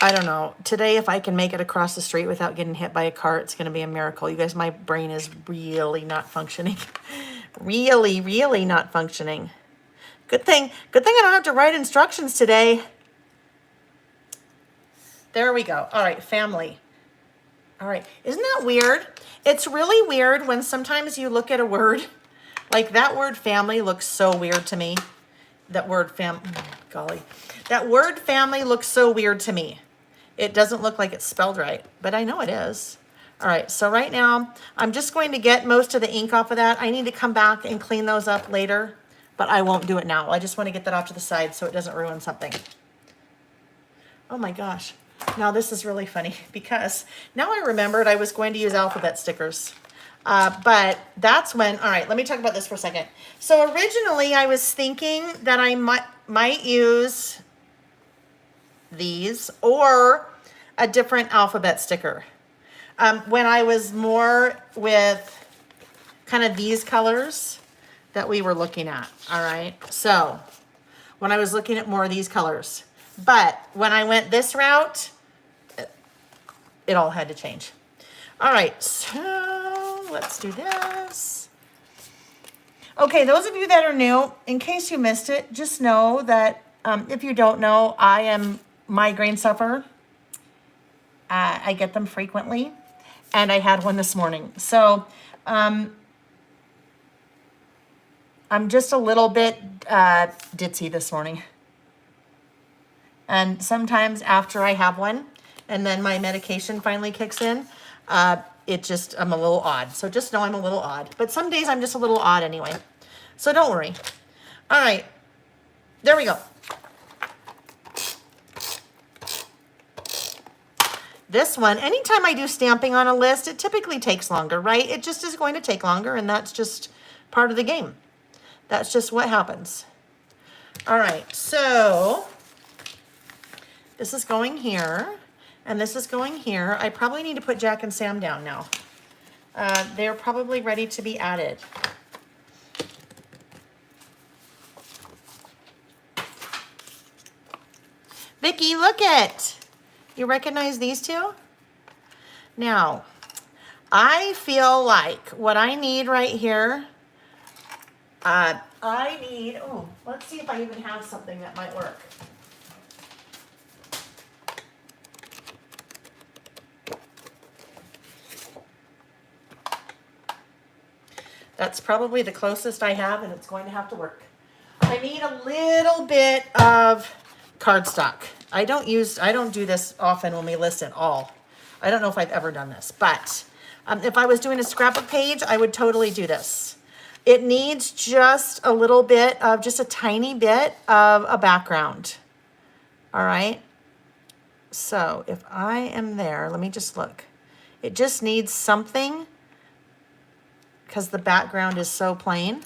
I don't know. Today, if I can make it across the street without getting hit by a car, it's going to be a miracle. You guys, my brain is really not functioning. Really, really not functioning. Good thing I don't have to write instructions today. There we go. All right, family. All right. Isn't that weird? It's really weird when sometimes you look at a word, like that word family looks so weird to me. That word golly. That word family looks so weird to me. It doesn't look like it's spelled right, but I know it is. All right, so right now, I'm just going to get most of the ink off of that. I need to come back and clean those up later, but I won't do it now. I just want to get that off to the side so it doesn't ruin something. Oh my gosh. Now this is really funny because now I remembered I was going to use alphabet stickers. But that's when, all right, let me talk about this for a second. So originally I was thinking that I might use these or a different alphabet sticker. When I was more with kind of these colors that we were looking at, all right? So when I was looking at more of these colors, but when I went this route, it all had to change. All right, so let's do this. Okay, those of you that are new, in case you missed it, just know that if you don't know, I am migraine sufferer. I get them frequently, and I had one this morning. So I'm just a little bit ditzy this morning. And sometimes after I have one, and then my medication finally kicks in, I'm a little odd. So just know I'm a little odd. But some days I'm just a little odd anyway. So don't worry. All right, there we go. This one, anytime I do stamping on a list, it typically takes longer, right? It just is going to take longer, and that's just part of the game. That's just what happens. All right, so this is going here, and this is going here. I probably need to put Jack and Sam down now. They're probably ready to be added. Vicky, look it. You recognize these two? Now, I feel like what I need right here, oh, let's see if I even have something that might work. That's probably the closest I have, and it's going to have to work. I need a little bit of cardstock. I don't do this often when we list at all. I don't know if I've ever done this, but if I was doing a scrapbook page, I would totally do this. It needs just a little bit of, just a tiny bit of a background. All right. So if I am there, let me just look. It just needs something because the background is so plain.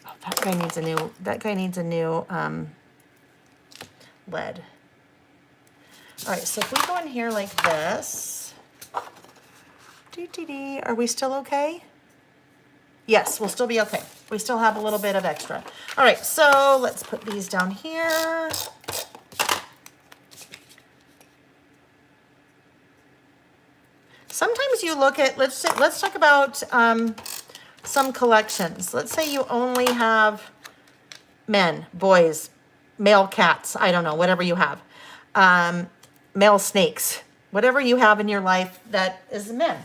Oh, that guy needs a new lead. All right, so if we go in here like this, are we still okay? Yes, we'll still be okay. We still have a little bit of extra. All right, so let's put these down here. Sometimes you look at, let's talk about some collections. Let's say you only have men, boys, male cats, I don't know, whatever you have. Male snakes, whatever you have in your life that is men.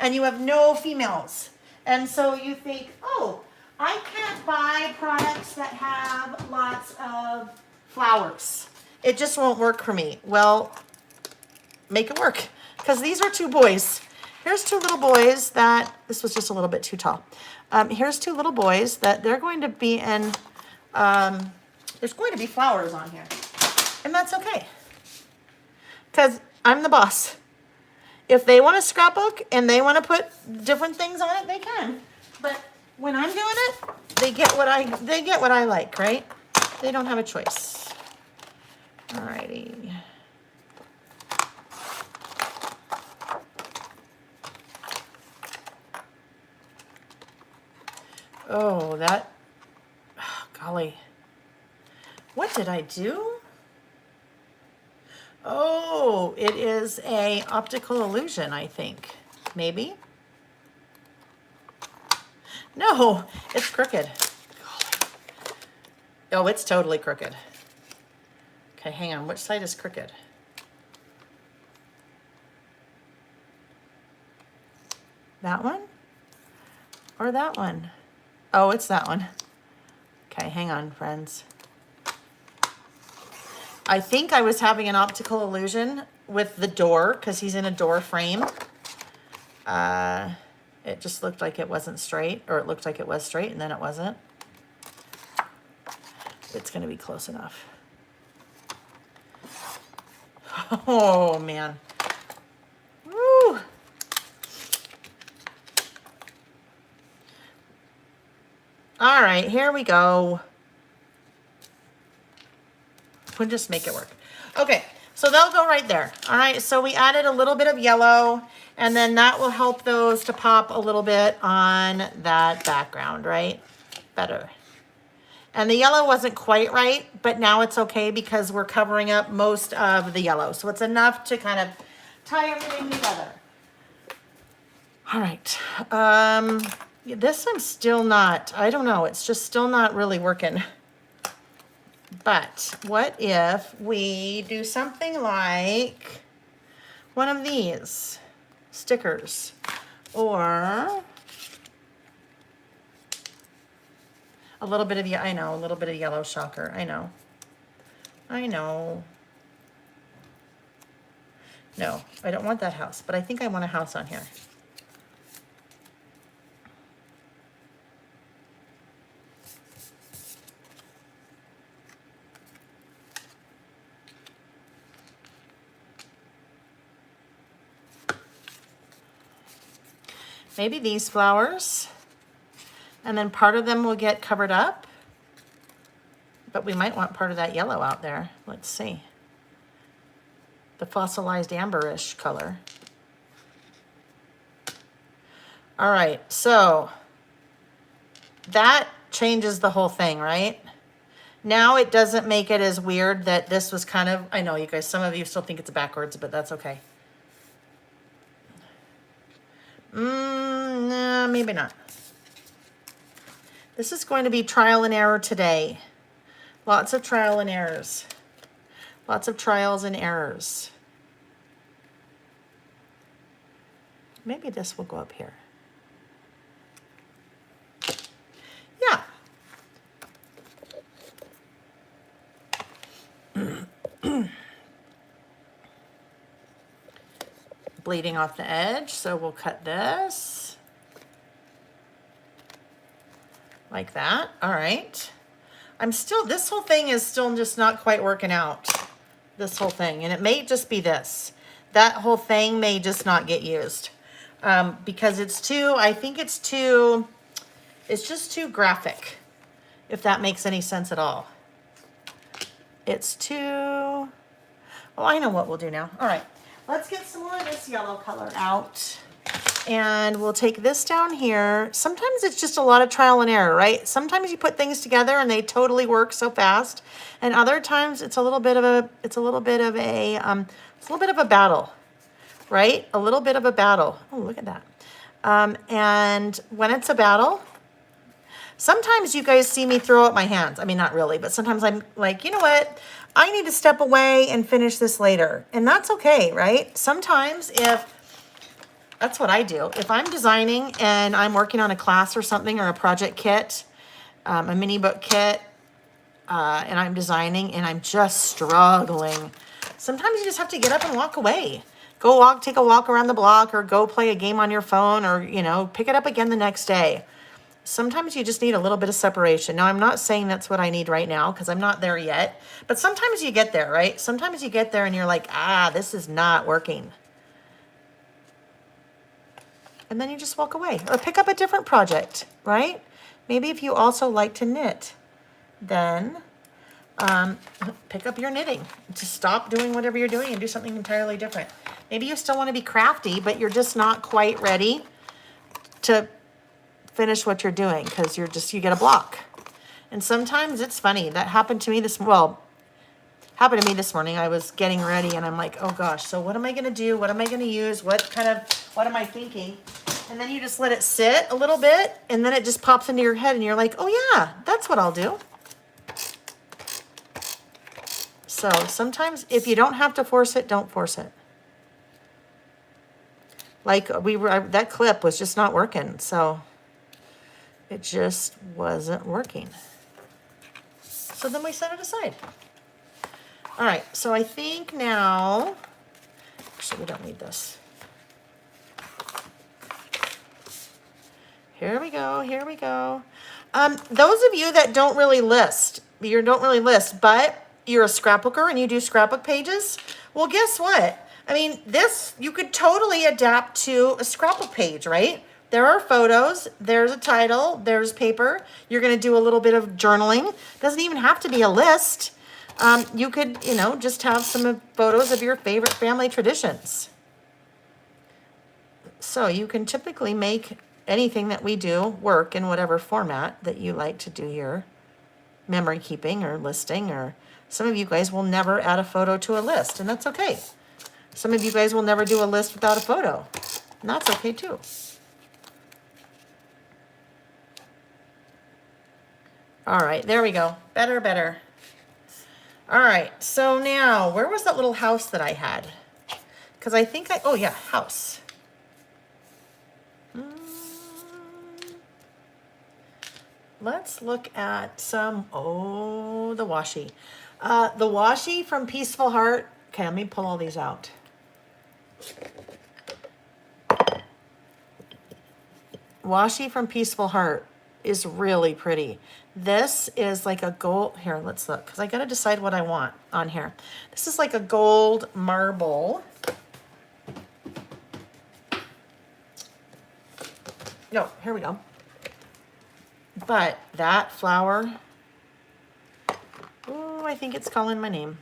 And you have no females. And so you think, oh, I can't buy products that have lots of flowers. It just won't work for me. Well, make it work. Because these are two boys. Here's two little boys that, this was just a little bit too tall. Here's two little boys that they're going to be in, there's going to be flowers on here. And that's okay. Because I'm the boss. If they want a scrapbook and they want to put different things on it, they can. But when I'm doing it, they get what I like, right? They don't have a choice. Alrighty. Oh, golly. What did I do? Oh, it is a optical illusion, I think. Maybe? No, it's crooked. Golly. Oh, it's totally crooked. Okay, hang on. Which side is crooked? That one? Or that one? Oh, it's that one. Okay, hang on, friends. I think I was having an optical illusion with the door because he's in a door frame. It just looked like it wasn't straight, or it looked like it was straight and then it wasn't. It's going to be close enough. Oh, man. Woo. All right, here we go. We'll just make it work. Okay, so they'll go right there. All right, so we added a little bit of yellow, and then that will help those to pop a little bit on that background, right? Better. And the yellow wasn't quite right, but now it's okay because we're covering up most of the yellow. So it's enough to kind of tie everything together. All right. This I'm still not, I don't know, it's just still not really working. But what if we do something like one of these stickers, or a little bit of, I know, a little bit of yellow shocker. I know. No, I don't want that house, but I think I want a house on here. maybe these flowers, and then part of them will get covered up, but we might want part of that yellow out there. Let's see. The fossilized amberish color. All right, so that changes the whole thing, right? Now it doesn't make it as weird that this was kind of, I know you guys, some of you still think it's backwards, but that's okay. Nah, maybe not. This is going to be trial and error today. Lots of trial and errors. Lots of trials and errors. Maybe this will go up here. Yeah. Bleeding off the edge, so we'll cut this. Like that. All right. This whole thing is still just not quite working out. This whole thing. And it may just be this. That whole thing may just not get used. Because it's just too graphic. If that makes any sense at all. It's too, oh, I know what we'll do now. All right. Let's get some more of this yellow color out. And we'll take this down here. Sometimes it's just a lot of trial and error, right? Sometimes you put things together and they totally work so fast. And other times it's a little bit of a battle, right? A little bit of a battle. Oh, look at that. And when it's a battle, sometimes you guys see me throw up my hands. I mean, not really, but sometimes I'm like, you know what? I need to step away and finish this later. And that's okay, right? Sometimes that's what I do. If I'm designing and I'm working on a class or something or a project kit, a mini book kit, and I'm designing and I'm just struggling, sometimes you just have to get up and walk away. Take a walk around the block or go play a game on your phone or, pick it up again the next day. Sometimes you just need a little bit of separation. Now, I'm not saying that's what I need right now because I'm not there yet. But sometimes you get there, right? Sometimes you get there and you're like, this is not working. And then you just walk away or pick up a different project, right? Maybe if you also like to knit, then pick up your knitting. Just stop doing whatever you're doing and do something entirely different. Maybe you still want to be crafty, but you're just not quite ready to finish what you're doing because you get a block. And sometimes it's funny. That happened to me this morning. I was getting ready and I'm like, oh gosh, so what am I going to do? What am I going to use? What am I thinking? And then you just let it sit a little bit and then it just pops into your head and you're like, oh yeah, that's what I'll do. So sometimes if you don't have to force it, don't force it. Like that clip was just not working. So it just wasn't working. So then we set it aside. All right, so I think now, actually we don't need this. Here we go. Those of you that don't really list, but you're a scrapbooker and you do scrapbook pages, well, guess what? I mean, this, you could totally adapt to a scrapbook page, right? There are photos, there's a title, there's paper. You're going to do a little bit of journaling. Doesn't even have to be a list. You could, just have some photos of your favorite family traditions. So you can typically make anything that we do work in whatever format that you like to do your memory keeping or listing, or some of you guys will never add a photo to a list, and that's okay. Some of you guys will never do a list without a photo, and that's okay too. All right, there we go. Better. All right, so now, where was that little house that I had? Because I think oh yeah, house. Let's look at some, the washi. The washi from Peaceful Heart. Okay, let me pull all these out. Washi from Peaceful Heart is really pretty. This is like a gold, here, let's look, because I got to decide what I want on here. This is like a gold marble. No, here we go. But that flower, oh, I think it's calling my name.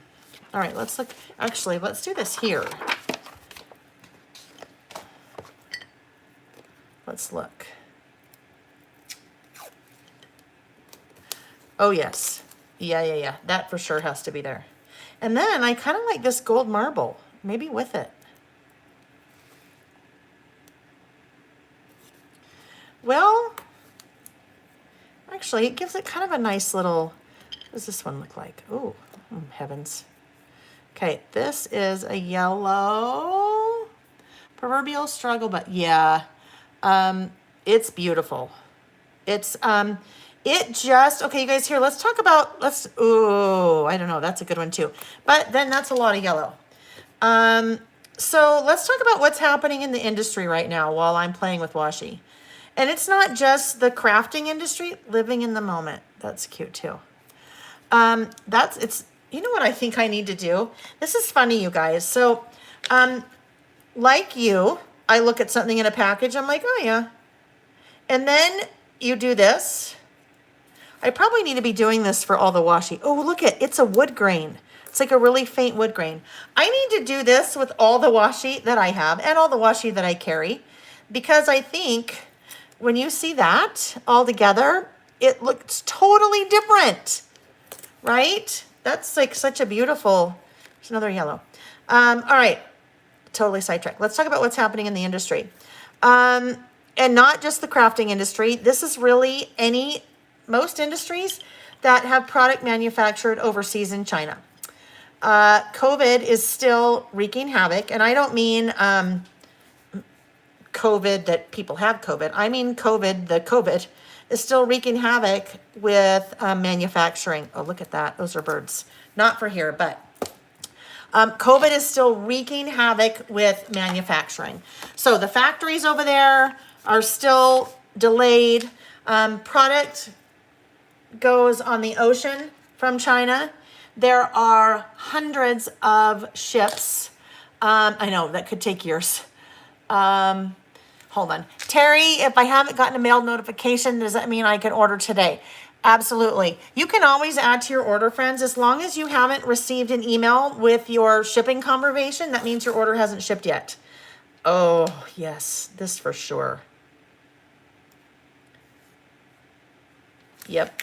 All right, let's look. Actually, let's do this here. Let's look. Oh, yes. Yeah. That for sure has to be there. And then I kind of like this gold marble, maybe with it. Well, actually, it gives it kind of a nice little, what does this one look like? Oh, heavens. Okay, this is a yellow proverbial struggle, but yeah, it's beautiful. It's, it just, okay, you guys here, let's talk about, I don't know, that's a good one too. But then that's a lot of yellow. So let's talk about what's happening in the industry right now while I'm playing with washi. And it's not just the crafting industry, living in the moment. That's cute too. You know what I think I need to do? This is funny, you guys. So, like you, I look at something in a package, I'm like, oh yeah. And then you do this. I probably need to be doing this for all the washi. Oh, look it's a wood grain. It's like a really faint wood grain. I need to do this with all the washi that I have and all the washi that I carry, because I think when you see that all together, it looks totally different, right? That's like such a beautiful, there's another yellow. All right, totally sidetracked. Let's talk about what's happening in the industry. And not just the crafting industry. This is really most industries that have product manufactured overseas in China. COVID is still wreaking havoc, and I don't mean COVID that people have COVID. I mean COVID, the COVID is still wreaking havoc with manufacturing. Oh, look at that. Those are birds. Not for here, but COVID is still wreaking havoc with manufacturing. So the factories over there are still delayed. Product goes on the ocean from China. There are hundreds of ships. I know that could take years. Hold on. Terry, if I haven't gotten a mail notification, does that mean I can order today? Absolutely. You can always add to your order, friends, as long as you haven't received an email with your shipping confirmation. That means your order hasn't shipped yet. Oh, yes, this for sure. Yep.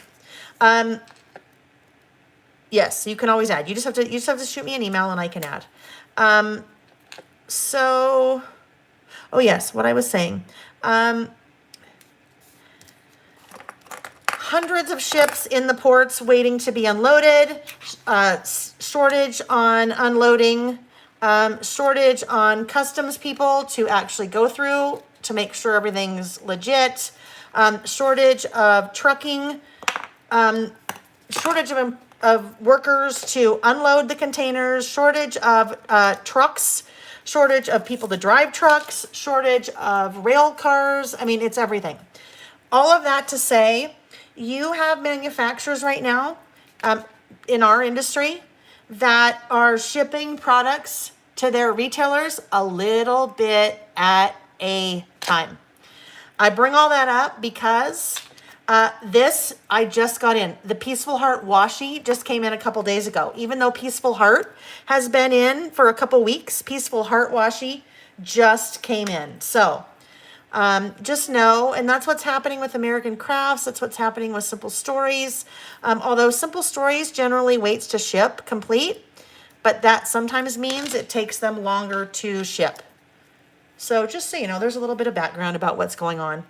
Yes, you can always add. You just have to shoot me an email and I can add. Oh yes, what I was saying. Hundreds of ships in the ports waiting to be unloaded. Shortage on unloading. Shortage on customs people to actually go through to make sure everything's legit. Shortage of trucking. Shortage of workers to unload the containers. Shortage of trucks. Shortage of people to drive trucks. Shortage of rail cars. I mean, it's everything. All of that to say, you have manufacturers right now in our industry that are shipping products to their retailers a little bit at a time. I bring all that up because this I just got in. The Peaceful Heart washi just came in a couple days ago. Even though Peaceful Heart has been in for a couple weeks, Peaceful Heart washi just came in. So just know, and that's what's happening with American Crafts. That's what's happening with Simple Stories. Although Simple Stories generally waits to ship complete, but that sometimes means it takes them longer to ship. So just so you know, there's a little bit of background about what's going on.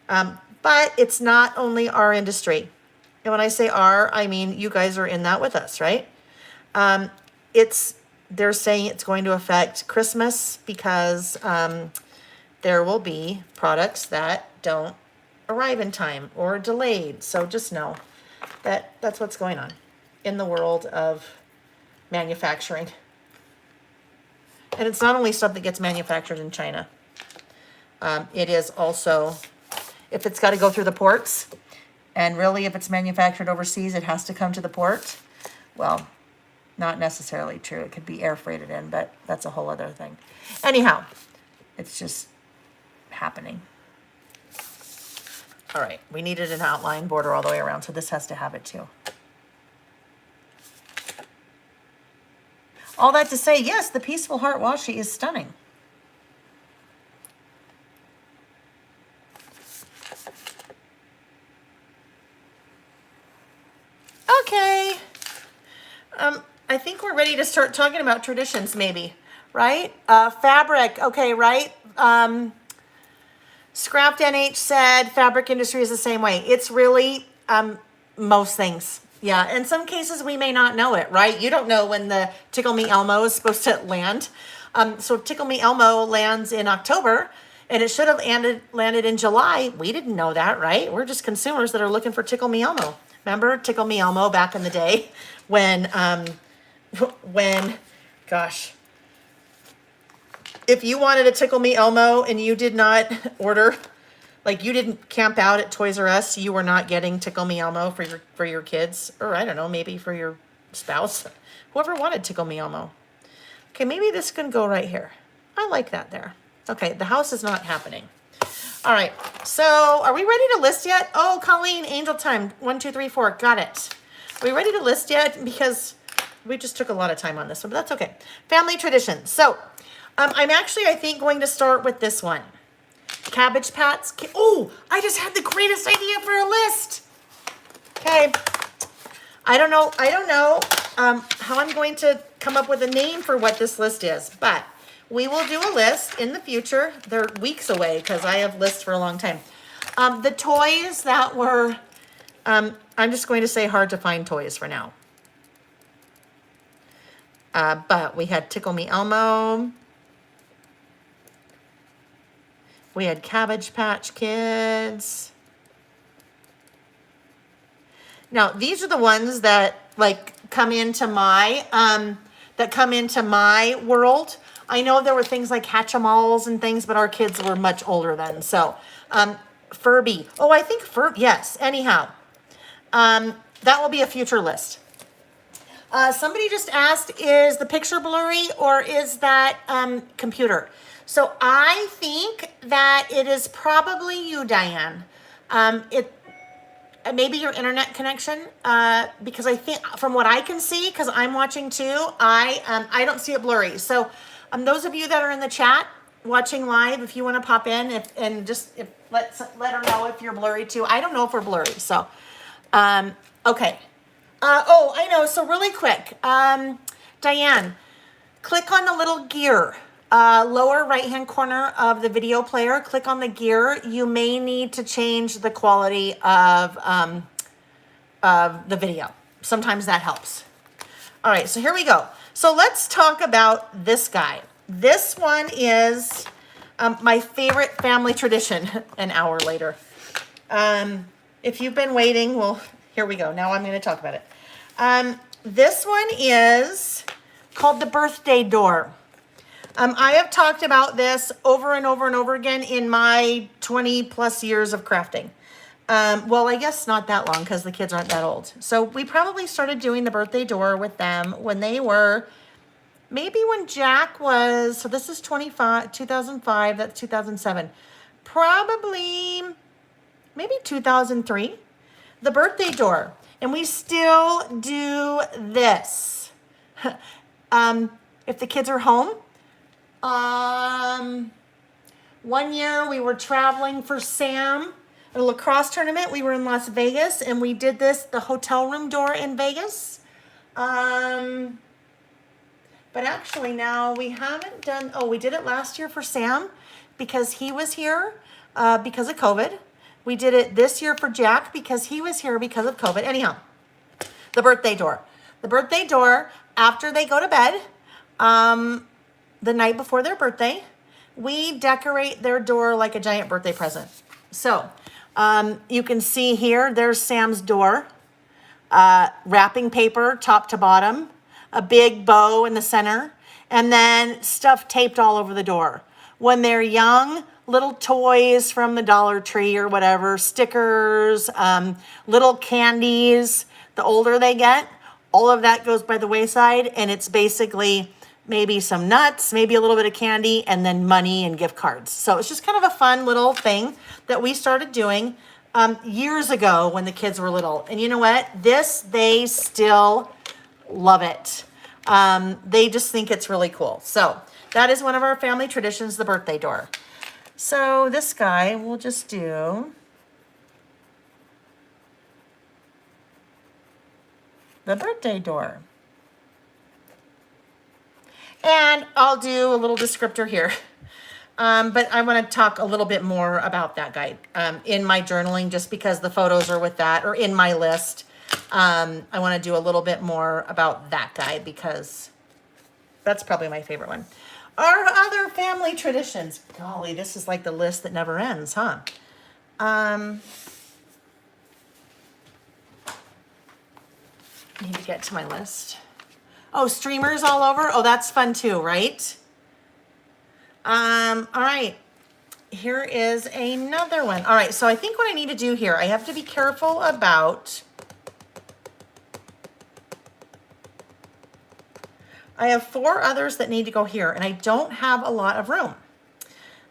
But it's not only our industry. And when I say our, I mean you guys are in that with us, right? They're saying it's going to affect Christmas because there will be products that don't arrive in time or delayed. So just know that that's what's going on in the world of manufacturing. And it's not only stuff that gets manufactured in China. It is also, if it's got to go through the ports, and really if it's manufactured overseas, it has to come to the port. Well, not necessarily true. It could be air freighted in, but that's a whole other thing. Anyhow, it's just happening. All right, we needed an outline border all the way around, so this has to have it too. All that to say, yes, the Peaceful Heart washi is stunning. Okay. I think we're ready to start talking about traditions, maybe, right? Fabric, okay, right? Scrapped NH said fabric industry is the same way. It's really most things. Yeah, in some cases we may not know it, right? You don't know when the Tickle Me Elmo is supposed to land. So if Tickle Me Elmo lands in October and it should have landed in July, we didn't know that, right? We're just consumers that are looking for Tickle Me Elmo. Remember Tickle Me Elmo back in the day when gosh, if you wanted a Tickle Me Elmo and you did not order, like you didn't camp out at Toys R Us, you were not getting Tickle Me Elmo for your kids, or I don't know, maybe for your spouse, whoever wanted Tickle Me Elmo. Okay, maybe this can go right here. I like that there. Okay, the house is not happening. All right, so are we ready to list yet? Oh, Colleen, Angel Time, 1, 2, 3, 4, got it. Are we ready to list yet? Because we just took a lot of time on this one, but that's okay. Family traditions. So I'm actually, I think, going to start with this one. Cabbage Patch. Oh, I just had the greatest idea for a list. Okay. I don't know how I'm going to come up with a name for what this list is, but we will do a list in the future. They're weeks away because I have lists for a long time. The toys that were, I'm just going to say hard to find toys for now. But we had Tickle Me Elmo. We had Cabbage Patch Kids. Now, these are the ones that like come into my world. I know there were things like Hatchimals and things, but our kids were much older then. So, Furby. Oh, I think yes. Anyhow, that will be a future list. Somebody just asked, is the picture blurry or is that computer? So I think that it is probably you, Diane. Maybe your internet connection, because I think from what I can see, because I'm watching too, I don't see it blurry. So those of you that are in the chat watching live, if you want to pop in and let her know if you're blurry too. I don't know if we're blurry. So okay. Oh, I know. So really quick, Diane, click on the little gear. Lower right-hand corner of the video player, click on the gear. You may need to change the quality of the video. Sometimes that helps. All right, so here we go. So let's talk about this guy. This one is my favorite family tradition an hour later. If you've been waiting, well, here we go. Now I'm going to talk about it. This one is called the birthday door. I have talked about this over and over and over again in my 20 plus years of crafting. Well, I guess not that long because the kids aren't that old. So we probably started doing the birthday door with them when they were, maybe when Jack was, so this is 2005, that's 2007. Probably, maybe 2003, the birthday door. And we still do this. If the kids are home, one year we were traveling for Sam at a lacrosse tournament. We were in Las Vegas and we did this, the hotel room door in Vegas. But actually now we haven't done, we did it last year for Sam because he was here because of COVID. We did it this year for Jack because he was here because of COVID. Anyhow, the birthday door. The birthday door, after they go to bed, the night before their birthday, we decorate their door like a giant birthday present. So you can see here, there's Sam's door, wrapping paper top to bottom, a big bow in the center, and then stuff taped all over the door. When they're young, little toys from the Dollar Tree or whatever, stickers, little candies. The older they get, all of that goes by the wayside, and it's basically maybe some nuts, maybe a little bit of candy, and then money and gift cards. So it's just kind of a fun little thing that we started doing. years ago when the kids were little. And you know what? They still love it. They just think it's really cool. So that is one of our family traditions, the birthday door. So this guy, we'll just do the birthday door. And I'll do a little descriptor here. But I want to talk a little bit more about that guy in my journaling, just because the photos are with that, or in my list. I want to do a little bit more about that guy because that's probably my favorite one. Our other family traditions. Golly, this is like the list that never ends, huh? Need to get to my list. Oh, streamers all over. Oh, that's fun too, right? All right. Here is another one. All right, so I think what I need to do here, I have to be careful about. I have 4 others that need to go here, and I don't have a lot of room.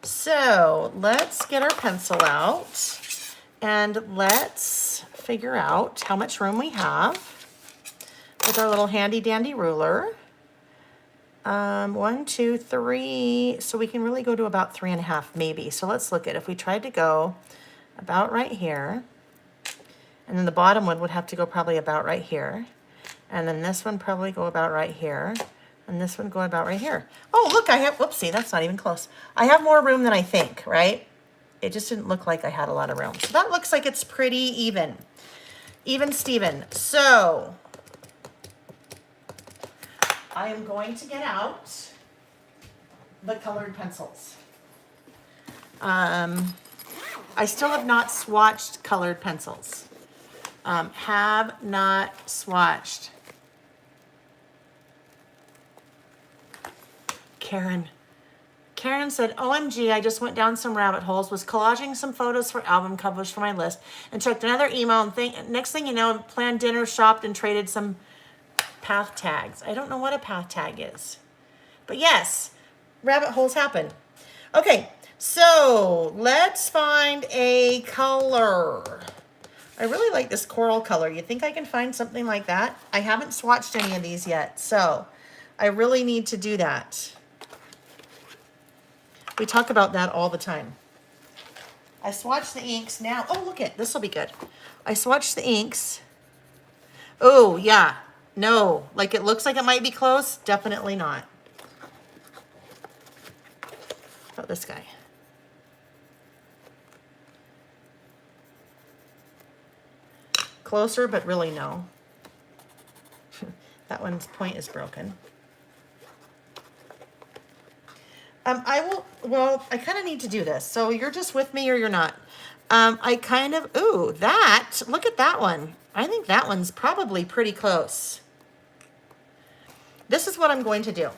So let's get our pencil out and let's figure out how much room we have with our little handy dandy ruler. 1, 2, 3. So we can really go to about 3.5 maybe. So let's look at if we tried to go about right here, and then the bottom one would have to go probably about right here. And then this one probably go about right here. And this one go about right here. Oh, look, I have, whoopsie, that's not even close. I have more room than I think, right? It just didn't look like I had a lot of room. So that looks like it's pretty even. Even Steven. So I am going to get out the colored pencils. I still have not swatched colored pencils. Have not swatched. Karen said, OMG, I just went down some rabbit holes, was collaging some photos for album covers for my list, and checked another email, and next thing you know, planned dinner, shopped, and traded some path tags. I don't know what a path tag is. But yes, rabbit holes happen. Okay, so let's find a color. I really like this coral color. You think I can find something like that? I haven't swatched any of these yet, so I really need to do that. We talk about that all the time. I swatch the inks now. Oh, look it. This will be good. I swatch the inks. Oh, yeah. No. Like it looks like it might be close. Definitely not. How about this guy? Closer, but really no. That one's point is broken. I kind of need to do this. So you're just with me or you're not. Look at that one. I think that one's probably pretty close. This is what I'm going to do.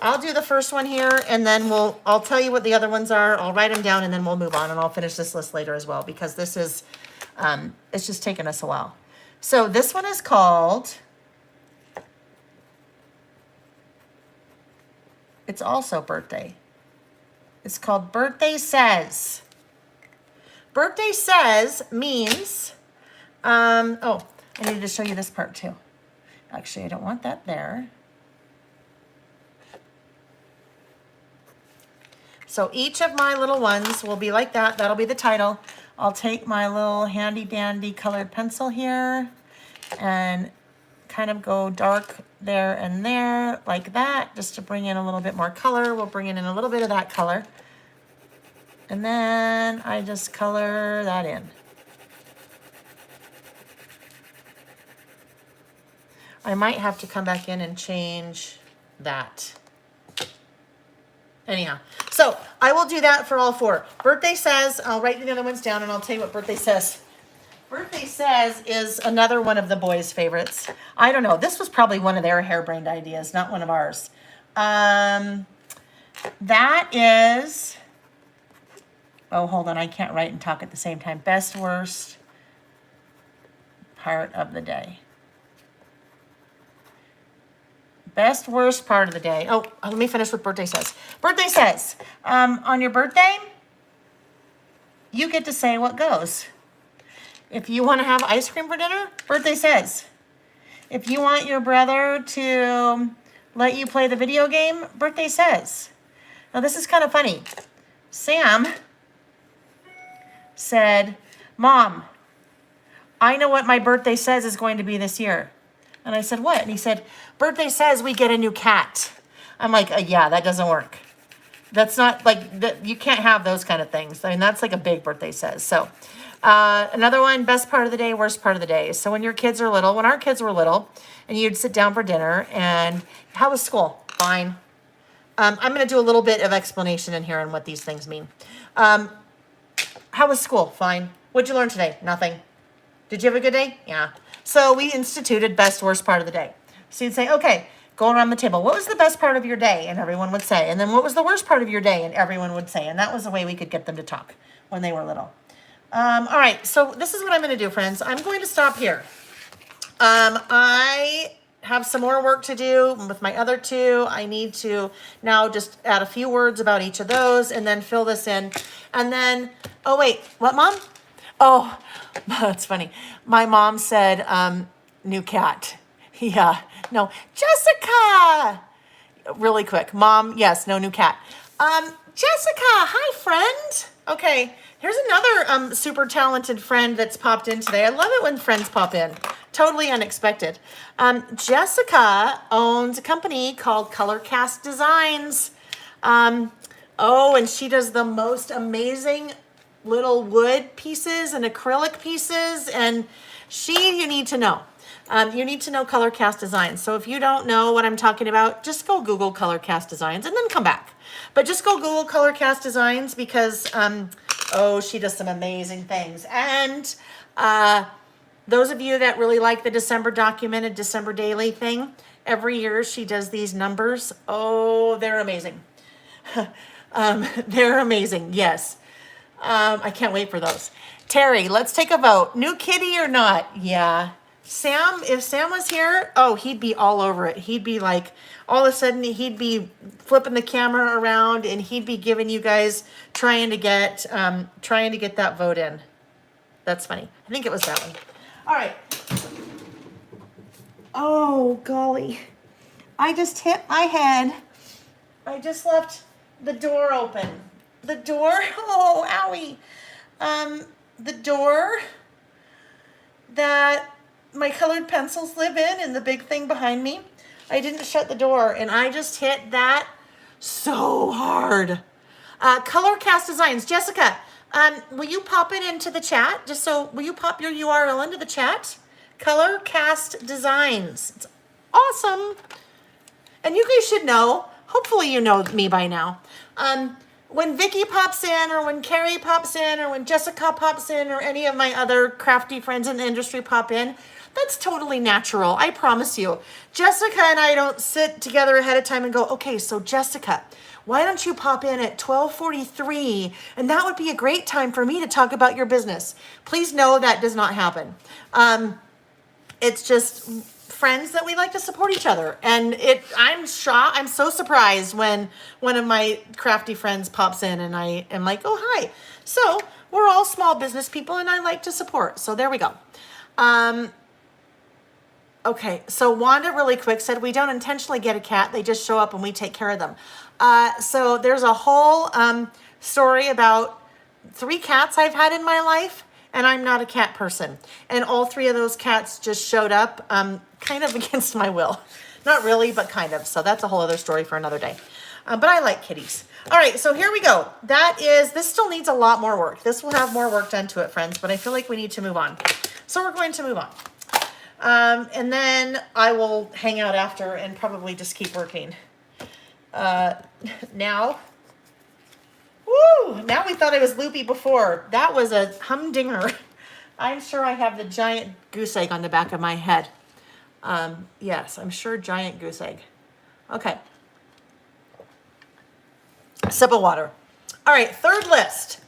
I'll do the first one here, and then I'll tell you what the other ones are. I'll write them down, and then we'll move on, and I'll finish this list later as well, because this is, it's just taken us a while. So this one is called, it's also birthday. It's called Birthday Says. Birthday Says means, oh, I needed to show you this part too. Actually, I don't want that there. So each of my little ones will be like that. That'll be the title. I'll take my little handy dandy colored pencil here and kind of go dark there and there like that, just to bring in a little bit more color. We'll bring in a little bit of that color. And then I just color that in. I might have to come back in and change that. Anyhow, so I will do that for all 4. Birthday Says, I'll write the other ones down and I'll tell you what Birthday Says. Birthday Says is another one of the boys' favorites. I don't know. This was probably one of their harebrained ideas, not one of ours. That is, oh, hold on. I can't write and talk at the same time. Best, worst part of the day. Best, worst part of the day. Oh, let me finish with Birthday Says. Birthday Says, on your birthday, you get to say what goes. If you want to have ice cream for dinner, birthday says. If you want your brother to let you play the video game, birthday says. Now this is kind of funny. Sam said, Mom, I know what my birthday says is going to be this year. And I said, what? And he said, birthday says we get a new cat. I'm like, yeah, that doesn't work. That's not like, you can't have those kind of things. I mean, that's like a big birthday says. So another one, best part of the day, worst part of the day. So when your kids are little, when our kids were little, and you'd sit down for dinner, and how was school? Fine. I'm going to do a little bit of explanation in here on what these things mean. How was school? Fine. What'd you learn today? Nothing. Did you have a good day? Yeah. So we instituted best, worst part of the day. So you'd say, okay, go around the table. What was the best part of your day? And everyone would say. And then what was the worst part of your day? And everyone would say. And that was the way we could get them to talk when they were little. All right. So this is what I'm going to do, friends. I'm going to stop here. I have some more work to do with my other two. I need to now just add a few words about each of those and then fill this in. And then, oh wait, what, Mom? Oh, that's funny. My mom said, new cat. Yeah, no, Jessica. Really quick, Mom, yes, no new cat. Jessica, hi friend. Okay, here's another super talented friend that's popped in today. I love it when friends pop in. Totally unexpected. Jessica owns a company called Kallyx Designs. Oh, and she does the most amazing little wood pieces and acrylic pieces. And you need to know. You need to know Kallyx Designs. So if you don't know what I'm talking about, just go Google Kallyx Designs and then come back. But just go Google Kallyx Designs because, oh, she does some amazing things. And those of you that really like the December documented December daily thing, every year she does these numbers. Oh, they're amazing. They're amazing. Yes. I can't wait for those. Terry, let's take a vote. New kitty or not? Yeah. Sam, if Sam was here, oh, he'd be all over it. He'd be like, all of a sudden, he'd be flipping the camera around and he'd be giving you guys, trying to get that vote in. That's funny. I think it was that one. All right. Oh, golly. I just hit my head. I just left the door open. The door, oh, owie. The door that my colored pencils live in the big thing behind me. I didn't shut the door and I just hit that so hard. Kallyx Designs. Jessica, will you pop it into the chat? Will you pop your URL into the chat? Kallyx Designs. It's awesome. And you guys should know, hopefully you know me by now. When Vicky pops in or when Carrie pops in or when Jessica pops in or any of my other crafty friends in the industry pop in, that's totally natural. I promise you. Jessica and I don't sit together ahead of time and go, okay, so Jessica, why don't you pop in at 12:43? And that would be a great time for me to talk about your business. Please know that does not happen. It's just friends that we like to support each other. And I'm shocked. I'm so surprised when one of my crafty friends pops in and I am like, oh, hi. So we're all small business people and I like to support. So there we go. Okay, so Wanda really quick said, we don't intentionally get a cat. They just show up and we take care of them. So there's a whole story about 3 cats I've had in my life, and I'm not a cat person. And all 3 of those cats just showed up kind of against my will. Not really, but kind of. So that's a whole other story for another day. But I like kitties. All right, so here we go. This still needs a lot more work. This will have more work done to it, friends, but I feel like we need to move on. So we're going to move on. And then I will hang out after and probably just keep working. Now we thought I was loopy before. That was a humdinger. I'm sure I have the giant goose egg on the back of my head. Yes, I'm sure giant goose egg. Okay. Sip of water. All right, third list.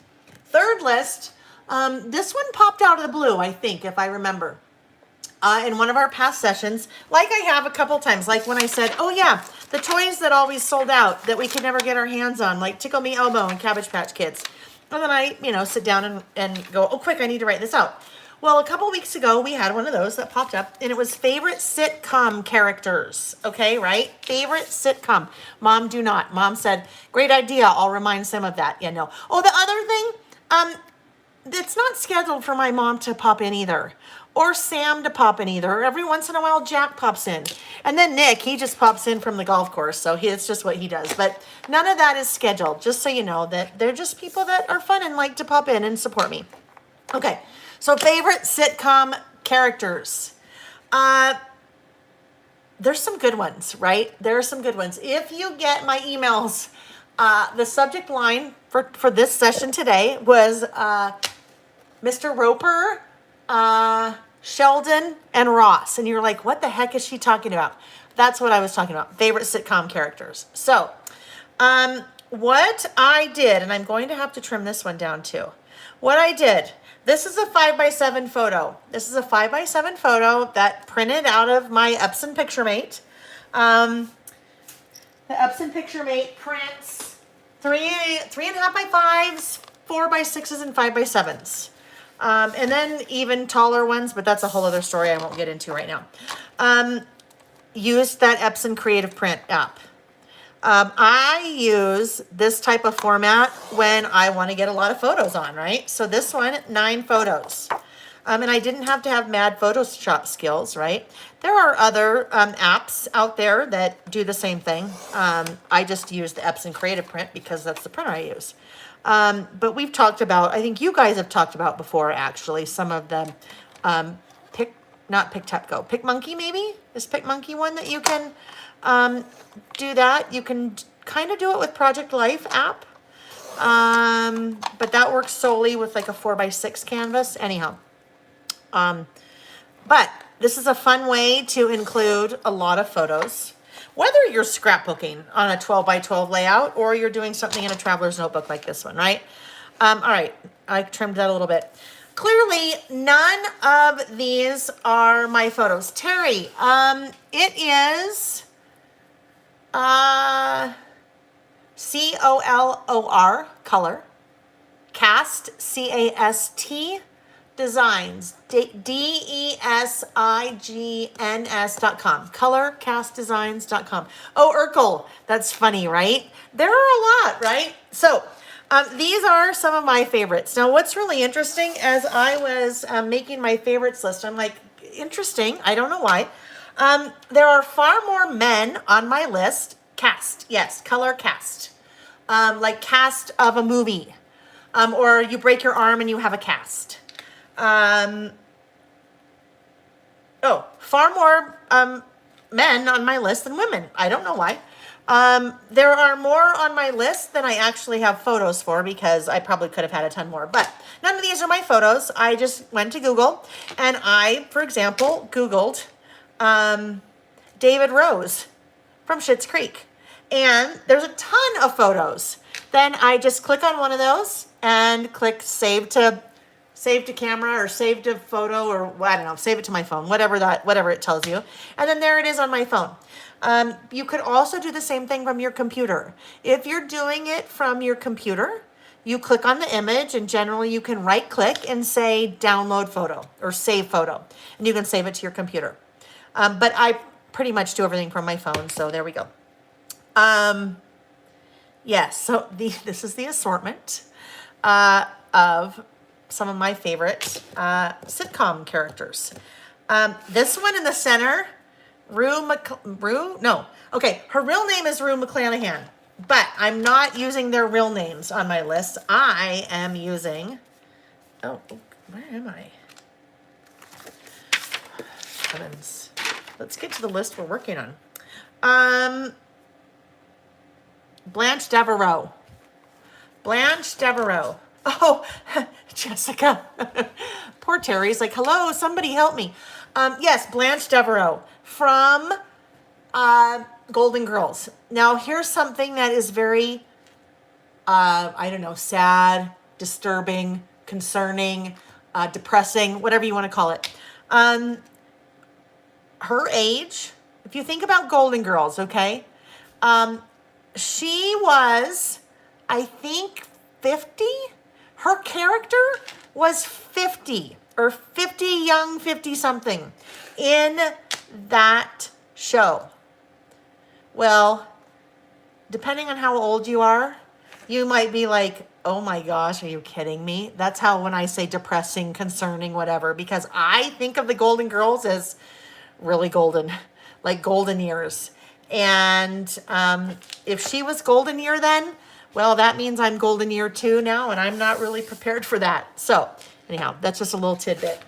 This one popped out of the blue, I think, if I remember. In one of our past sessions, like I have a couple times, like when I said, oh yeah, the toys that always sold out that we could never get our hands on, like Tickle Me Elmo and Cabbage Patch Kids. And then I, sit down and go, oh quick, I need to write this out. Well, a couple weeks ago, we had one of those that popped up, and it was favorite sitcom characters. Okay, right? Favorite sitcom. Mom, do not. Mom said, great idea. I'll remind Sam of that. Yeah, no. Oh, the other thing, it's not scheduled for my mom to pop in either, or Sam to pop in either. Every once in a while, Jack pops in. And then Nick, he just pops in from the golf course, so it's just what he does. But none of that is scheduled, just so you know that they're just people that are fun and like to pop in and support me. Okay, so favorite sitcom characters. There's some good ones, right? There are some good ones. If you get my emails, the subject line for this session today was Mr. Roper, Sheldon, and Ross. And you're like, what the heck is she talking about? That's what I was talking about. Favorite sitcom characters. So, what I did, and I'm going to have to trim this one down too. What I did, this is a 5x7 photo. This is a 5x7 photo that printed out of my Epson PictureMate. The Epson PictureMate prints 3.5x5s, 4x6s, and 5x7s. And then even taller ones, but that's a whole other story I won't get into right now. Used that Epson Creative Print app. I use this type of format when I want to get a lot of photos on, right? So this one, 9 photos. And I didn't have to have mad Photoshop skills, right? There are other apps out there that do the same thing. I just use the Epson Creative Print because that's the printer I use. But we've talked about, I think you guys have talked about before, actually, some of them. PicMonkey maybe? Is PicMonkey one that you can do that? You can kind of do it with Project Life app. But that works solely with like a 4x6 canvas. Anyhow. But this is a fun way to include a lot of photos. Whether you're scrapbooking on a 12x12 layout or you're doing something in a traveler's notebook like this one, right? All right, I trimmed that a little bit. Clearly, none of these are my photos. Terry, it is COLOR, color, cast, CAST, designs, DESIGNS.com, colorcastdesigns.com. Oh, Urkel, that's funny, right? There are a lot, right? So these are some of my favorites. Now, what's really interesting, as I was making my favorites list, I'm like, interesting, I don't know why. There are far more men on my list. Cast, yes, color cast. Like cast of a movie. Or you break your arm and you have a cast. Far more men on my list than women. I don't know why. There are more on my list than I actually have photos for because I probably could have had a ton more. But none of these are my photos. I just went to Google and I, for example, Googled David Rose from Schitt's Creek. And there's a ton of photos. Then I just click on one of those and click save to camera or save to photo or I don't know, save it to my phone, whatever it tells you. And then there it is on my phone. You could also do the same thing from your computer. If you're doing it from your computer, you click on the image and generally you can right click and say download photo or save photo and you can save it to your computer. But I pretty much do everything from my phone. So there we go. Yes. So this is the assortment, of some of my favorite sitcom characters. This one in the center, her real name is Rue McClanahan, but I'm not using their real names on my list. I am using, where am I? Heavens. Let's get to the list we're working on. Blanche Devereaux. Oh, Jessica. Poor Terry's like, hello, somebody help me. Yes, Blanche Devereaux from Golden Girls. Now, here's something that is very, sad, disturbing, concerning, depressing, whatever you want to call it. Her age, if you think about Golden Girls, okay, she was, I think, 50. Her character was 50 or 50 young 50 something in that show. Well, depending on how old you are, you might be like, oh my gosh, are you kidding me? That's how when I say depressing, concerning, whatever, because I think of the Golden Girls as really golden, like golden years. And if she was golden year then, well, that means I'm golden year too now, and I'm not really prepared for that. So anyhow, that's just a little tidbit,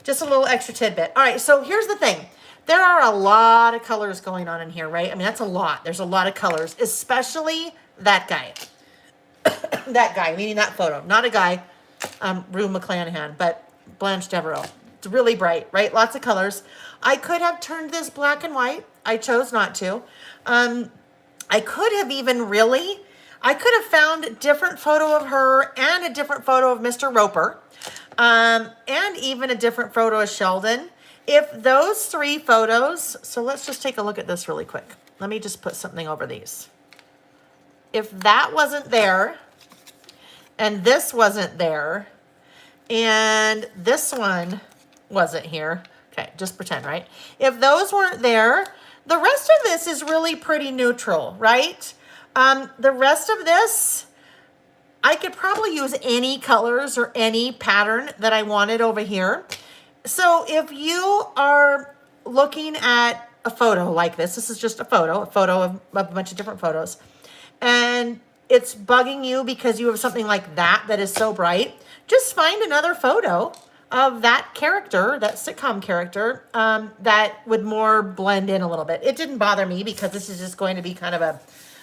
just a little extra tidbit. All right, so here's the thing. There are a lot of colors going on in here, right? I mean, that's a lot. There's a lot of colors, especially that guy. That guy, meaning that photo. Not a guy, Rue McClanahan, but Blanche Devereaux. It's really bright, right? Lots of colors. I could have turned this black and white. I chose not to. I could have I could have found a different photo of her and a different photo of Mr. Roper, and even a different photo of Sheldon. If those three photos, so let's just take a look at this really quick. Let me just put something over these. If that wasn't there, and this wasn't there, and this one wasn't here, okay, just pretend, right? If those weren't there, the rest of this is really pretty neutral, right? The rest of this, I could probably use any colors or any pattern that I wanted over here. So if you are looking at a photo like this is just a photo of a bunch of different photos, and it's bugging you because you have something like that is so bright, just find another photo of that character, that sitcom character, that would more blend in a little bit. It didn't bother me because this is just going to be kind of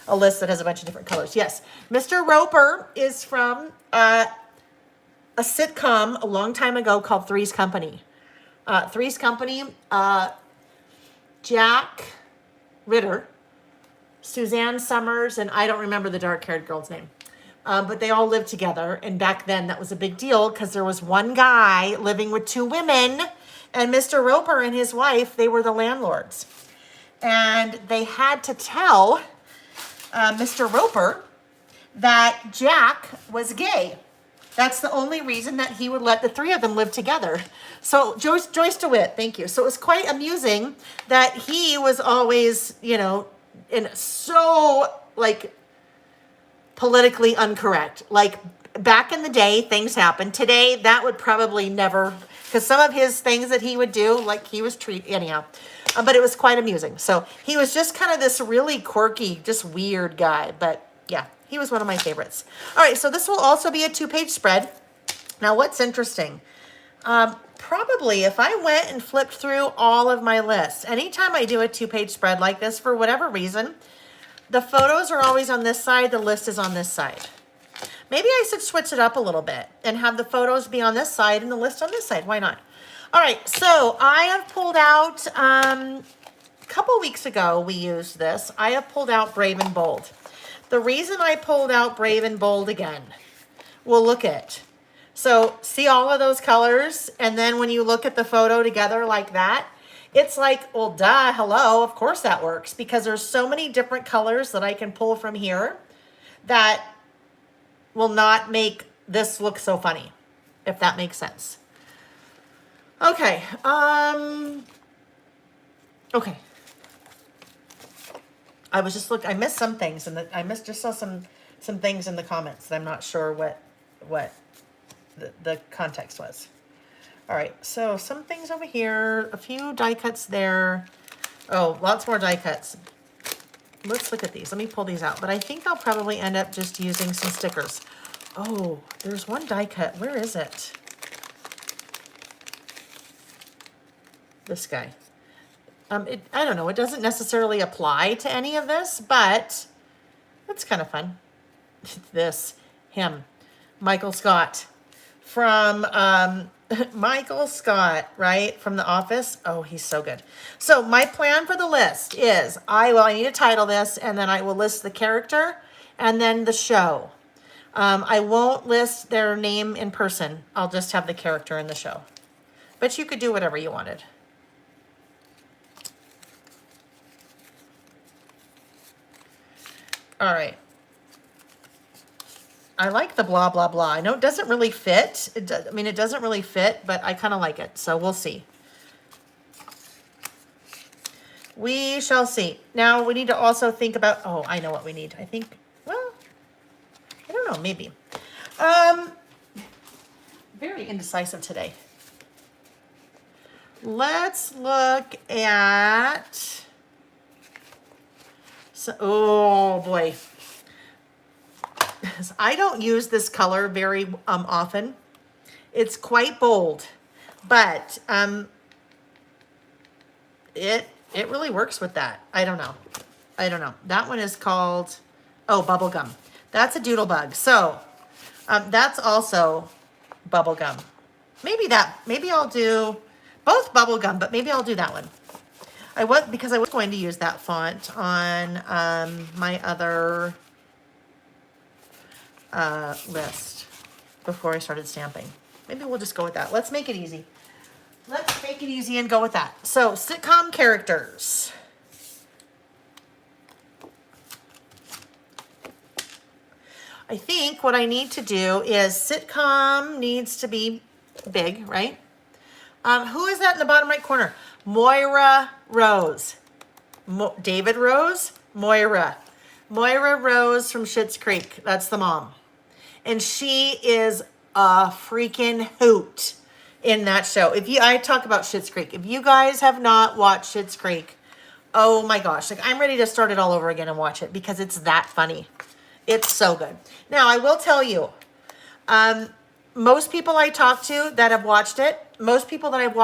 a list that has a bunch of different colors. Yes, Mr. Roper is from a sitcom a long time ago called Three's Company. Three's Company, Jack Ritter, Suzanne Summers, and I don't remember the dark-haired girl's name. But they all lived together, and back then that was a big deal because there was one guy living with two women, and Mr. Roper and his wife, they were the landlords. And they had to tell Mr. Roper that Jack was gay. That's the only reason that he would let the three of them live together. So Joyce DeWitt, thank you. So it was quite amusing that he was always, in so like politically incorrect. Like back in the day, things happened. Today, that would probably never, because some of his things that he would do, like he was anyhow. But it was quite amusing. So he was just kind of this really quirky, just weird guy. But yeah, he was one of my favorites. All right, so this will also be a 2-page spread. Now, what's interesting? Probably if I went and flipped through all of my lists, anytime I do a 2-page spread like this, for whatever reason, the photos are always on this side, the list is on this side. Maybe I should switch it up a little bit and have the photos be on this side and the list on this side. Why not? All right, so I have pulled out, a couple weeks ago we used this. I have pulled out Brave and Bold. The reason I pulled out Brave and Bold again, well, look at. So see all of those colors, and then when you look at the photo together like that, it's like, well, duh, hello, of course that works, because there's so many different colors that I can pull from here that will not make this look so funny, if that makes sense. Okay, okay. I was just I missed some things, and just saw some things in the comments that I'm not sure what the context was. All right, so some things over here, a few die cuts there. Oh, lots more die cuts. Let's look at these. Let me pull these out. But I think I'll probably end up just using some stickers. Oh, there's one die cut. Where is it? This guy. I don't know. It doesn't necessarily apply to any of this, but it's kind of fun. Him, Michael Scott from Michael Scott, right? From The Office. Oh, he's so good. So my plan for the list is I need to title this, and then I will list the character and then the show. I won't list their name in person. I'll just have the character in the show. But you could do whatever you wanted. All right. I like the blah, blah, blah. I know it doesn't really fit. I mean, it doesn't really fit, but I kind of like it. So we'll see. We shall see. Now we need to also think about, oh, I know what we need. I think, well, I don't know, maybe. Very indecisive today. Let's look at, so, oh boy. I don't use this color very often. It's quite bold, but it really works with that. I don't know. That one is called, oh, bubblegum. That's a doodlebug. So that's also bubblegum. Maybe I'll do both bubblegum, but maybe I'll do that one. Because I was going to use that font on my other list before I started stamping. Maybe we'll just go with that. Let's make it easy. Let's make it easy and go with that. So, sitcom characters. I think what I need to do is sitcom needs to be big, right? Who is that in the bottom right corner? Moira Rose. David Rose? Moira. Moira Rose from Schitt's Creek. That's the mom. And she is a freaking hoot in that show. I talk about Schitt's Creek. If you guys have not watched Schitt's Creek, oh my gosh, like I'm ready to start it all over again and watch it because it's that funny. It's so good. Now, I will tell you, most people I talk to that have watched it, most people that I've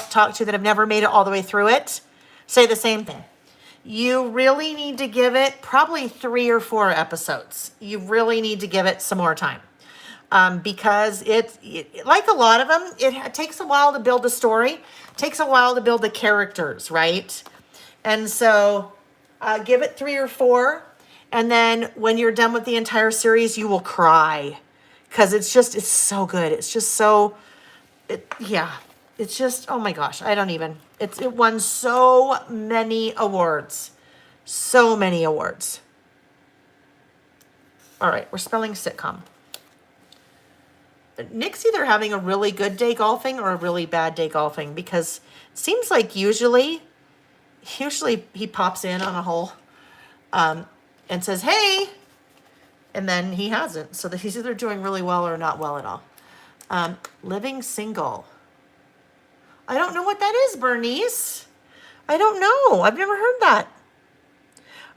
talked to that have never made it all the way through it, say the same thing. You really need to give it probably 3 or 4 episodes. You really need to give it some more time. Because it, like a lot of them, it takes a while to build a story. It takes a while to build the characters, right? And so give it 3 or 4. And then when you're done with the entire series, you will cry. Because it's so good. It's just so, it's just, oh my gosh, it won so many awards. So many awards. All right, we're spelling sitcom. Nick's either having a really good day golfing or a really bad day golfing because it seems like usually he pops in on a hole and says, hey, and then he hasn't. So that he's either doing really well or not well at all. Living single. I don't know what that is, Bernice. I don't know. I've never heard that.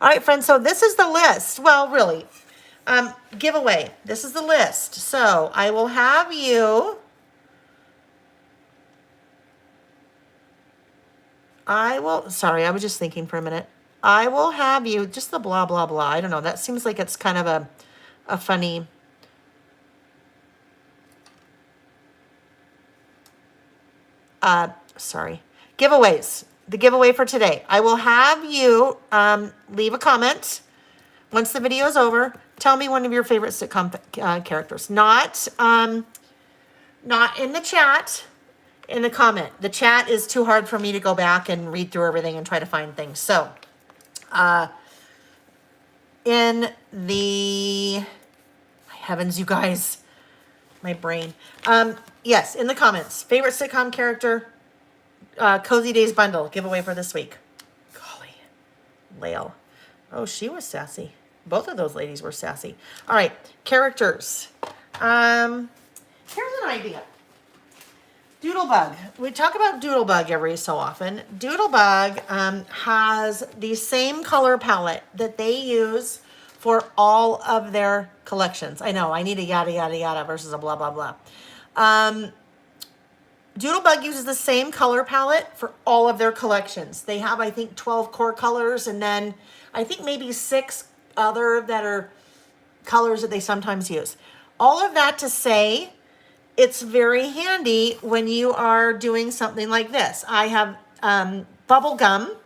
All right, friends, so this is the list. Well, really, giveaway. This is the list. So I will have you. Sorry, I was just thinking for a minute. I will have you, just the blah, blah, blah. I don't know. That seems like it's kind of a funny. Sorry. Giveaways. The giveaway for today. I will have you leave a comment once the video is over. Tell me one of your favorite sitcom characters. Not in the chat, in the comment. The chat is too hard for me to go back and read through everything and try to find things. So, in the, my heavens, you guys, my brain. Yes, in the comments. Favorite sitcom character, Cozy Days bundle, giveaway for this week. Golly, Lael. Oh, she was sassy. Both of those ladies were sassy. All right, characters. Here's an idea. Doodlebug. We talk about Doodlebug every so often. Doodlebug has the same color palette that they use for all of their collections. I know, I need a yada, yada, yada versus a blah, blah, blah. Doodlebug uses the same color palette for all of their collections. They have, I think, 12 core colors, and then I think maybe 6 other that are colors that they sometimes use. All of that to say, it's very handy when you are doing something like this. I have bubblegum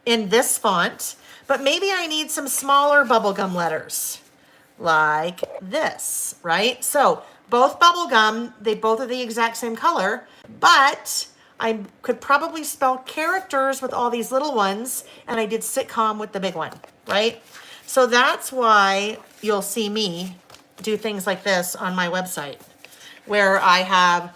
in this font, but maybe I need some smaller bubblegum letters like this, right? So both bubblegum, they both are the exact same color, but I could probably spell characters with all these little ones, and I did sitcom with the big one, right? So that's why you'll see me do things like this on my website where I have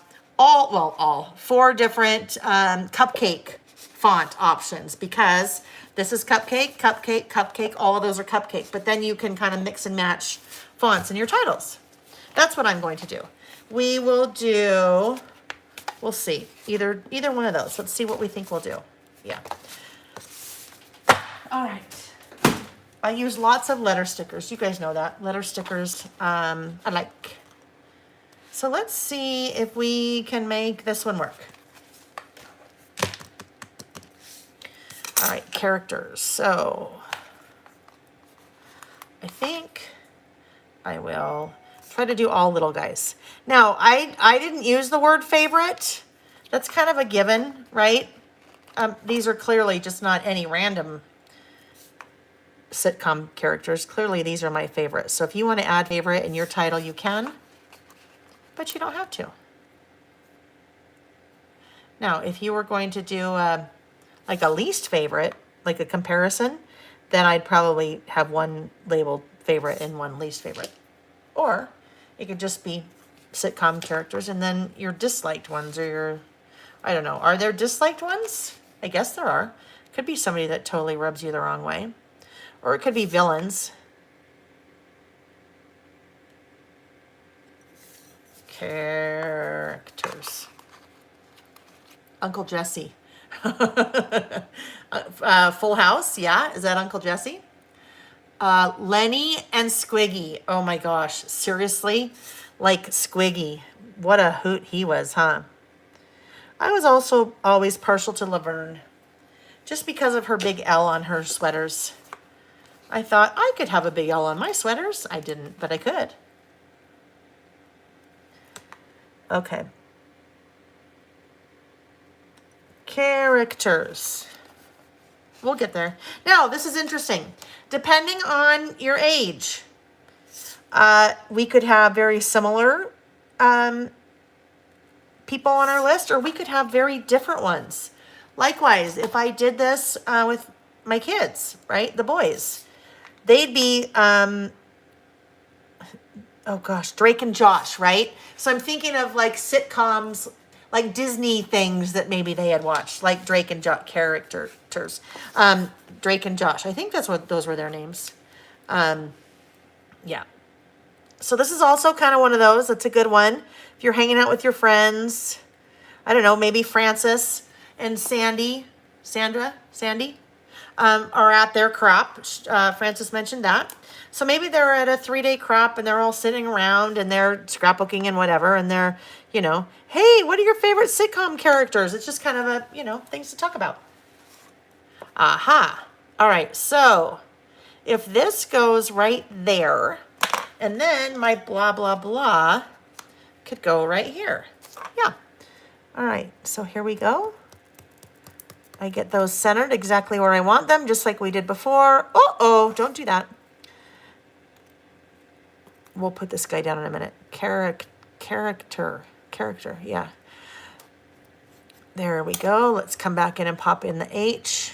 four different cupcake font options, because this is cupcake, cupcake, cupcake. All of those are cupcake, but then you can kind of mix and match fonts in your titles. That's what I'm going to do. We'll see, either one of those. Let's see what we think we'll do. Yeah. All right. I use lots of letter stickers. You guys know that. Letter stickers, I like. So let's see if we can make this one work. All right, characters. So I think I will try to do all little guys. Now, I didn't use the word favorite. That's kind of a given, right? These are clearly just not any random sitcom characters. Clearly, these are my favorites. So if you want to add favorite in your title, you can, but you don't have to. Now, if you were going to do like a least favorite, like a comparison, then I'd probably have one labeled favorite and one least favorite. Or it could just be sitcom characters and then your disliked ones, or your, I don't know. Are there disliked ones? I guess there are. Could be somebody that totally rubs you the wrong way. Or it could be villains. Characters. Uncle Jesse. Full House, yeah. Is that Uncle Jesse? Lenny and Squiggy. Oh my gosh, seriously? Like Squiggy. What a hoot he was, huh? I was also always partial to Laverne, just because of her big L on her sweaters. I thought I could have a big L on my sweaters. I didn't, but I could. Okay. Characters. We'll get there. Now, this is interesting. Depending on your age, we could have very similar people on our list, or we could have very different ones. Likewise, if I did this with my kids, right, the boys, they'd be, oh gosh, Drake and Josh, right? So I'm thinking of like sitcoms, like Disney things that maybe they had watched, like Drake and Josh characters. Drake and Josh. I think that's what those were their names. Yeah. So this is also kind of one of those. That's a good one. If you're hanging out with your friends, I don't know, maybe Francis and Sandy are at their crop. Francis mentioned that. So maybe they're at a 3-day crop and they're all sitting around and they're scrapbooking and whatever. And they're, you know, hey, what are your favorite sitcom characters? It's just kind of a, you know, things to talk about. Aha. All right. So if this goes right there, and then my blah, blah, blah could go right here. Yeah. All right. So here we go. I get those centered exactly where I want them, just like we did before. Uh-oh, don't do that. We'll put this guy down in a minute. Character, yeah. There we go. Let's come back in and pop in the H,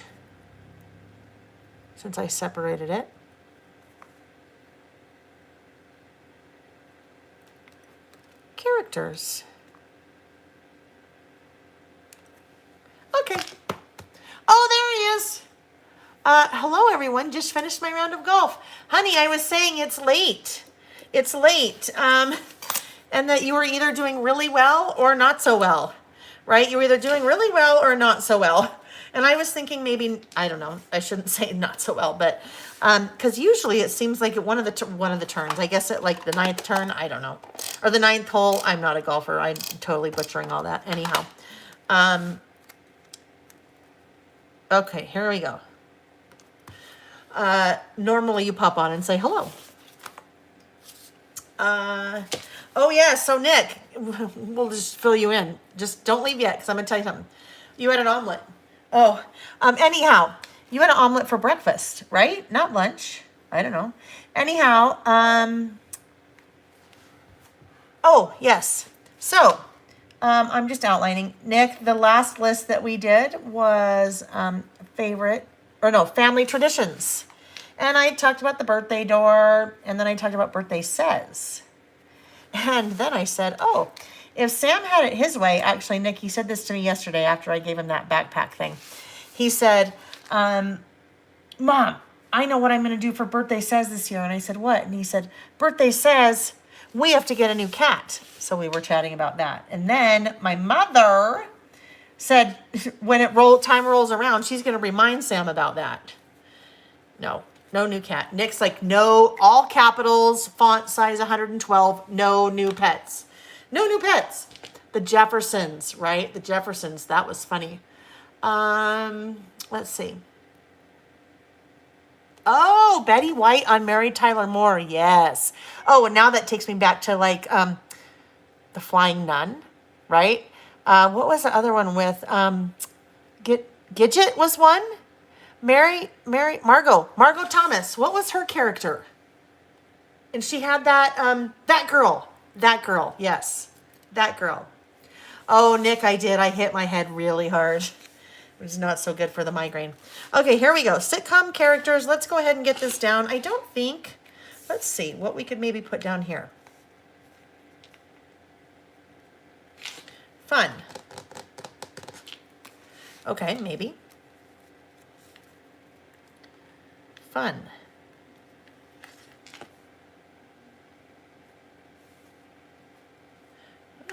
since I separated it. Characters. Okay. Oh, there he is. Hello, everyone. Just finished my round of golf. Honey, I was saying it's late. It's late. And that you were either doing really well or not so well, right? You were either doing really well or not so well. And I was thinking maybe, I don't know, I shouldn't say not so well, but because usually it seems like one of the turns, I guess at like the 9th turn, I don't know, or the 9th hole. I'm not a golfer. I'm totally butchering all that. Anyhow. Okay, here we go. Normally you pop on and say hello. Oh yeah, so Nick, we'll just fill you in. Just don't leave yet, because I'm gonna tell you something. You had an omelet. Oh, anyhow, you had an omelet for breakfast, right? Not lunch. I don't know. Anyhow, oh yes. So, I'm just outlining. Nick, the last list that we did was family traditions. And I talked about the birthday door, and then I talked about birthday says. And then I said, oh, if Sam had it his way, actually, Nick, he said this to me yesterday after I gave him that backpack thing. He said, Mom, I know what I'm going to do for birthday says this year. And I said, what? And he said, birthday says we have to get a new cat. So we were chatting about that. And then my mother said, when time rolls around, she's going to remind Sam about that. No new cat. Nick's like, no, all capitals, font size 112, no new pets. No new pets. The Jeffersons, right? The Jeffersons, that was funny. Let's see. Oh, Betty White on Mary Tyler Moore, yes. Oh, and now that takes me back to like The Flying Nun, right? What was the other one with? Gidget was one. Margot Thomas. What was her character? And she had that girl, yes, that girl. Oh, Nick, I hit my head really hard. It was not so good for the migraine. Okay, here we go. Sitcom characters. Let's go ahead and get this down. I don't think, let's see what we could maybe put down here. Fun. Okay, maybe. Fun.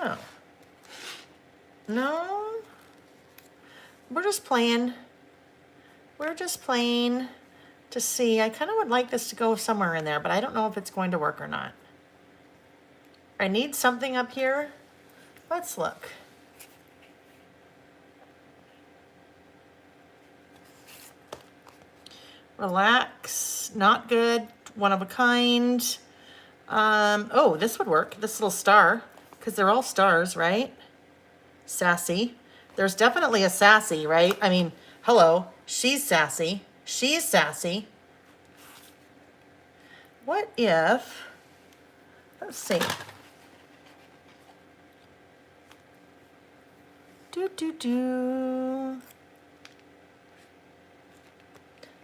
Oh. No. We're just playing. We're just playing to see. I kind of would like this to go somewhere in there, but I don't know if it's going to work or not. I need something up here. Let's look. Relax, not good, one of a kind. Oh, this would work, this little star, because they're all stars, right? Sassy. There's definitely a sassy, right? I mean, hello, she's sassy. She's sassy. What if, let's see.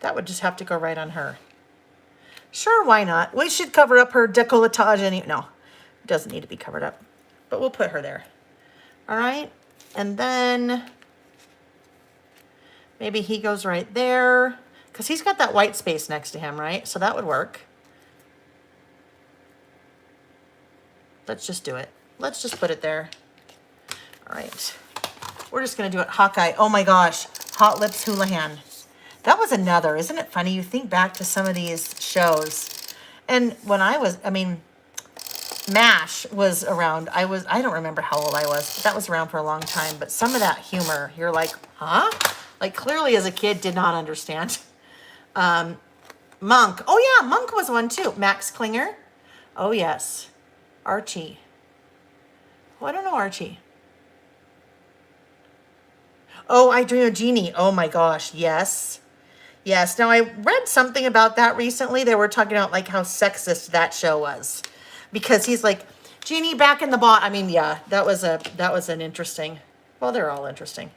That would just have to go right on her. Sure, why not? We should cover up her décolletage. No, it doesn't need to be covered up, but we'll put her there. All right, and then maybe he goes right there because he's got that white space next to him, right? So that would work. Let's just do it. Let's just put it there. All right, we're just gonna do it Hawkeye. Oh my gosh, Hot Lips Houlihan. That was another, isn't it funny? You think back to some of these shows. And when MASH was around. I don't remember how old I was, but that was around for a long time. But some of that humor, you're like, huh? Like clearly as a kid did not understand. Monk. Oh yeah, Monk was one too. Max Klinger. Oh yes. Archie. Oh, I don't know Archie. Oh, I Dream of Jeannie. Oh my gosh, yes. Yes, now I read something about that recently. They were talking about like how sexist that show was. Because he's like, Jeannie back in the bot. I mean, yeah, that was an interesting, well, they're all interesting.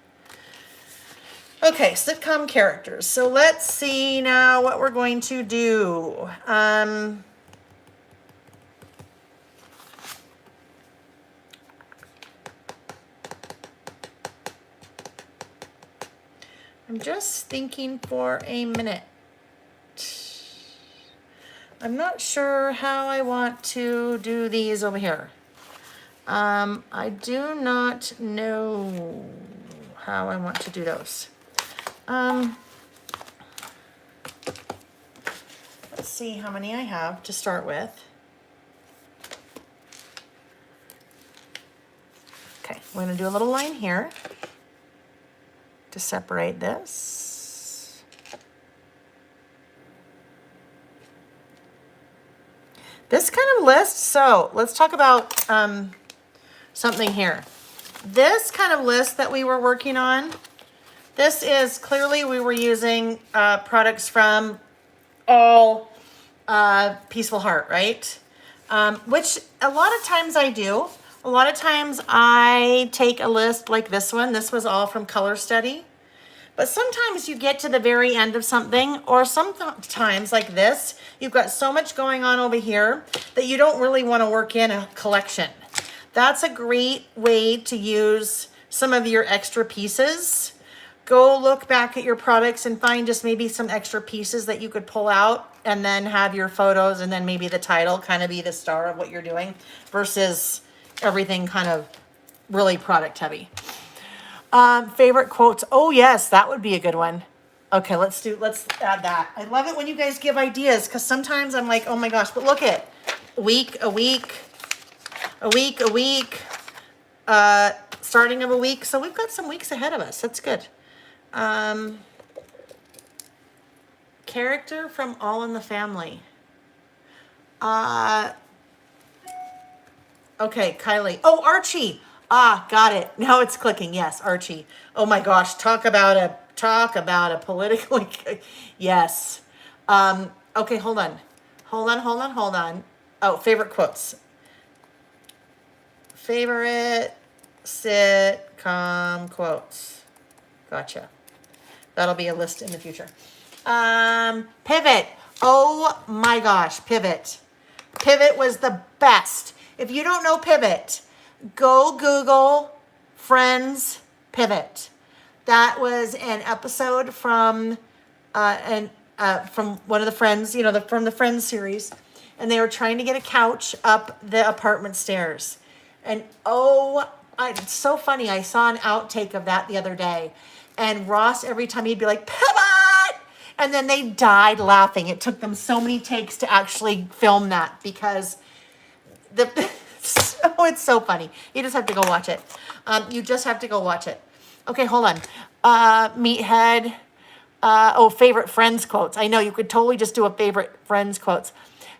Okay, sitcom characters. So let's see now what we're going to do. I'm just thinking for a minute. I'm not sure how I want to do these over here. I do not know how I want to do those. Let's see how many I have to start with. Okay, we're going to do a little line here to separate this. This kind of list, so let's talk about something here. This kind of list that we were working on, this is clearly we were using products from all Peaceful Heart, right? Which a lot of times I do. A lot of times I take a list like this one. This was all from Color Study. But sometimes you get to the very end of something, or sometimes like this, you've got so much going on over here that you don't really want to work in a collection. That's a great way to use some of your extra pieces. Go look back at your products and find just maybe some extra pieces that you could pull out, and then have your photos and then maybe the title kind of be the star of what you're doing versus everything kind of really product heavy. Favorite quotes. Oh yes, that would be a good one. Okay, let's add that. I love it when you guys give ideas, because sometimes I'm like, oh my gosh, but look at a week, starting of a week. So we've got some weeks ahead of us. That's good. Character from All in the Family. Okay, Kylie. Oh, Archie. Ah, got it. Now it's clicking. Yes, Archie. Oh my gosh, talk about a politically yes. Okay, hold on. Oh, favorite quotes. Favorite sitcom quotes. Gotcha. That'll be a list in the future. Pivot. Oh my gosh, Pivot. Pivot was the best. If you don't know Pivot, go Google Friends Pivot. That was an episode from one of the Friends, from the Friends series, and they were trying to get a couch up the apartment stairs. And it's so funny. I saw an outtake of that the other day, and Ross, every time he'd be like, Pivot! And then they died laughing. It took them so many takes to actually film that, because it's so funny. You just have to go watch it. Okay, hold on. Meathead. Favorite Friends quotes. I know you could totally just do a favorite Friends quotes.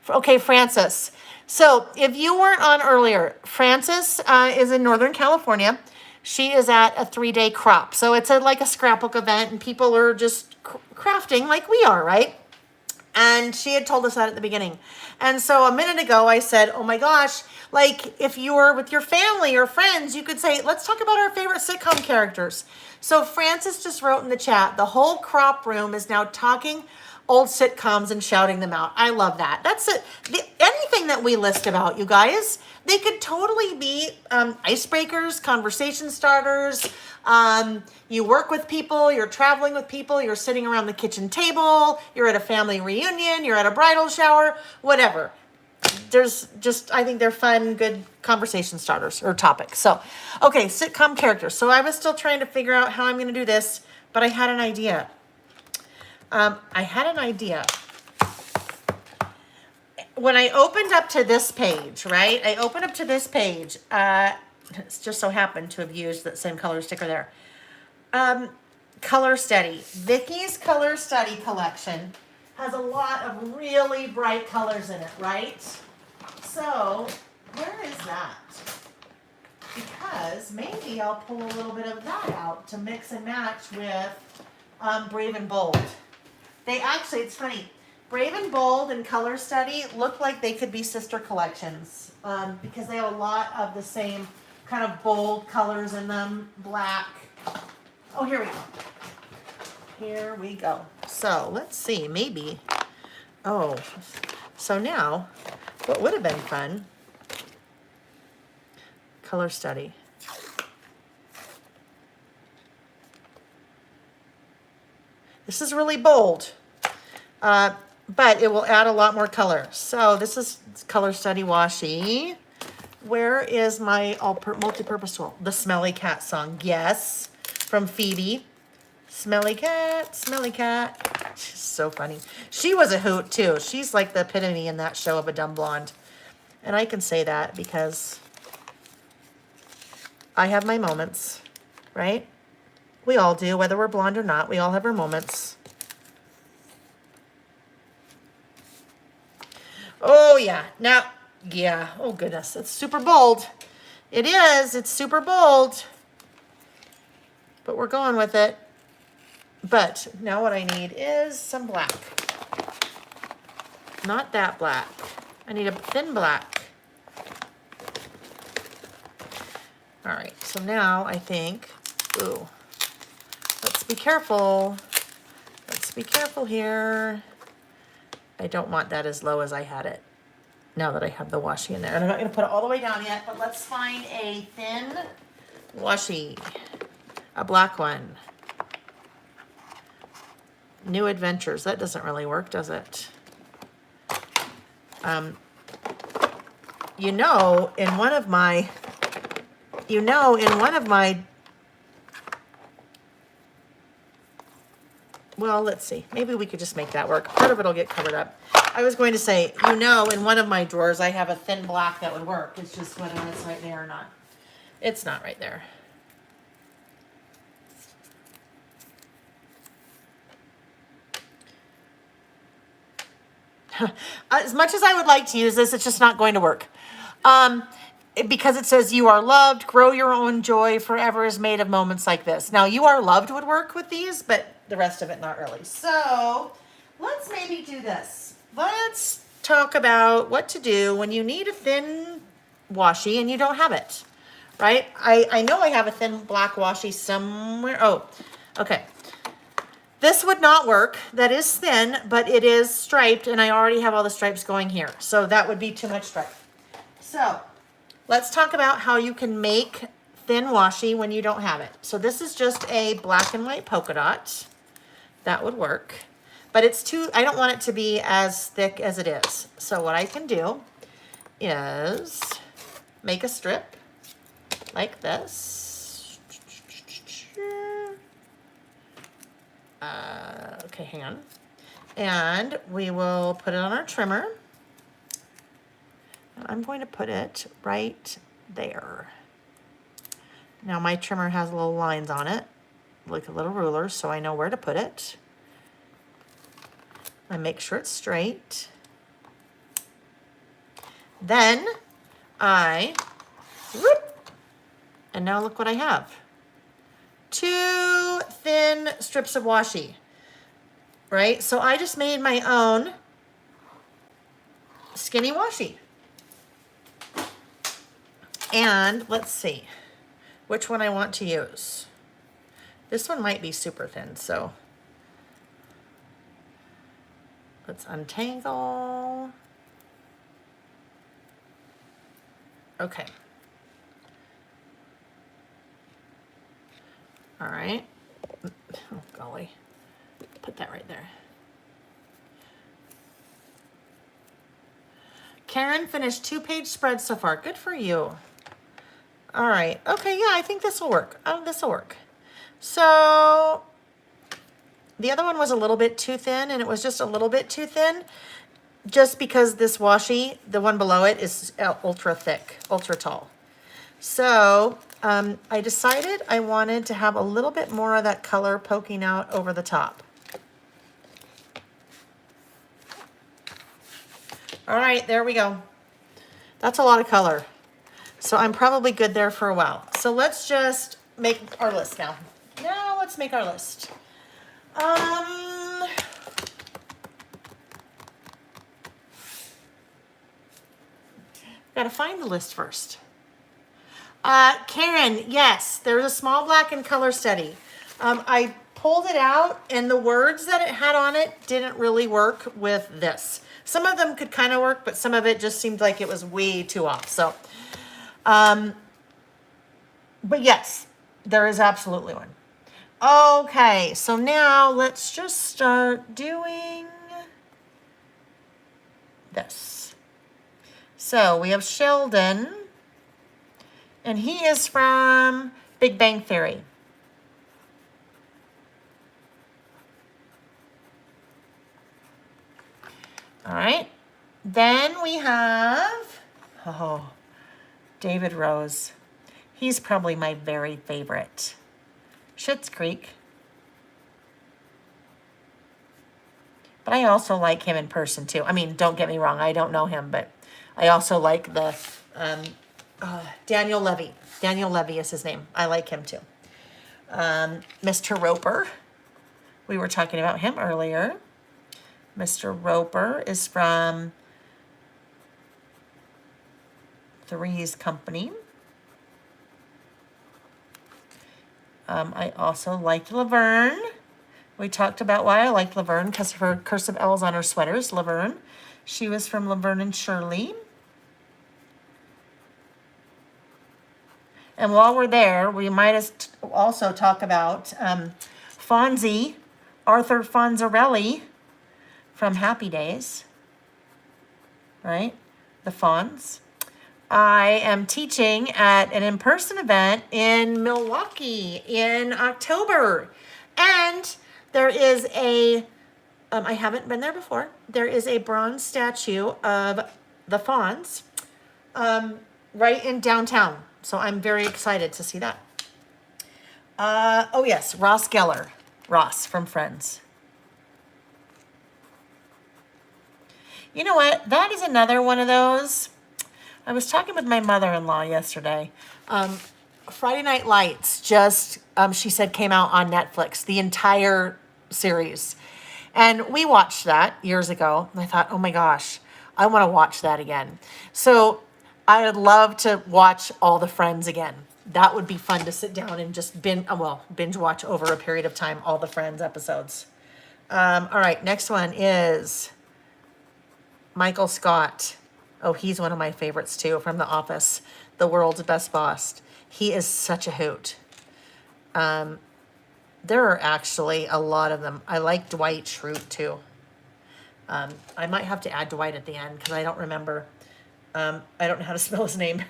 Okay, Frances. So if you weren't on earlier, Frances is in Northern California. She is at a 3-day crop. So it's like a scrapbook event, and people are just crafting like we are, right? And she had told us that at the beginning. And so a minute ago, I said, oh my gosh, like if you were with your family or friends, you could say, let's talk about our favorite sitcom characters. So Frances just wrote in the chat, the whole crop room is now talking old sitcoms and shouting them out. I love that. That's it. Anything that we list about, you guys, they could totally be icebreakers, conversation starters. You work with people, you're traveling with people, you're sitting around the kitchen table, you're at a family reunion, you're at a bridal shower, whatever. I think they're fun, good conversation starters or topics. So, okay, sitcom characters. So I was still trying to figure out how I'm going to do this, but I had an idea. When I opened up to this page, right? It's just so happened to have used that same color sticker there. Color Study. Vicky's Color Study collection has a lot of really bright colors in it, right? So, where is that? Because maybe I'll pull a little bit of that out to mix and match with Brave and Bold. It's funny. Brave and Bold and Color Study look like they could be sister collections because they have a lot of the same kind of bold colors in them, black. Oh, here we go. So let's see, maybe. So now, what would have been fun? Color Study. This is really bold, but it will add a lot more color. So this is Color Study washi. Where is my multi-purpose tool? The Smelly Cat song. Yes, from Phoebe. Smelly cat, smelly cat. She's so funny. She was a hoot too. She's like the epitome in that show of a dumb blonde. And I can say that because I have my moments, right? We all do, whether we're blonde or not. We all have our moments. Oh, yeah. Now, yeah. Oh, goodness. It's super bold. It is. It's super bold. But we're going with it. But now what I need is some black. Not that black. I need a thin black. All right. So now I think, ooh. Let's be careful. Let's be careful here. I don't want that as low as I had it. Now that I have the washi in there. And I'm not going to put it all the way down yet, but let's find a thin washi. A black one. New Adventures. That doesn't really work, does it? In one of my, well, let's see. Maybe we could just make that work. Part of it will get covered up. I was going to say, in one of my drawers, I have a thin black that would work. It's just whether it's right there or not. It's not right there. As much as I would like to use this, it's just not going to work. Because it says you are loved, grow your own joy, forever is made of moments like this. Now, you are loved would work with these, but the rest of it not really. So let's maybe do this. Let's talk about what to do when you need a thin washi and you don't have it, right? I know I have a thin black washi somewhere. Oh, okay. This would not work. That is thin, but it is striped, and I already have all the stripes going here. So that would be too much stripe. So let's talk about how you can make thin washi when you don't have it. So this is just a black and white polka dot. That would work. But I don't want it to be as thick as it is. So what I can do is make a strip like this. Okay, hang on. And we will put it on our trimmer. And I'm going to put it right there. Now my trimmer has little lines on it, like a little ruler, so I know where to put it. I make sure it's straight. Then and now look what I have. 2 thin strips of washi, right? So I just made my own skinny washi. And let's see which one I want to use. This one might be super thin, so let's untangle. Okay. All right. Oh, golly. Put that right there. Karen finished 2-page spreads so far. Good for you. All right. Okay, yeah, I think this will work. This will work. So the other one was a little bit too thin, and it was just a little bit too thin just because this washi, the one below it, is ultra thick, ultra tall. So I decided I wanted to have a little bit more of that color poking out over the top. All right, there we go. That's a lot of color. So I'm probably good there for a while. So let's just make our list now. Now let's make our list. Gotta find the list first. Karen, yes, there's a small black and color study. I pulled it out, and the words that it had on it didn't really work with this. Some of them could kind of work, but some of it just seemed like it was way too off. So, but yes, there is absolutely one. Okay, so now let's just start doing this. So we have Sheldon, and he is from Big Bang Theory. All right, then we have, David Rose. He's probably my very favorite. Schitt's Creek. But I also like him in person too. I mean, don't get me wrong, I don't know him, but I also like the Daniel Levy. Daniel Levy is his name. I like him too. Mr. Roper. We were talking about him earlier. Mr. Roper is from Three's Company. I also liked Laverne. We talked about why I liked Laverne because of her cursive L's on her sweaters. Laverne. She was from Laverne and Shirley. And while we're there, we might also talk about Fonzie, Arthur Fonzarelli from Happy Days, right? The Fonz. I am teaching at an in-person event in Milwaukee in October. And there is I haven't been there before. There is a bronze statue of the Fonz right in downtown. So I'm very excited to see that. Oh yes, Ross Geller. Ross from Friends. You know what? That is another one of those. I was talking with my mother-in-law yesterday. Friday Night Lights just, she said, came out on Netflix, the entire series. And we watched that years ago. And I thought, oh my gosh, I want to watch that again. So I would love to watch all the Friends again. That would be fun to sit down and just binge watch over a period of time, all the Friends episodes. All right, next one is Michael Scott. Oh, he's one of my favorites too, from The Office, The World's Best Boss. He is such a hoot. There are actually a lot of them. I like Dwight Schrute too. I might have to add Dwight at the end because I don't remember. I don't know how to spell his name.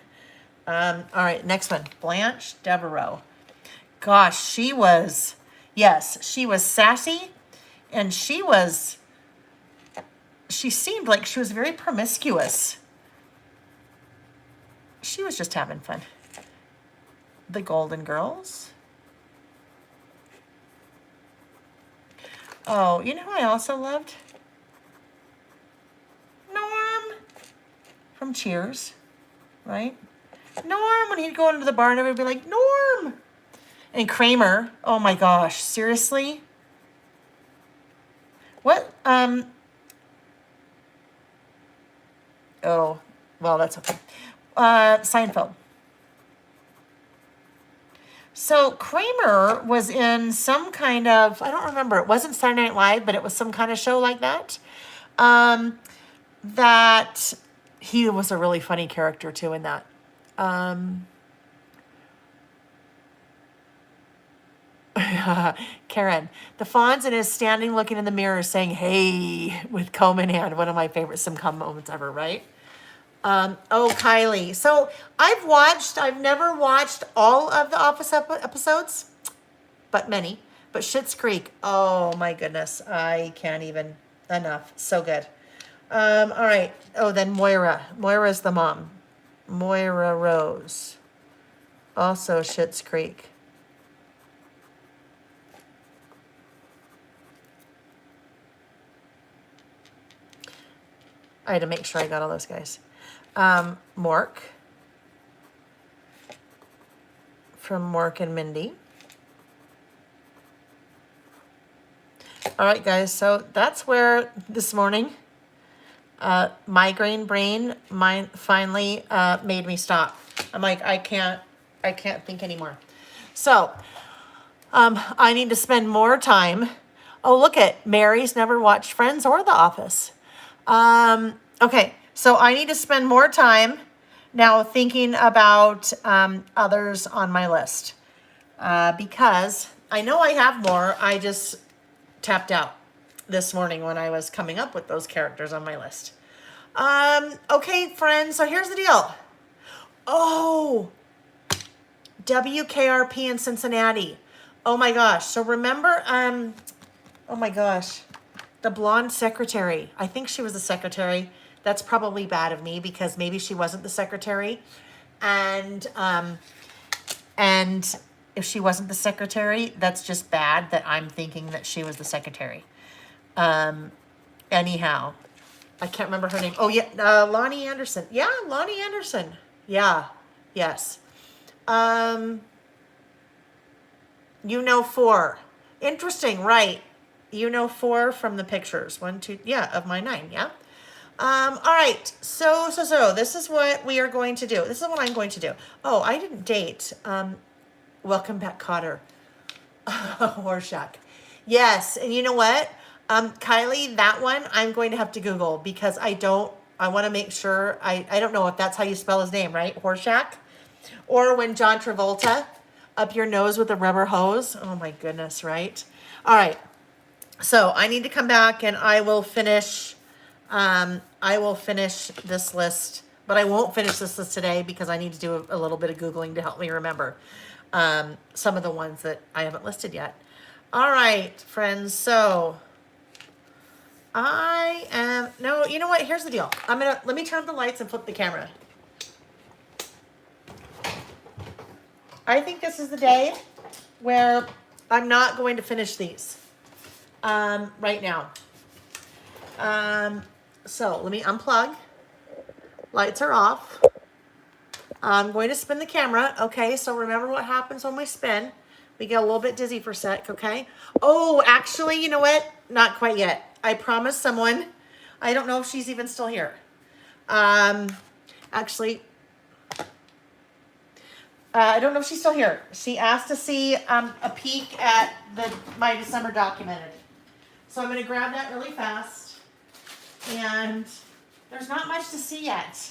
All right, next one. Blanche Devereaux. Gosh, she was sassy, and she seemed like she was very promiscuous. She was just having fun. The Golden Girls. Oh, you know who I also loved? Norm from Cheers, right? Norm, when he'd go into the bar and everybody would be like, Norm! And Kramer, oh my gosh, seriously? What, oh, well, that's okay. Seinfeld. So Kramer was in some kind of, I don't remember, it wasn't Saturday Night Live, but it was some kind of show like that. That he was a really funny character too in that. Karen, the Fonz is standing looking in the mirror saying, hey, with comb in hand. One of my favorite sitcom moments ever, right? Oh, Kylie. So I've never watched all of the Office episodes, but many. But Schitt's Creek, oh my goodness, I can't even enough. So good. All right. Oh, then Moira. Moira's the mom. Moira Rose. Also Schitt's Creek. I had to make sure I got all those guys. Mork. From Mork and Mindy. All right, guys. So that's where this morning, migraine brain finally made me stop. I'm like, I can't think anymore. So I need to spend more time. Oh, look at Mary's never watched Friends or The Office. Okay, so I need to spend more time now thinking about others on my list because I know I have more. I just tapped out this morning when I was coming up with those characters on my list. Okay, friends, so here's the deal. Oh, WKRP in Cincinnati. Oh my gosh. So remember, oh my gosh, the blonde secretary. I think she was the secretary. That's probably bad of me because maybe she wasn't the secretary. And if she wasn't the secretary, that's just bad that I'm thinking that she was the secretary. Anyhow, I can't remember her name. Oh yeah, Lonnie Anderson. Yeah, Lonnie Anderson. Yeah, yes. You know 4. Interesting, right? You know 4 from the pictures. 1, 2, yeah, of my 9, yeah. All right, so this is what we are going to do. This is what I'm going to do. Oh, I didn't date. Welcome back, Cotter. Horseshack. Yes, and you know what? Kylie, that one I'm going to have to Google because I want to make sure, I don't know if that's how you spell his name, right? Horseshack? Or when John Travolta, up your nose with a rubber hose. Oh my goodness, right? All right. So I need to come back and I will finish this list, but I won't finish this list today because I need to do a little bit of Googling to help me remember some of the ones that I haven't listed yet. All right, friends. So no, you know what? Here's the deal. Let me turn up the lights and flip the camera. I think this is the day where I'm not going to finish these right now. So let me unplug. Lights are off. I'm going to spin the camera. Okay, so remember what happens when we spin. We get a little bit dizzy for a sec, okay? Oh, actually, you know what? Not quite yet. I promised someone. I don't know if she's even still here. Actually, I don't know if she's still here. She asked to see a peek at my December documented. So I'm going to grab that really fast. And there's not much to see yet.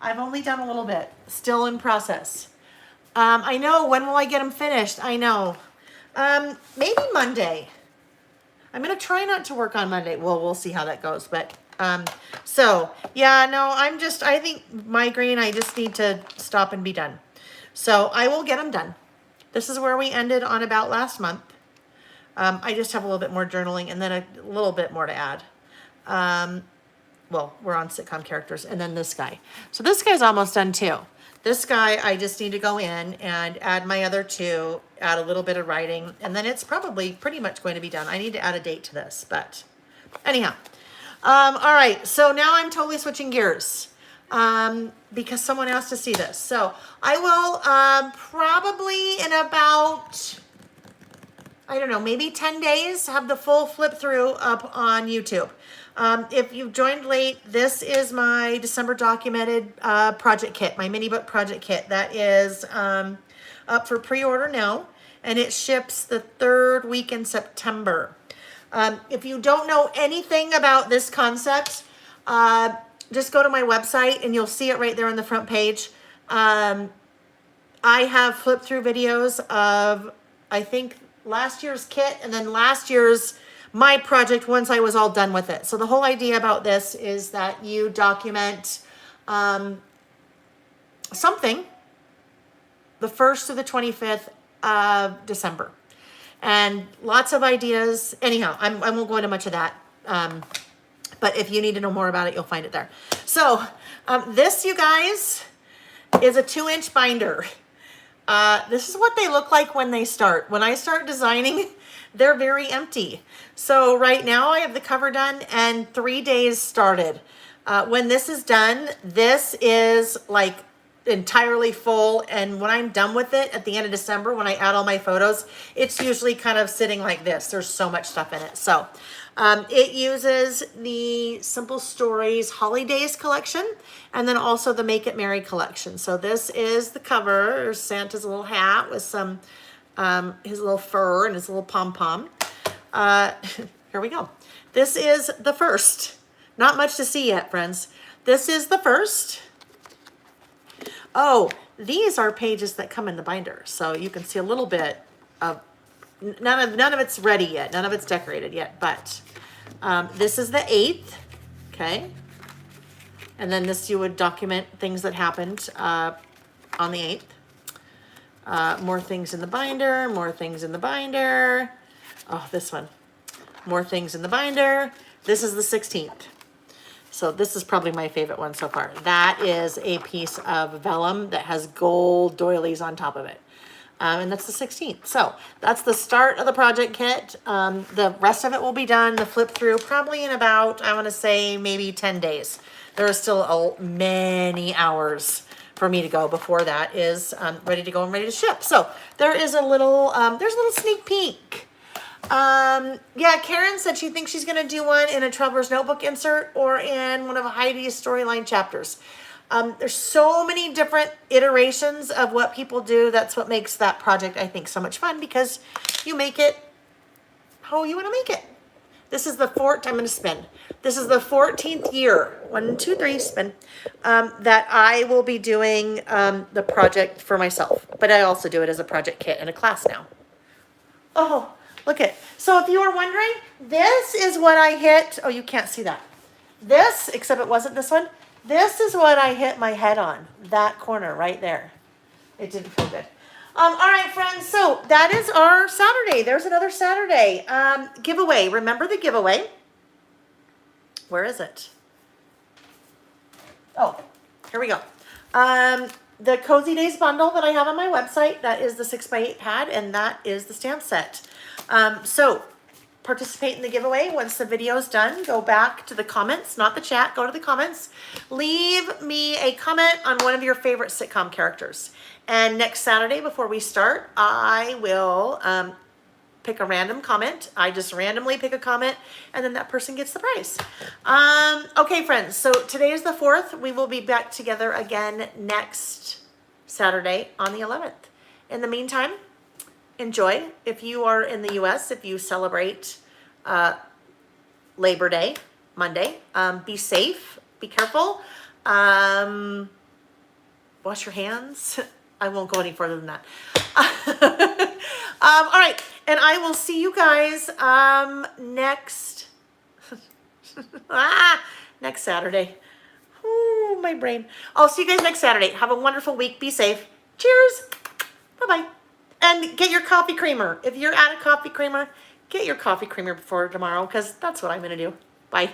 I've only done a little bit. Still in process. I know. When will I get them finished? I know. Maybe Monday. I'm going to try not to work on Monday. Well, we'll see how that goes. But so, yeah, no, I think migraine, I just need to stop and be done. So I will get them done. This is where we ended on about last month. I just have a little bit more journaling and then a little bit more to add. Well, we're on sitcom characters and then this guy. So this guy's almost done too. This guy, I just need to go in and add my other two, add a little bit of writing, and then it's probably pretty much going to be done. I need to add a date to this, but anyhow. All right, so now I'm totally switching gears because someone asked to see this. So I will probably in about, I don't know, maybe 10 days have the full flip through up on YouTube. If you've joined late, this is my December documented project kit, my mini book project kit. That is up for pre-order now, and it ships the 3rd week in September. If you don't know anything about this concept, just go to my website and you'll see it right there on the front page. I have flipped through videos of, I think, last year's kit and then last year's my project once I was all done with it. So the whole idea about this is that you document something the 1st to the 25th of December. And lots of ideas. Anyhow, I won't go into much of that. But if you need to know more about it, you'll find it there. So this, you guys, is a 2-inch binder. This is what they look like when they start. When I start designing, they're very empty. So right now I have the cover done and 3 days started. When this is done, this is like entirely full. And when I'm done with it at the end of December, when I add all my photos, it's usually kind of sitting like this. There's so much stuff in it. So it uses the Simple Stories Holidays collection and then also the Make It Merry collection. So this is the cover. There's Santa's little hat with some his little fur and his little pom-pom. Here we go. This is the first. Not much to see yet, friends. This is the first. Oh, these are pages that come in the binder. So you can see a little bit of, none of it's ready yet. None of it's decorated yet, but this is the 8th, okay? And then this, you would document things that happened on the 8th. More things in the binder, more things in the binder. Oh, this one. More things in the binder. This is the 16th. So this is probably my favorite one so far. That is a piece of vellum that has gold doilies on top of it. And that's the 16th. So that's the start of the project kit. The rest of it will be done, the flip through, probably in about, I want to say, maybe 10 days. There are still many hours for me to go before that is ready to go and ready to ship. So there is a little, there's a little sneak peek. Yeah, Karen said she thinks she's going to do one in a Traveler's Notebook insert or in one of Heidi's storyline chapters. There's so many different iterations of what people do. That's what makes that project, I think, so much fun, because you make it how you want to make it. This is the I'm going to spin. This is the 14th year, 1, 2, 3, spin, that I will be doing the project for myself. But I also do it as a project kit in a class now. Oh, look at. So if you were wondering, this is what I hit. Oh, you can't see that. This, except it wasn't this one. This is what I hit my head on. That corner right there. It didn't feel good. All right, friends. So that is our Saturday. There's another Saturday. Giveaway. Remember the giveaway? Where is it? Oh, here we go. The Cozy Days bundle that I have on my website, that is the 6x8 pad, and that is the stamp set. So participate in the giveaway. Once the video is done, go back to the comments, not the chat, go to the comments. Leave me a comment on one of your favorite sitcom characters. And next Saturday, before we start, I will pick a random comment. I just randomly pick a comment, and then that person gets the prize. Okay, friends, so today is the 4th. We will be back together again next Saturday on the 11th. In the meantime, enjoy. If you are in the U.S., if you celebrate Labor Day, Monday, be safe, be careful, wash your hands. I won't go any further than that. All right, and I will see you guys next next Saturday. Ooh, my brain. I'll see you guys next Saturday. Have a wonderful week. Be safe. Cheers. Bye-bye. And get your coffee creamer. If you're at a coffee creamer, get your coffee creamer before tomorrow, because that's what I'm going to do. Bye.